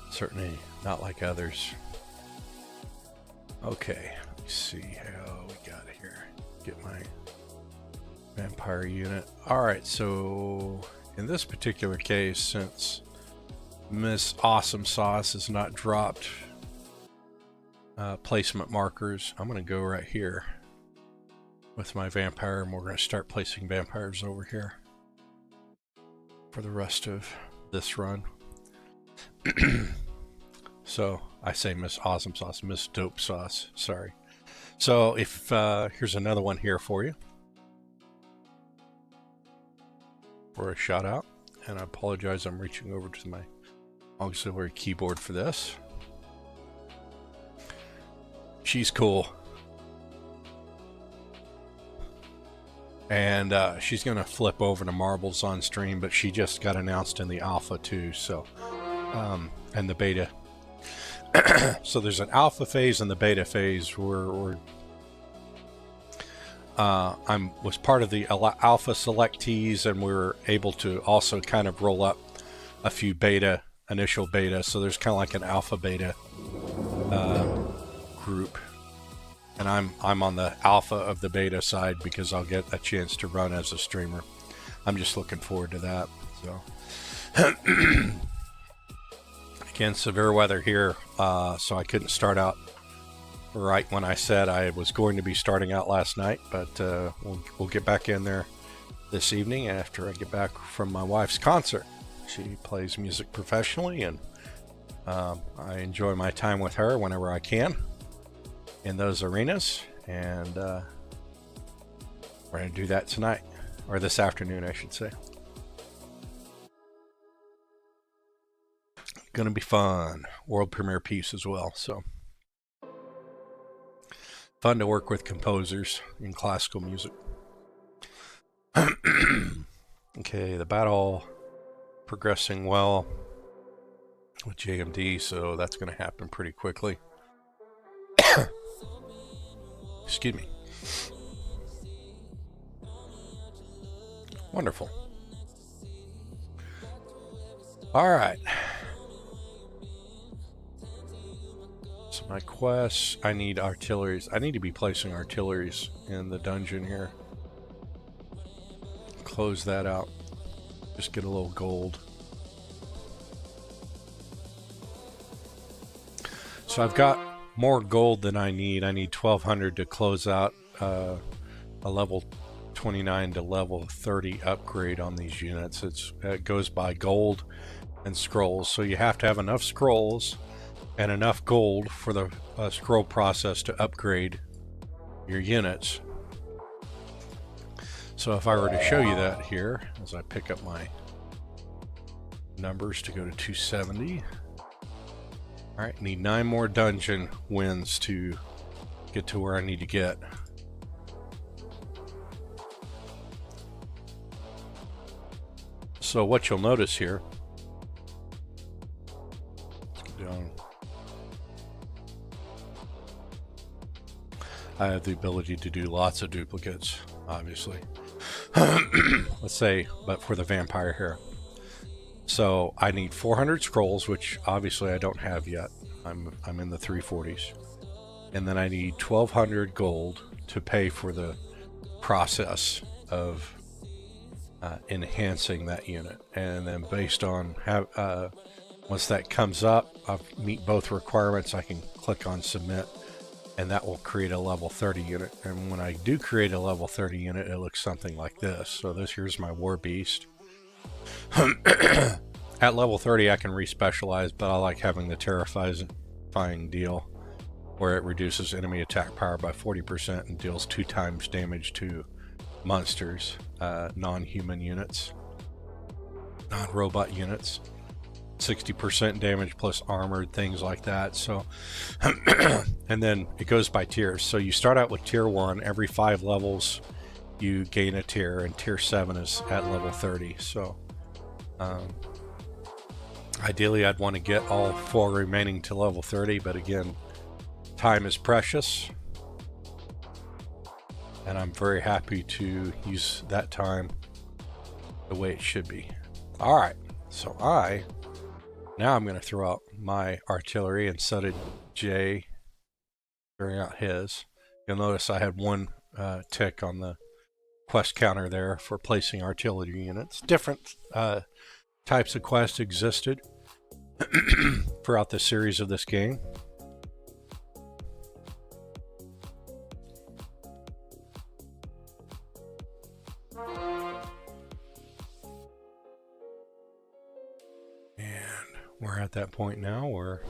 certainly not like others. Okay, let's see how we got here. Get my vampire unit. Alright, so in this particular case, since Miss Awesome Sauce has not dropped placement markers, I'm going to go right here with my vampire, and we're going to start placing vampires over here for the rest of this run. So I say Miss Awesome Sauce, Miss Dope Sauce, sorry. So if here's another one here for you for a shout out, and I apologize, I'm reaching over to my auxiliary keyboard for this. She's cool. And she's going to flip over to Marbles on stream, but she just got announced in the alpha too, so, and the beta. So there's an alpha phase and the beta phase where I was part of the alpha selectees, and we were able to also kind of roll up a few beta initial beta, so there's kind of like an alpha beta group, and I'm on the alpha of the beta side because I'll get a chance to run as a streamer. I'm just looking forward to that. So again, severe weather here, so I couldn't start out right when I said I was going to be starting out last night, but we'll get back in there this evening after I get back from my wife's concert. She plays music professionally, and I enjoy my time with her whenever I can in those arenas, and we're going to do that tonight, or this afternoon I should say. Going to be fun. World premiere piece as well, so fun to work with composers in classical music. Okay, the battle progressing well with JMD, so that's going to happen pretty quickly. Excuse me. Wonderful. All right. So my quests, I need artilleries. I need to be placing artilleries in the dungeon here. Close that out. Just get a little gold. So I've got more gold than I need. I need 1200 to close out a level 29 to level 30 upgrade on these units. It goes by gold and scrolls. So you have to have enough scrolls and enough gold for the scroll process to upgrade your units. So if I were to show you that here, as I pick up my numbers to go to 270. All right, need 9 more dungeon wins to get to where I need to get. So what you'll notice here, let's get down. I have the ability to do lots of duplicates, obviously. Let's say, but for the vampire here. So I need 400 scrolls, which obviously I don't have yet. I'm in the 340s. And then I need 1200 gold to pay for the process of enhancing that unit. And then based on how, once that comes up, I'll meet both requirements, I can click on submit, and that will create a level 30 unit. And when I do create a level 30 unit, it looks something like this. So here's my war beast. At level 30 I can respecialize, but I like having the terrifying deal where it reduces enemy attack power by 40% and deals 2 times damage to monsters, non-human units, non-robot units. 60% damage plus armored, things like that. So and then it goes by tiers. So you start out with tier 1. Every 5 levels you gain a tier, and tier 7 is at level 30. So ideally I'd want to get all 4 remaining to level 30, but again, time is precious, and I'm very happy to use that time the way it should be. All right, so now I'm going to throw out my artillery instead of Jay throwing out his. You'll notice I had 1 tick on the quest counter there for placing artillery units. Different types of quests existed throughout the series of this game. We're at that point now where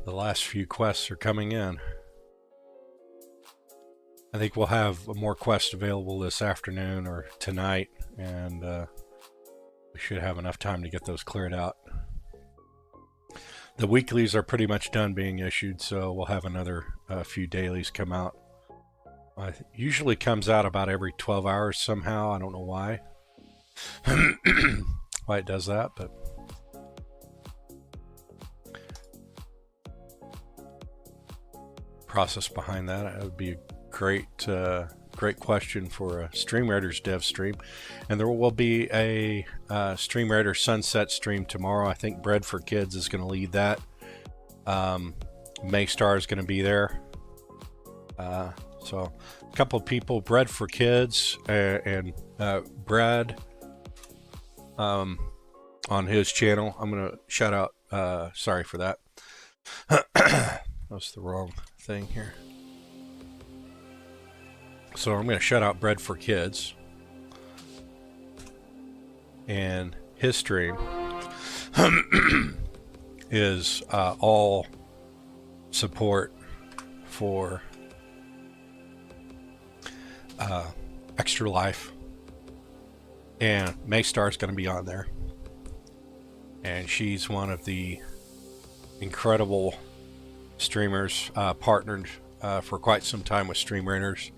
the last few quests are coming in. I think we'll have more quests available this afternoon or tonight, and we should have enough time to get those cleared out. The weeklies are pretty much done being issued, so we'll have another few dailies come out. It usually comes out about every 12 hours somehow. I don't know why. Why it does that, but process behind that. It would be a great great question for a Stream Raiders dev stream. And there will be a Stream Raiders Sunset stream tomorrow. I think Bread for Kids is going to lead that. Maystar is going to be there. So a couple of people, Bread for Kids and Brad on his channel. I'm going to shout out, sorry for that. That's the wrong thing here. So I'm going to shout out Bread for Kids and his stream is all support for Extra Life, and Maystar is going to be on there, and she's one of the incredible streamers, partnered for quite some time with Stream Raiders.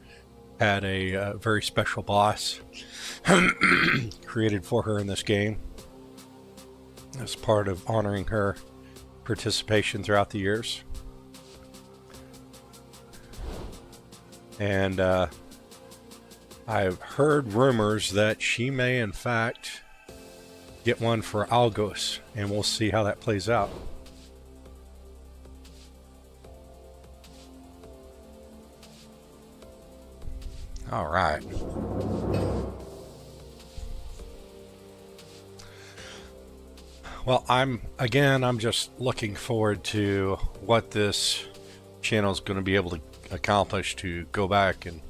Had a very special boss created for her in this game as part of honoring her participation throughout the years. And I've heard rumors that she may in fact get one for Algos, and we'll see how that plays out. All right. Well, I'm just looking forward to what this channel is going to be able to accomplish, to go back and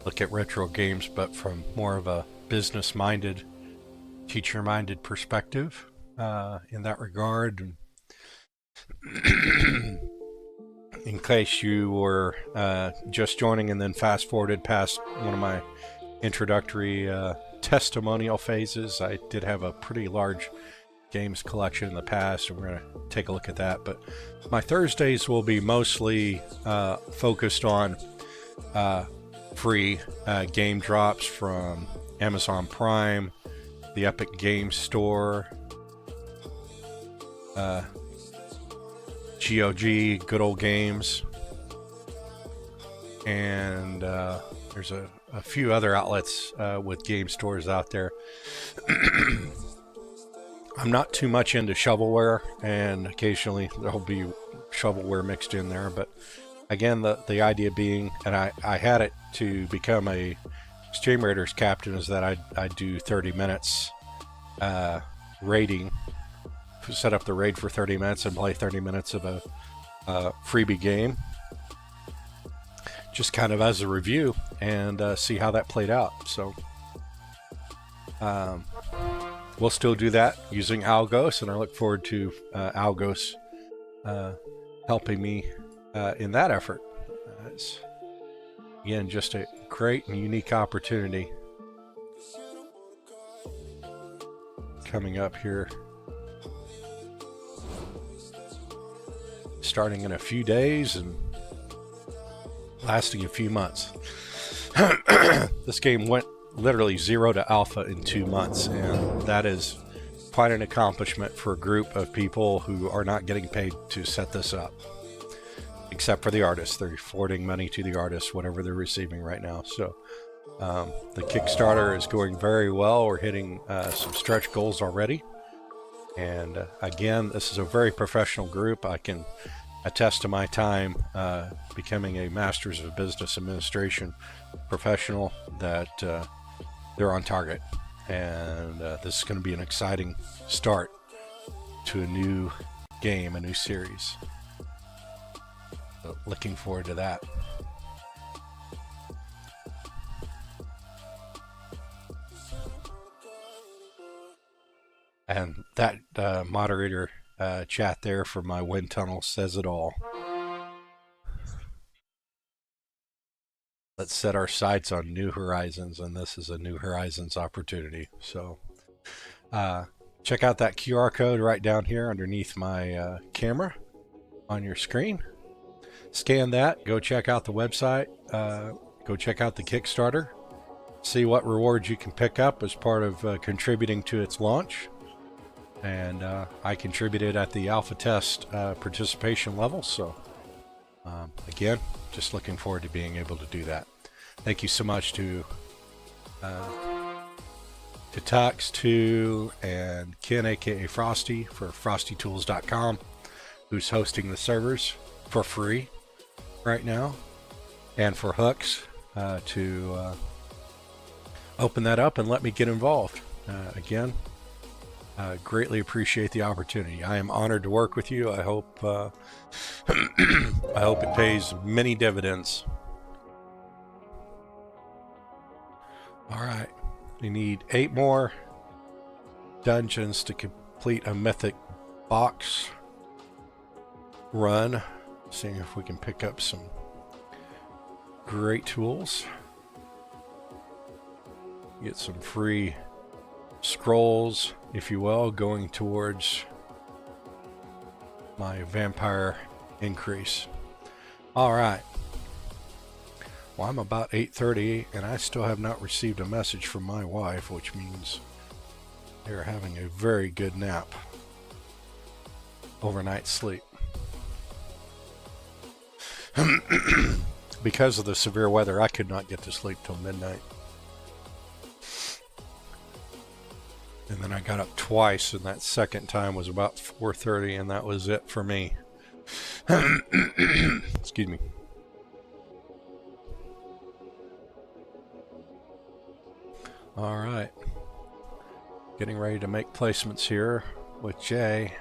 look at retro games, but from more of a business-minded, teacher-minded perspective in that regard. In case you were just joining and then fast-forwarded past one of my introductory testimonial phases, I did have a pretty large games collection in the past, and we're going to take a look at that. But my Thursdays will be mostly focused on free game drops from Amazon Prime, the Epic Games Store, GOG, Good Old Games, and there's a few other outlets with game stores out there. I'm not too much into shovelware, and occasionally there'll be shovelware mixed in there, but again, the idea being, and I had it to become a Stream Raiders captain, is that I do 30 minutes raiding, set up the raid for 30 minutes and play 30 minutes of a freebie game, just kind of as a review, and see how that played out. So we'll still do that using Algos, and I look forward to Algos helping me in that effort. It's, again, just a great and unique opportunity coming up here, starting in a few days and lasting a few months. This game went literally 0 to alpha in 2 months, and that is quite an accomplishment for a group of people who are not getting paid to set this up, except for the artists. They're forwarding money to the artists, whatever they're receiving right now. So the Kickstarter is going very well. We're hitting some stretch goals already, and again, this is a very professional group. I can attest to my time becoming a Masters of Business Administration professional that they're on target, and this is going to be an exciting start to a new game, a new series. So looking forward to that. And that moderator chat there for my wind tunnel says it all. Let's set our sights on new horizons, and this is a new horizons opportunity. So check out that QR code right down here underneath my camera on your screen. Scan that, go check out the website, go check out the Kickstarter, see what rewards you can pick up as part of contributing to its launch. And I contributed at the alpha test participation level, so again, just looking forward to being able to do that. Thank you so much to Tux2 and Ken, aka Frosty, for frostytools.com, who's hosting the servers for free right now, and for Hooks to open that up and let me get involved. Again, greatly appreciate the opportunity. I am honored to work with you. I hope I hope it pays many dividends. All right, we need 8 more dungeons to complete a mythic box run. Seeing if we can pick up some great tools. Get some free scrolls, if you will, going towards my vampire increase. All right. Well, I'm about 8:30 and I still have not received a message from my wife, which means they're having a very good nap. Overnight sleep. Because of the severe weather, I could not get to sleep till midnight. And then I got up twice, and that second time was about 4:30, and that was it for me. Excuse me. All right. Getting ready to make placements here with Jay.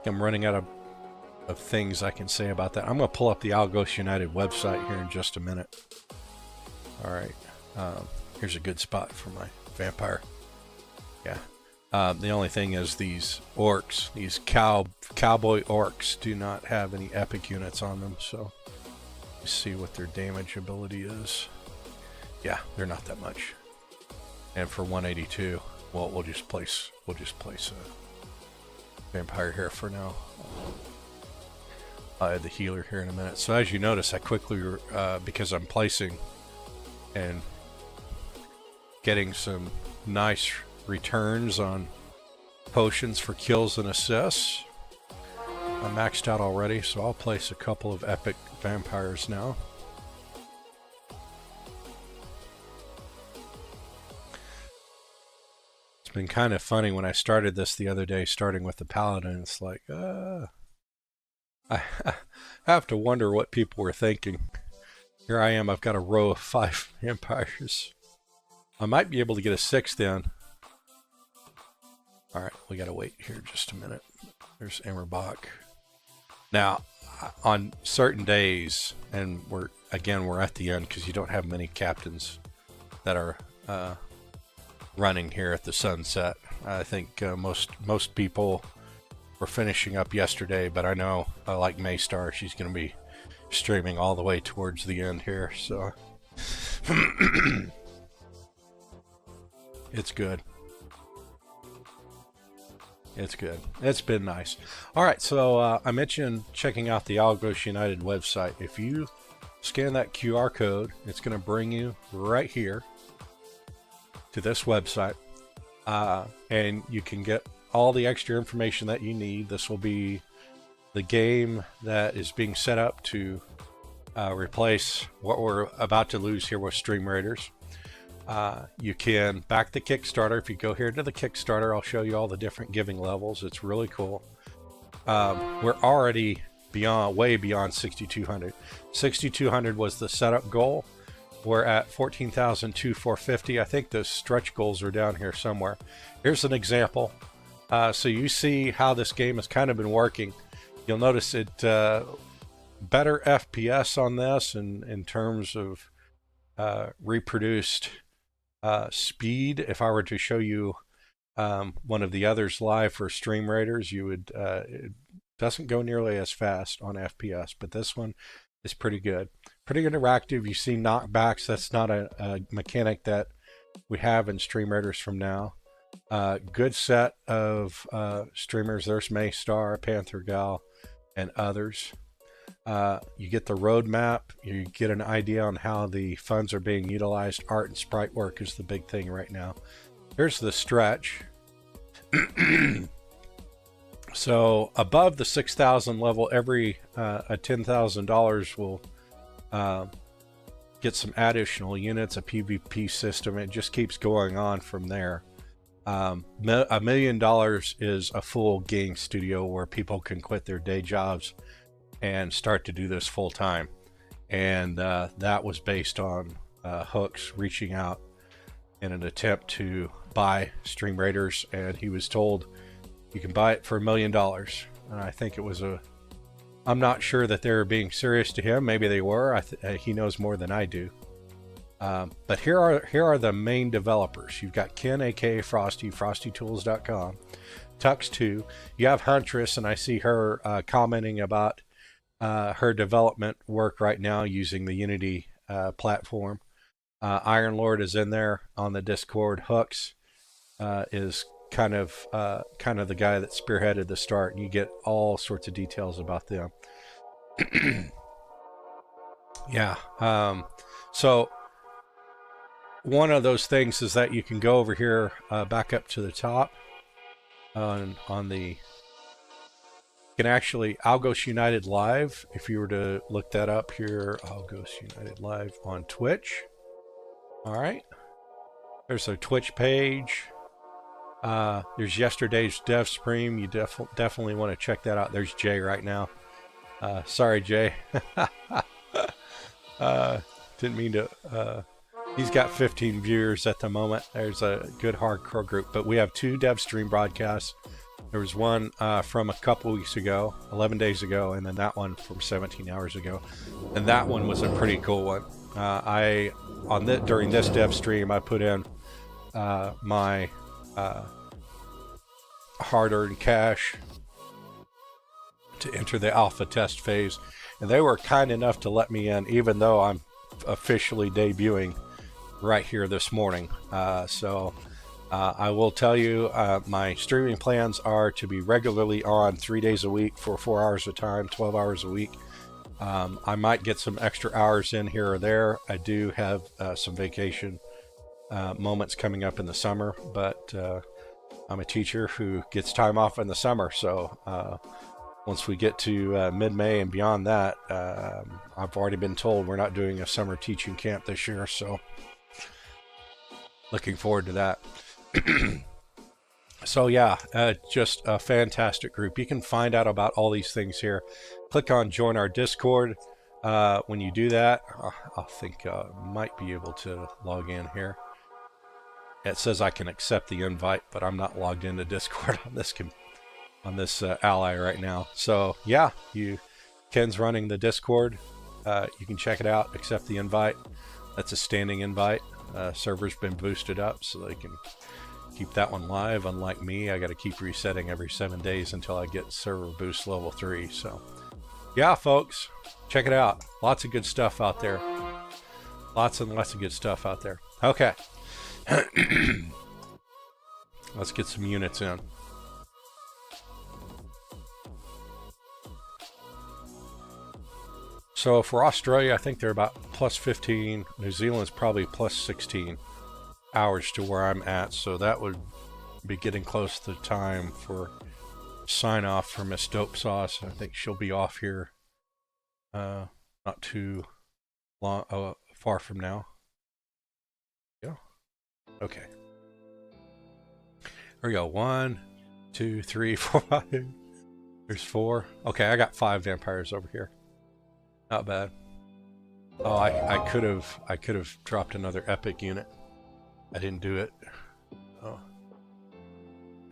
I'm running out of things I can say about that. I'm going to pull up the Algos United website here in just a minute. All right. Here's a good spot for my vampire. Yeah. The only thing is these orcs, these cowboy orcs, do not have any epic units on them. So let's see what their damage ability is. Yeah, they're not that much. And for 182, well, we'll just place a vampire here for now. I'll add the healer here in a minute. So as you notice, I quickly, because I'm placing and getting some nice returns on potions for kills and assists. I'm maxed out already, so I'll place a couple of epic vampires now. It's been kind of funny when I started this the other day, starting with the paladin. It's like, I have to wonder what people were thinking. Here I am, I've got a row of 5 vampires. I might be able to get a 6th in. Alright, we gotta wait here just a minute. There's Emmerbach. Now, on certain days, and we're at the end because you don't have many captains that are running here at the sunset. I think most people were finishing up yesterday, but I know, like Maystar, she's going to be streaming all the way towards the end here, so it's good. It's good. It's been nice. All right, so I mentioned checking out the Algos United website. If you scan that QR code, it's going to bring you right here to this website, and you can get all the extra information that you need. This will be the game that is being set up to replace what we're about to lose here with Stream Raiders. You can back the Kickstarter. If you go here to the Kickstarter, I'll show you all the different giving levels. It's really cool. We're already way beyond 6,200. 6,200 was the setup goal. We're at 14,450. I think the stretch goals are down here somewhere. Here's an example. So you see how this game has kind of been working. You'll notice it better FPS on this in terms of reproduced speed. If I were to show you one of the others live for Stream Raiders, you would it doesn't go nearly as fast on FPS, but this one is pretty good. Pretty interactive. You see knockbacks. That's not a mechanic that we have in Stream Raiders from now. Good set of streamers. There's Maystar, Panther Gal, and others. You get the roadmap. You get an idea on how the funds are being utilized. Art and sprite work is the big thing right now. Here's the stretch. So above the 6,000 level, every $10,000 will get some additional units, a PvP system. It just keeps going on from there. $1 million is a full game studio where people can quit their day jobs and start to do this full time. And that was based on Hooks reaching out in an attempt to buy Stream Raiders, and he was told you can buy it for $1 million. And I think it was I'm not sure that they were being serious to him. Maybe they were. He knows more than I do. But here are the main developers. You've got Ken, aka Frosty, FrostyTools.com, Tux2. You have Huntress, and I see her commenting about her development work right now using the Unity platform. Iron Lord is in there on the Discord. Hooks is kind of the guy that spearheaded the start, and you get all sorts of details about them. Yeah. So one of those things is that you can go over here, back up to the top, on the, you can actually Algos United Live. If you were to look that up here, Algos United Live on Twitch. All right, there's a Twitch page. There's yesterday's dev stream. You definitely want to check that out. There's Jay right now. Sorry, Jay. Didn't mean to. He's got 15 viewers at the moment. There's a good hardcore group, but we have 2 dev stream broadcasts. There was one from a couple weeks ago, 11 days ago, and then that one from 17 hours ago. And that one was a pretty cool one. During this dev stream, I put in my hard-earned cash to enter the alpha test phase, and they were kind enough to let me in, even though I'm officially debuting right here this morning. So I will tell you, my streaming plans are to be regularly on 3 days a week for 4 hours a time, 12 hours a week. I might get some extra hours in here or there. I do have some vacation moments coming up in the summer, but I'm a teacher who gets time off in the summer. So once we get to mid-May and beyond that, I've already been told we're not doing a summer teaching camp this year. So looking forward to that. So yeah, just a fantastic group. You can find out about all these things here. Click on join our Discord. When you do that, I think might be able to log in here. It says I can accept the invite, but I'm not logged into Discord on this ally right now. So yeah, Ken's running the Discord. You can check it out, accept the invite. That's a standing invite. Server's been boosted up so they can keep that one live. Unlike me, I got to keep resetting every 7 days until I get server boost level 3. So yeah, folks, check it out. Lots of good stuff out there. Lots and lots of good stuff out there. Okay. Let's get some units in. So for Australia, I think they're about plus 15. New Zealand's probably plus 16 hours to where I'm at. So that would be getting close to the time for sign off for Miss Dope Sauce. I think she'll be off here not too long, far from now. Yeah. Okay. There we go. 1, 2, 3, 4, 5. There's 4. Okay, I got 5 vampires over here. Not bad. Oh, I could have dropped another epic unit. I didn't do it. Oh.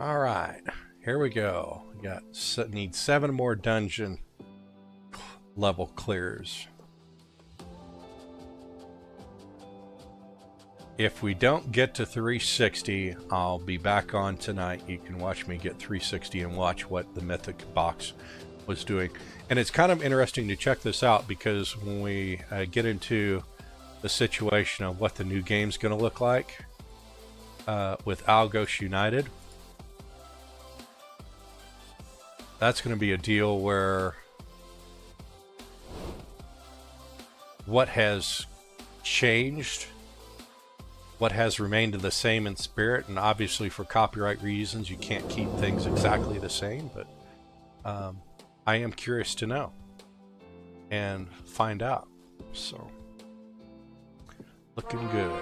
All right, here we go. We need 7 more dungeon level clears. If we don't get to 360, I'll be back on tonight. You can watch me get 360 and watch what the mythic box was doing. And it's kind of interesting to check this out, because when we get into the situation of what the new game's going to look like with Algos United, that's going to be a deal where what has changed, what has remained the same in spirit, and obviously for copyright reasons you can't keep things exactly the same, but I am curious to know and find out. So, looking good.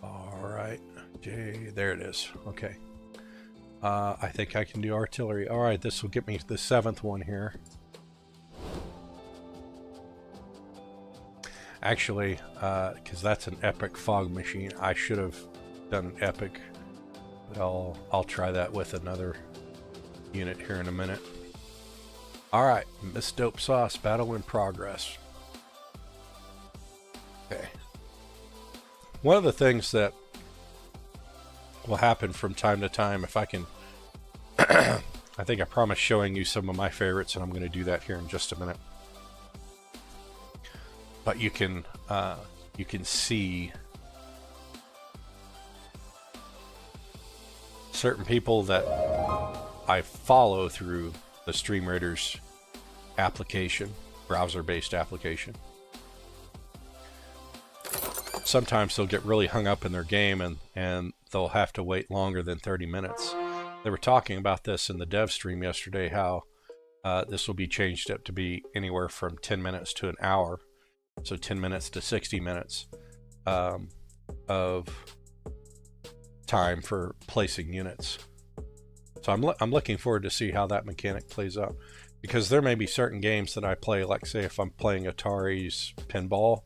All right, Jay, there it is. Okay. I think I can do artillery. All right, this will get me to the 7th one here. Actually, because that's an epic fog machine, I should have done an epic. But I'll try that with another unit here in a minute. All right, Miss Dope Sauce, battle in progress. Okay. One of the things that will happen from time to time, if I can, I think I promised showing you some of my favorites, and I'm going to do that here in just a minute. But you can see certain people that I follow through the Stream Raiders application, browser-based application. Sometimes they'll get really hung up in their game and they'll have to wait longer than 30 minutes. They were talking about this in the dev stream yesterday, how this will be changed up to be anywhere from 10 minutes to an hour. So 10 minutes to 60 minutes of time for placing units. So I'm looking forward to see how that mechanic plays out, because there may be certain games that I play, like say if I'm playing Atari's Pinball,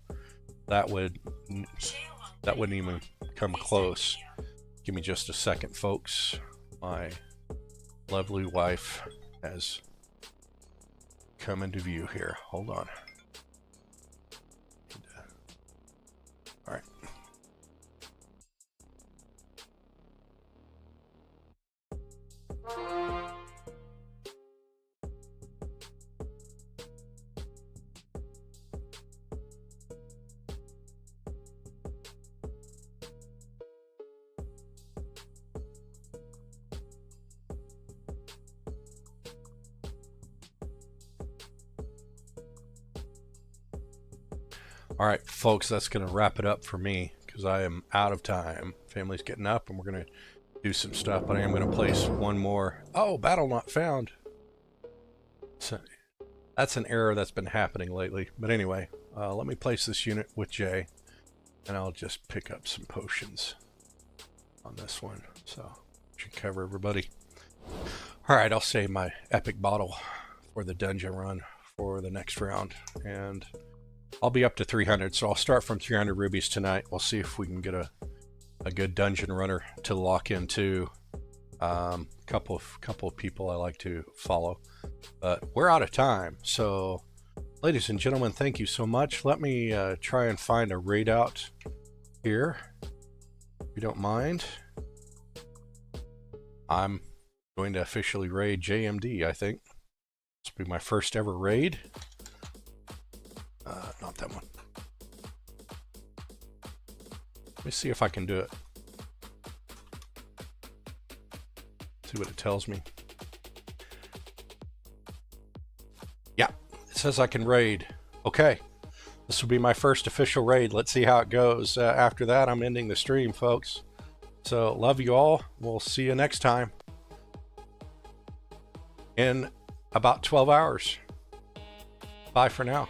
that wouldn't even come close. Give me just a second, folks. My lovely wife has come into view here. Hold on. All right. All right, folks, that's going to wrap it up for me because I am out of time. Family's getting up and we're going to do some stuff, but I am going to place one more. Oh, battle not found. So that's an error that's been happening lately. But anyway, let me place this unit with Jay, and I'll just pick up some potions on this one. So should cover everybody. All right, I'll save my epic bottle for the dungeon run for the next round, and I'll be up to 300, so I'll start from 300 rubies tonight. We'll see if we can get a good dungeon runner to lock into. Couple of people I like to follow, but we're out of time. So, ladies and gentlemen, thank you so much. Let me try and find a raid out here, if you don't mind. I'm going to officially raid JMD, I think. This will be my first ever raid. Not that one. Let me see if I can do it. See what it tells me. Yeah, it says I can raid. Okay, this will be my first official raid. Let's see how it goes. After that, I'm ending the stream, folks. So, love you all. We'll see you next time in about 12 hours. Bye for now.